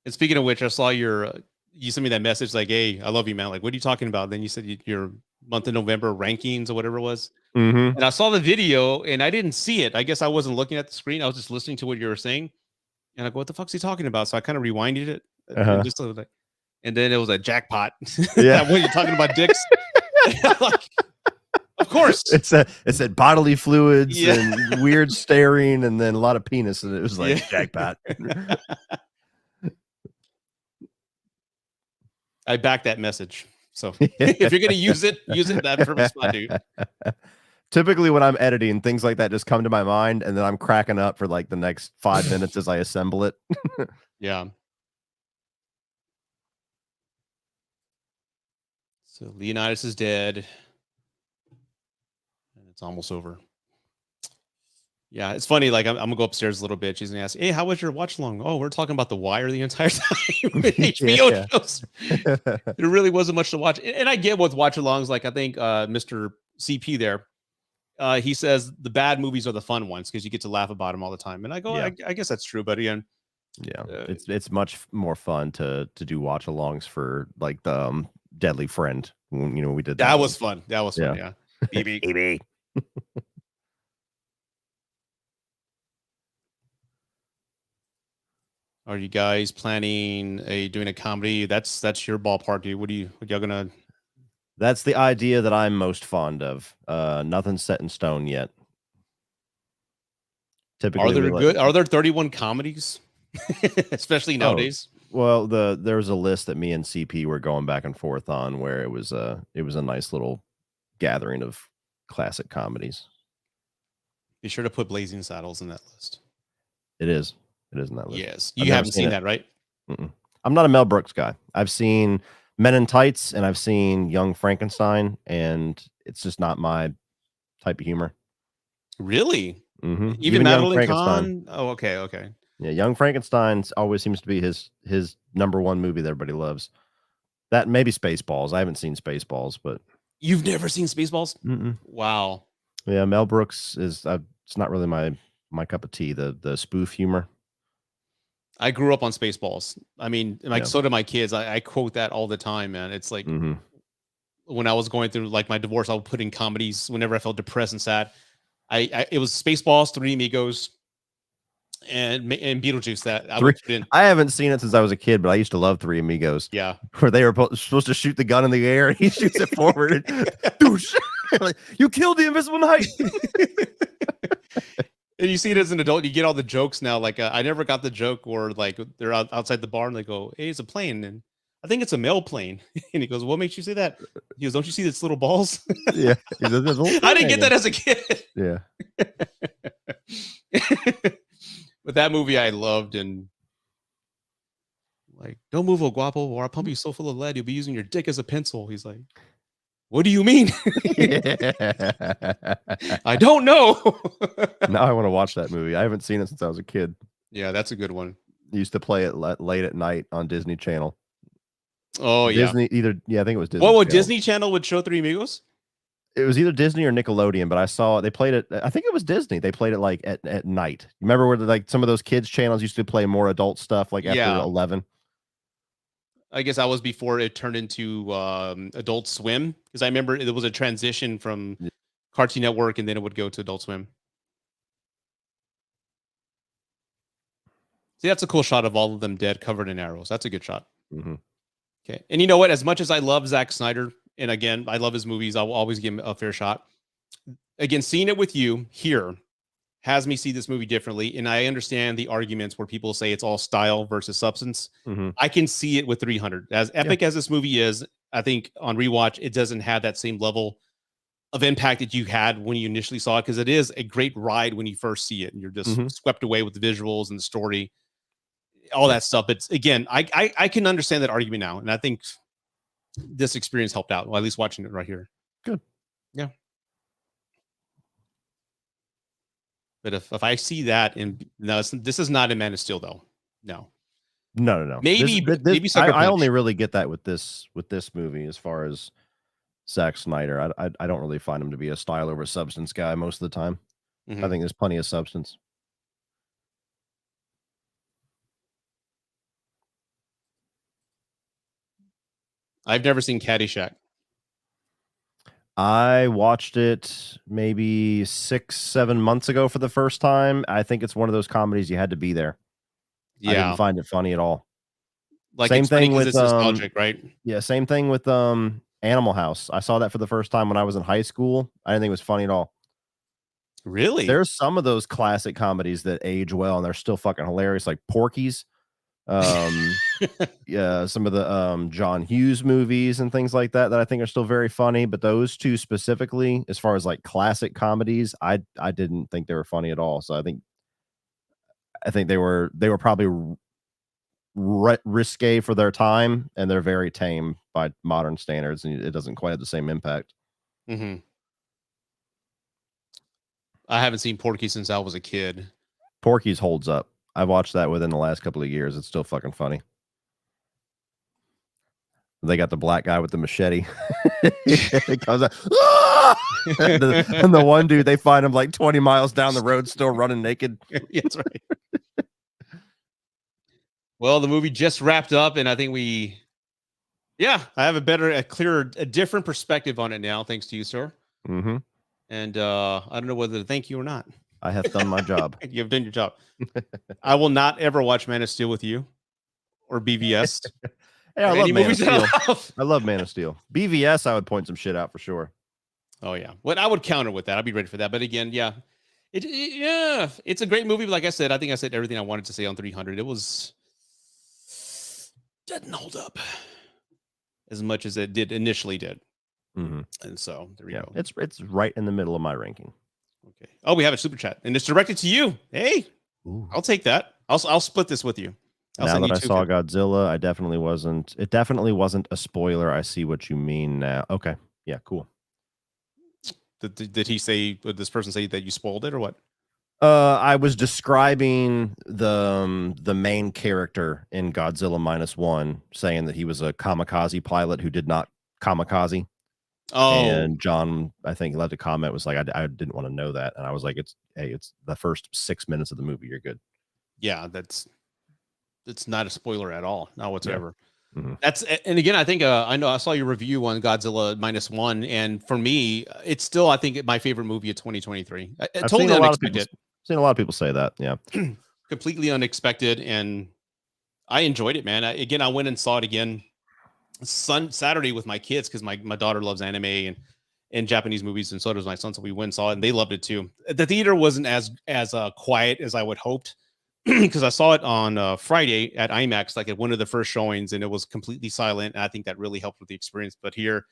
Speaker 1: And speaking of which, I saw you sent me that message like, "Hey, I love you, man." Like, what are you talking about? Then you said your month of November rankings or whatever it was. And I saw the video and I didn't see it. I guess I wasn't looking at the screen. I was just listening to what you were saying. And I go, what the fuck's he talking about? So I kind of rewinded it. And just like, and then it was a jackpot.
Speaker 2: Yeah.
Speaker 1: What are you talking about, dicks? Like, of course.
Speaker 2: It said bodily fluids and weird staring and then a lot of penis. And it was like jackpot.
Speaker 1: I back that message. So if you're going to use it in that purpose spot, dude.
Speaker 2: Typically when I'm editing, things like that just come to my mind and then I'm cracking up for like the next 5 minutes as I assemble it.
Speaker 1: Yeah. So Leonidas is dead. And it's almost over. Yeah, it's funny. Like, I'm gonna go upstairs a little bit. She's gonna ask, "Hey, how was your watch along?" Oh, we're talking about The Wire the entire time. HBO shows. There really wasn't much to watch, and I get with watch alongs. Like, I think Mr. CP there, he says the bad movies are the fun ones because you get to laugh about them all the time. And I go, I guess that's true, buddy. And
Speaker 2: it's much more fun to do watch alongs for like the Deadly Friend. You know, we did
Speaker 1: that was fun. That was fun. Yeah, BB. Are you guys planning doing a comedy? That's your ballpark, dude. What y'all gonna?
Speaker 2: That's the idea that I'm most fond of. Nothing's set in stone yet.
Speaker 1: Typically, are there 31 comedies, especially nowadays?
Speaker 2: Well, there was a list that me and CP were going back and forth on where it was a nice little gathering of classic comedies.
Speaker 1: Be sure to put Blazing Saddles in that list.
Speaker 2: It is in that list.
Speaker 1: Yes, you haven't seen that, right?
Speaker 2: I'm not a Mel Brooks guy. I've seen Men in Tights and I've seen Young Frankenstein, and it's just not my type of humor.
Speaker 1: Really?
Speaker 2: Mm-hmm.
Speaker 1: Even Madeline Kahn? Oh, okay.
Speaker 2: Yeah, Young Frankenstein always seems to be his number one movie that everybody loves. That maybe Spaceballs. I haven't seen Spaceballs, but
Speaker 1: you've never seen Spaceballs? Wow.
Speaker 2: Yeah, Mel Brooks is. It's not really my cup of tea. The spoof humor.
Speaker 1: I grew up on Spaceballs. I mean, like so did my kids. I quote that all the time, man. It's like when I was going through like my divorce, I would put in comedies whenever I felt depressed and sad. It was Spaceballs, Three Amigos, and Beetlejuice that
Speaker 2: I haven't seen it since I was a kid, but I used to love Three Amigos.
Speaker 1: Yeah,
Speaker 2: where they were supposed to shoot the gun in the air and he shoots it forward. And, like, you killed the Invisible Knight.
Speaker 1: And you see it as an adult, you get all the jokes now. Like I never got the joke where like they're outside the bar and they go, "Hey, it's a plane," and I think it's a mail plane. And he goes, "What makes you say that?" He goes, "Don't you see its little balls?"
Speaker 2: Yeah,
Speaker 1: I didn't get that as a kid.
Speaker 2: Yeah.
Speaker 1: But that movie I loved, and like, "Don't move, O Guapo, or I'll pump you so full of lead you'll be using your dick as a pencil." He's like, "What do you mean?" I don't know.
Speaker 2: Now I want to watch that movie. I haven't seen it since I was a kid.
Speaker 1: Yeah, that's a good one.
Speaker 2: I used to play it late at night on Disney Channel.
Speaker 1: Oh,
Speaker 2: Disney, I think it was Disney.
Speaker 1: What would Disney Channel would show Three Amigos?
Speaker 2: It was either Disney or Nickelodeon, but I saw they played it. I think it was Disney. They played it like at night. Remember where like some of those kids channels used to play more adult stuff like after 11?
Speaker 1: I guess I was before it turned into Adult Swim, because I remember it was a transition from Cartoon Network and then it would go to Adult Swim. See, that's a cool shot of all of them dead, covered in arrows. That's a good shot.
Speaker 2: Mm-hmm.
Speaker 1: Okay. And you know what? As much as I love Zack Snyder, and again, I love his movies, I will always give him a fair shot. Again, seeing it with you here has me see this movie differently. And I understand the arguments where people say it's all style versus substance.
Speaker 2: Mm-hmm.
Speaker 1: I can see it with 300. As epic as this movie is, I think on rewatch, it doesn't have that same level of impact that you had when you initially saw it, because it is a great ride when you first see it and you're just swept away with the visuals and the story, all that stuff. But again, I can understand that argument now. And I think this experience helped out, well, at least watching it right here.
Speaker 2: Good.
Speaker 1: Yeah. But if I see that, and no, this is not a Man of Steel though. No. Maybe
Speaker 2: I only really get that with this movie as far as Zack Snyder. I don't really find him to be a style over substance guy most of the time. I think there's plenty of substance.
Speaker 1: I've never seen Caddyshack.
Speaker 2: I watched it maybe 6-7 months ago for the first time. I think it's one of those comedies you had to be there. Yeah. I didn't find it funny at all.
Speaker 1: Like, same thing with nostalgic, right?
Speaker 2: Yeah, same thing with Animal House. I saw that for the first time when I was in high school. I didn't think it was funny at all.
Speaker 1: Really?
Speaker 2: There's some of those classic comedies that age well and they're still fucking hilarious, like Porky's. Yeah, some of the John Hughes movies and things like that I think are still very funny, but those two specifically, as far as like classic comedies, I didn't think they were funny at all. So I think they were probably risque for their time, and they're very tame by modern standards, and it doesn't quite have the same impact.
Speaker 1: I haven't seen Porky since I was a kid.
Speaker 2: Porky's holds up. I watched that within the last couple of years. It's still fucking funny. They got the black guy with the machete. It comes out, ah! and the one dude, they find him like 20 miles down the road, still running naked.
Speaker 1: That's right. Well, the movie just wrapped up, and I think I have a clearer, a different perspective on it now, thanks to you, sir. And I don't know whether to thank you or not.
Speaker 2: I have done my job.
Speaker 1: You have done your job. I will not ever watch Man of Steel with you or BVS.
Speaker 2: Hey, I love Man of Steel. I love Man of Steel. BVS, I would point some shit out for sure.
Speaker 1: Oh yeah, what I would counter with that. I'd be ready for that. But again, yeah, it's a great movie. But like I said, I think I said everything I wanted to say on 300. It didn't hold up as much as it initially did. And so there we go.
Speaker 2: It's right in the middle of my ranking.
Speaker 1: Okay. Oh, we have a super chat, and it's directed to you. Hey, I'll take that. I'll split this with you.
Speaker 2: Now that I saw Godzilla, it definitely wasn't a spoiler. I see what you mean now. Okay. Yeah, cool.
Speaker 1: Did he say, did this person say that you spoiled it or what?
Speaker 2: I was describing the main character in Godzilla -1, saying that he was a kamikaze pilot who did not kamikaze. Oh, and John, I think, left a comment, was like, I didn't want to know that. And I was like, it's the first 6 minutes of the movie. You're good.
Speaker 1: Yeah, it's not a spoiler at all. Not whatsoever. Yeah. And again, I think I know I saw your review on Godzilla -1, and for me, it's still, I think, my favorite movie of 2023. Totally unexpected.
Speaker 2: Seen a lot of people say that. Yeah.
Speaker 1: completely unexpected, and I enjoyed it, man. I went and saw it again Saturday with my kids because my daughter loves anime and Japanese movies, and so does my son. So we went and saw it, and they loved it too. The theater wasn't as quiet as I would hoped because I saw it on Friday at IMAX, like at one of the first showings, and it was completely silent. And I think that really helped with the experience. But here,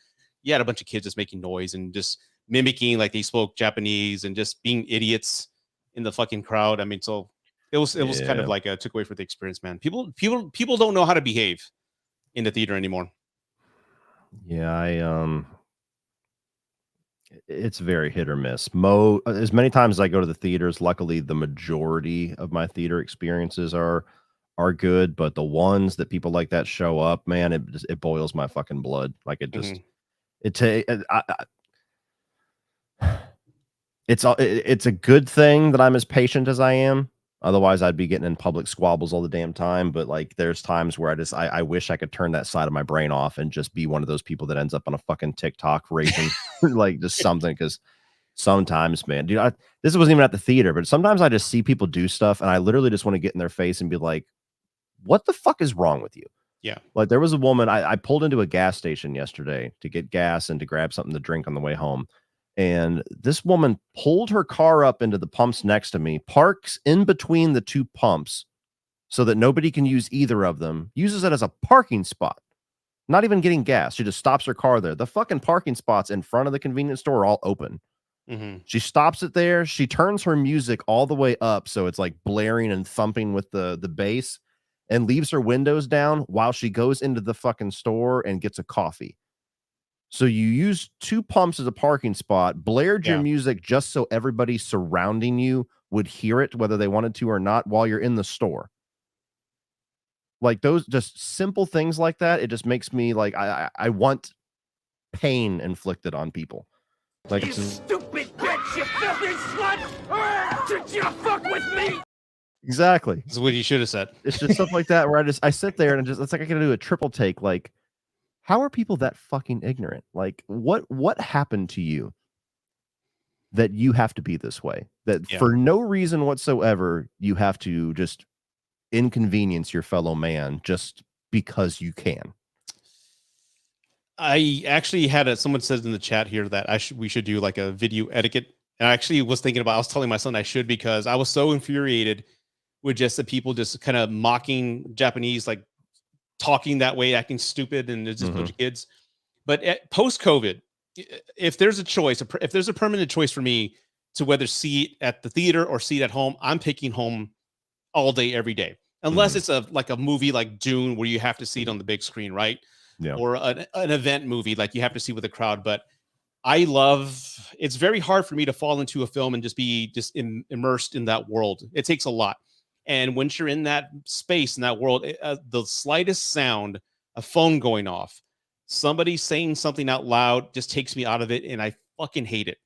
Speaker 1: you had a bunch of kids just making noise and just mimicking like they spoke Japanese and just being idiots in the fucking crowd. I mean, so it was kind of like took away from the experience, man. People don't know how to behave in the theater anymore.
Speaker 2: Yeah, it's very hit or miss. As many times as I go to the theaters, luckily the majority of my theater experiences are good, but the ones that people like that show up, man, it boils my fucking blood. Like it just it's a good thing that I'm as patient as I am. Otherwise, I'd be getting in public squabbles all the damn time. But like, there's times where I wish I could turn that side of my brain off and just be one of those people that ends up on a fucking TikTok raging, like just something. Because sometimes, man, dude, this wasn't even at the theater, but sometimes I just see people do stuff, and I literally just want to get in their face and be like, "What the fuck is wrong with you?"
Speaker 1: Yeah.
Speaker 2: Like there was a woman. I pulled into a gas station yesterday to get gas and to grab something to drink on the way home. And this woman pulled her car up into the pumps next to me, parks in between the two pumps so that nobody can use either of them, uses it as a parking spot, not even getting gas. She just stops her car there. The fucking parking spots in front of the convenience store are all open. She stops it there. She turns her music all the way up so it's like blaring and thumping with the bass, and leaves her windows down while she goes into the fucking store and gets a coffee. So you use two pumps as a parking spot, blared your music just so everybody surrounding you would hear it, whether they wanted to or not, while you're in the store. Like those just simple things like that, it just makes me like I want pain inflicted on people. Like,
Speaker 3: you stupid bitch, you filthy slut! Did you fuck with me?
Speaker 2: Exactly.
Speaker 1: That's what you should have said.
Speaker 2: It's just stuff like that where I sit there and it's like I gotta do a triple take. Like, how are people that fucking ignorant? Like, what happened to you that you have to be this way? That for no reason whatsoever, you have to just inconvenience your fellow man just because you can.
Speaker 1: I actually had someone says in the chat here that we should do like a video etiquette. And I actually was thinking about, I was telling my son I should, because I was so infuriated with just the people just kind of mocking Japanese, like talking that way, acting stupid, and there's just a bunch of kids. But post COVID, if there's a choice, if there's a permanent choice for me to whether see it at the theater or see it at home, I'm picking home all day, every day, unless it's like a movie like Dune where you have to see it on the big screen, right?
Speaker 2: Yeah.
Speaker 1: Or an event movie like you have to see with a crowd. But it's very hard for me to fall into a film and just be immersed in that world. It takes a lot. And once you're in that space, in that world, the slightest sound, a phone going off, somebody saying something out loud just takes me out of it, and I fucking hate it.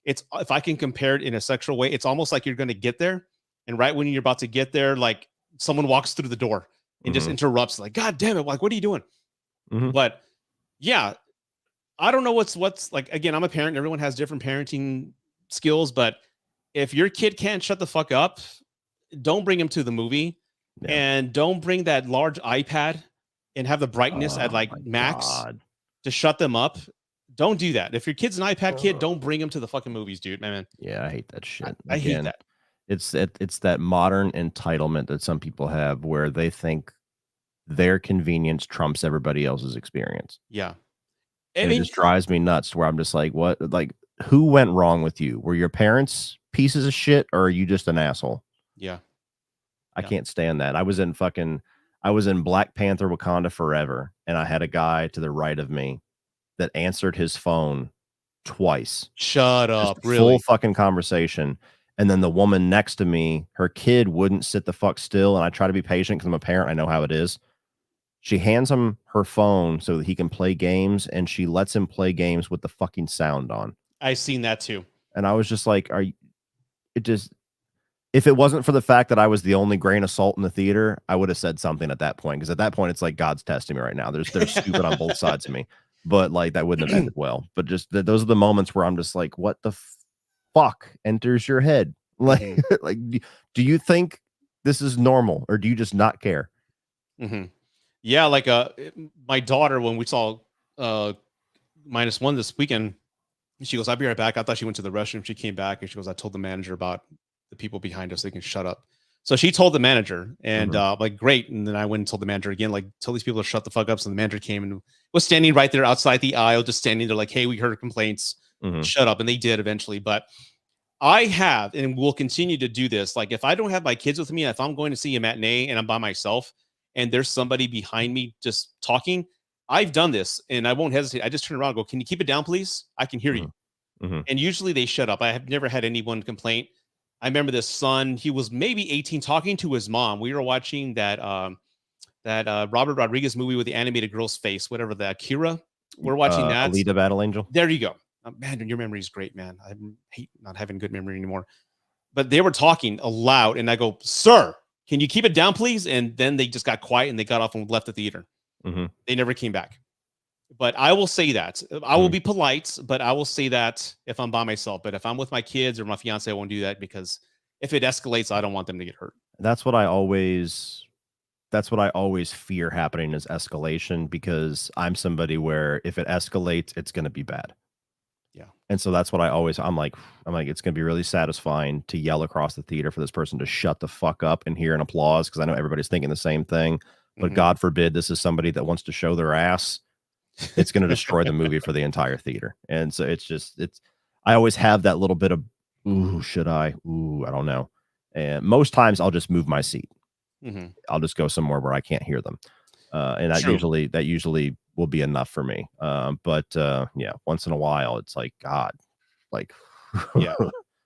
Speaker 1: If I can compare it in a sexual way, it's almost like you're going to get there, and right when you're about to get there, like someone walks through the door and just interrupts, like, God damn it, like, what are you doing? But yeah, I don't know what's like, again, I'm a parent, everyone has different parenting skills, but if your kid can't shut the fuck up, don't bring him to the movie, and don't bring that large iPad and have the brightness at like max to shut them up. Don't do that. If your kid's an iPad kid, don't bring him to the fucking movies, dude, man.
Speaker 2: Yeah, I hate that shit.
Speaker 1: I hate that.
Speaker 2: It's that modern entitlement that some people have where they think their convenience trumps everybody else's experience.
Speaker 1: Yeah.
Speaker 2: It just drives me nuts where I'm just like, what? Like, who went wrong with you? Were your parents pieces of shit, or are you just an asshole?
Speaker 1: Yeah.
Speaker 2: I can't stand that. I was in Black Panther Wakanda Forever, and I had a guy to the right of me that answered his phone twice.
Speaker 1: Shut up. Really?
Speaker 2: Full fucking conversation. And then the woman next to me, her kid wouldn't sit the fuck still. And I try to be patient because I'm a parent. I know how it is. She hands him her phone so that he can play games, and she lets him play games with the fucking sound on.
Speaker 1: I've seen that too.
Speaker 2: And I was just like, if it wasn't for the fact that I was the only grain of salt in the theater, I would have said something at that point. Because at that point, it's like God's testing me right now. They're stupid on both sides of me. But like that wouldn't have ended well. But just those are the moments where I'm just like, what the fuck enters your head? Like, like, do you think this is normal, or do you just not care?
Speaker 1: Mm-hmm. Yeah, like my daughter, when we saw -1 this weekend, she goes, "I'll be right back." I thought she went to the restroom. She came back and she goes, "I told the manager about the people behind us. They can shut up." So she told the manager, and like, great. And then I went and told the manager again, like, tell these people to shut the fuck up. So the manager came and was standing right there outside the aisle, just standing there, like, "Hey, we heard complaints. Shut up." And they did eventually. But I have and will continue to do this. Like, if I don't have my kids with me, if I'm going to see a matinee and I'm by myself and there's somebody behind me just talking, I've done this and I won't hesitate. I just turn around and go, "Can you keep it down, please? I can hear you." And usually they shut up. I have never had anyone complain. I remember this son, he was maybe 18 talking to his mom. We were watching that Robert Rodriguez movie with the animated girl's face, whatever that, Kira. We're watching that.
Speaker 2: Alita Battle Angel.
Speaker 1: There you go. Man, your memory is great, man. I hate not having good memory anymore. But they were talking aloud, and I go, "Sir, can you keep it down, please?" And then they just got quiet and they got off and left the theater. They never came back. But I will say that I will be polite, but I will say that if I'm by myself. But if I'm with my kids or my fiance, I won't do that, because if it escalates, I don't want them to get hurt.
Speaker 2: That's what I always fear happening, is escalation, because I'm somebody where if it escalates, it's going to be bad.
Speaker 1: Yeah.
Speaker 2: And so that's what I'm like, it's going to be really satisfying to yell across the theater for this person to shut the fuck up and hear an applause, because I know everybody's thinking the same thing. But God forbid this is somebody that wants to show their ass. It's going to destroy the movie for the entire theater. And so I always have that little bit of, ooh, should I? Ooh, I don't know. And most times I'll just move my seat. I'll just go somewhere where I can't hear them. And that usually will be enough for me. But yeah, once in a while, it's like, God, like,
Speaker 1: yeah.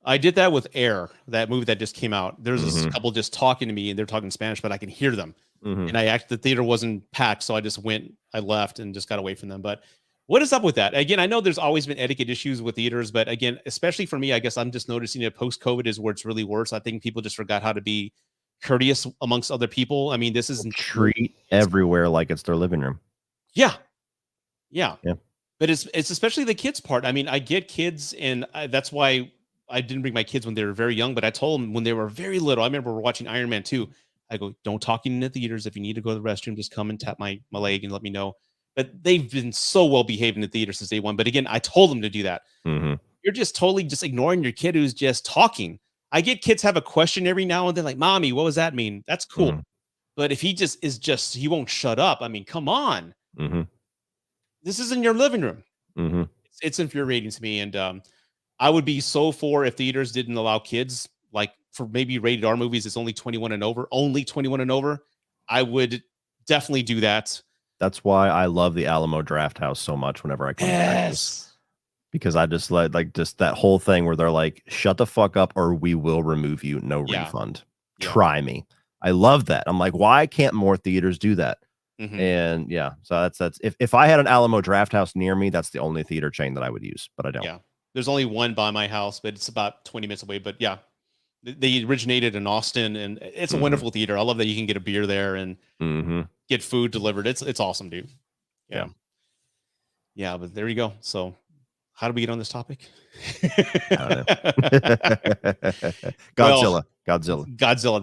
Speaker 1: I did that with Air, that movie that just came out. There's this couple just talking to me and they're talking Spanish, but I can hear them. And the theater wasn't packed. So I left and just got away from them. But what is up with that? Again, I know there's always been etiquette issues with theaters, but again, especially for me, I guess I'm just noticing that post-COVID is where it's really worse. I think people just forgot how to be courteous amongst other people. I mean, this is
Speaker 2: treat everywhere like it's their living room.
Speaker 1: Yeah. But it's especially the kids part. I mean, I get kids, and that's why I didn't bring my kids when they were very young, but I told them when they were very little. I remember we're watching Iron Man 2. I go, "Don't talk in the theaters. If you need to go to the restroom, just come and tap my leg and let me know." But they've been so well behaved in the theater since day one. But again, I told them to do that. You're just totally just ignoring your kid who's just talking. I get kids have a question every now and then, like, "Mommy, what does that mean?" That's cool. But if he he won't shut up. I mean, come on. This is in your living room. It's infuriating to me. And I would be so for if theaters didn't allow kids, like for maybe rated R movies, it's only 21 and over, I would definitely do that.
Speaker 2: That's why I love the Alamo Drafthouse so much whenever I come to Texas. Because I just like just that whole thing where they're like, "Shut the fuck up or we will remove you. No refund. Try me." I love that. I'm like, why can't more theaters do that? And yeah, so that's if I had an Alamo Drafthouse near me, that's the only theater chain that I would use, but I don't.
Speaker 1: Yeah. There's only one by my house, but it's about 20 minutes away. But yeah, they originated in Austin, and it's a wonderful theater. I love that you can get a beer there and get food delivered. It's awesome, dude. Yeah, but there you go. So how did we get on this topic? Godzilla.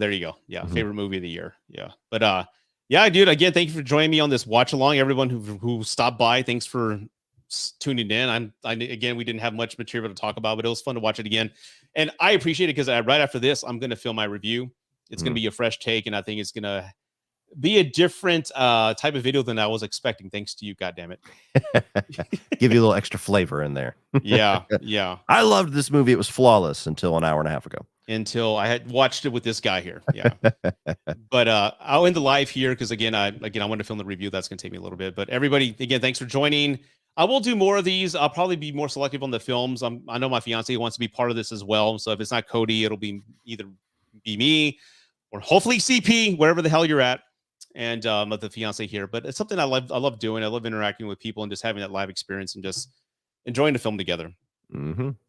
Speaker 1: There you go. Yeah. Favorite movie of the year. Yeah. But yeah, dude, again, thank you for joining me on this watch along. Everyone who stopped by, thanks for tuning in. Again, we didn't have much material to talk about, but it was fun to watch it again. And I appreciate it because right after this, I'm going to film my review. It's going to be a fresh take, and I think it's going to be a different type of video than I was expecting. Thanks to you, goddammit.
Speaker 2: Give you a little extra flavor in there.
Speaker 1: Yeah.
Speaker 2: I loved this movie. It was flawless until an hour and a half ago.
Speaker 1: Until I had watched it with this guy here. Yeah. But I'll end the live here because again, I want to film the review. That's going to take me a little bit. But everybody, again, thanks for joining. I will do more of these. I'll probably be more selective on the films. I know my fiance wants to be part of this as well. So if it's not Cody, it'll be either me or hopefully CP, wherever the hell you're at. And the fiance here. But it's something I love doing. I love interacting with people and just having that live experience and just enjoying the film together.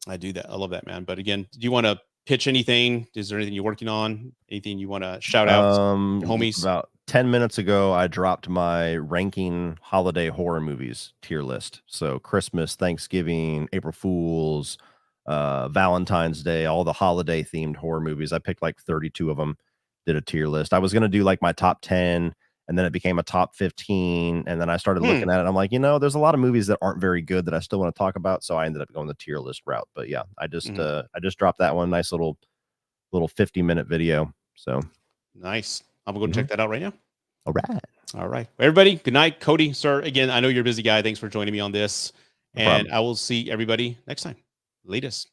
Speaker 1: I do that. I love that, man. But again, do you want to pitch anything? Is there anything you're working on? Anything you want to shout out, homies?
Speaker 2: About 10 minutes ago, I dropped my ranking holiday horror movies tier list. So Christmas, Thanksgiving, April Fools, Valentine's Day, all the holiday themed horror movies. I picked like 32 of them. did a tier list. I was going to do like my top 10, and then it became a top 15. And then I started looking at it. I'm like, there's a lot of movies that aren't very good that I still want to talk about. So I ended up going the tier list route. But yeah, I just dropped that one. Nice little 50-minute video. So
Speaker 1: nice. I'm going to check that out right now.
Speaker 2: All right.
Speaker 1: All right. Everybody, good night. Cody, sir, again, I know you're a busy guy. Thanks for joining me on this. And I will see everybody next time. Latest.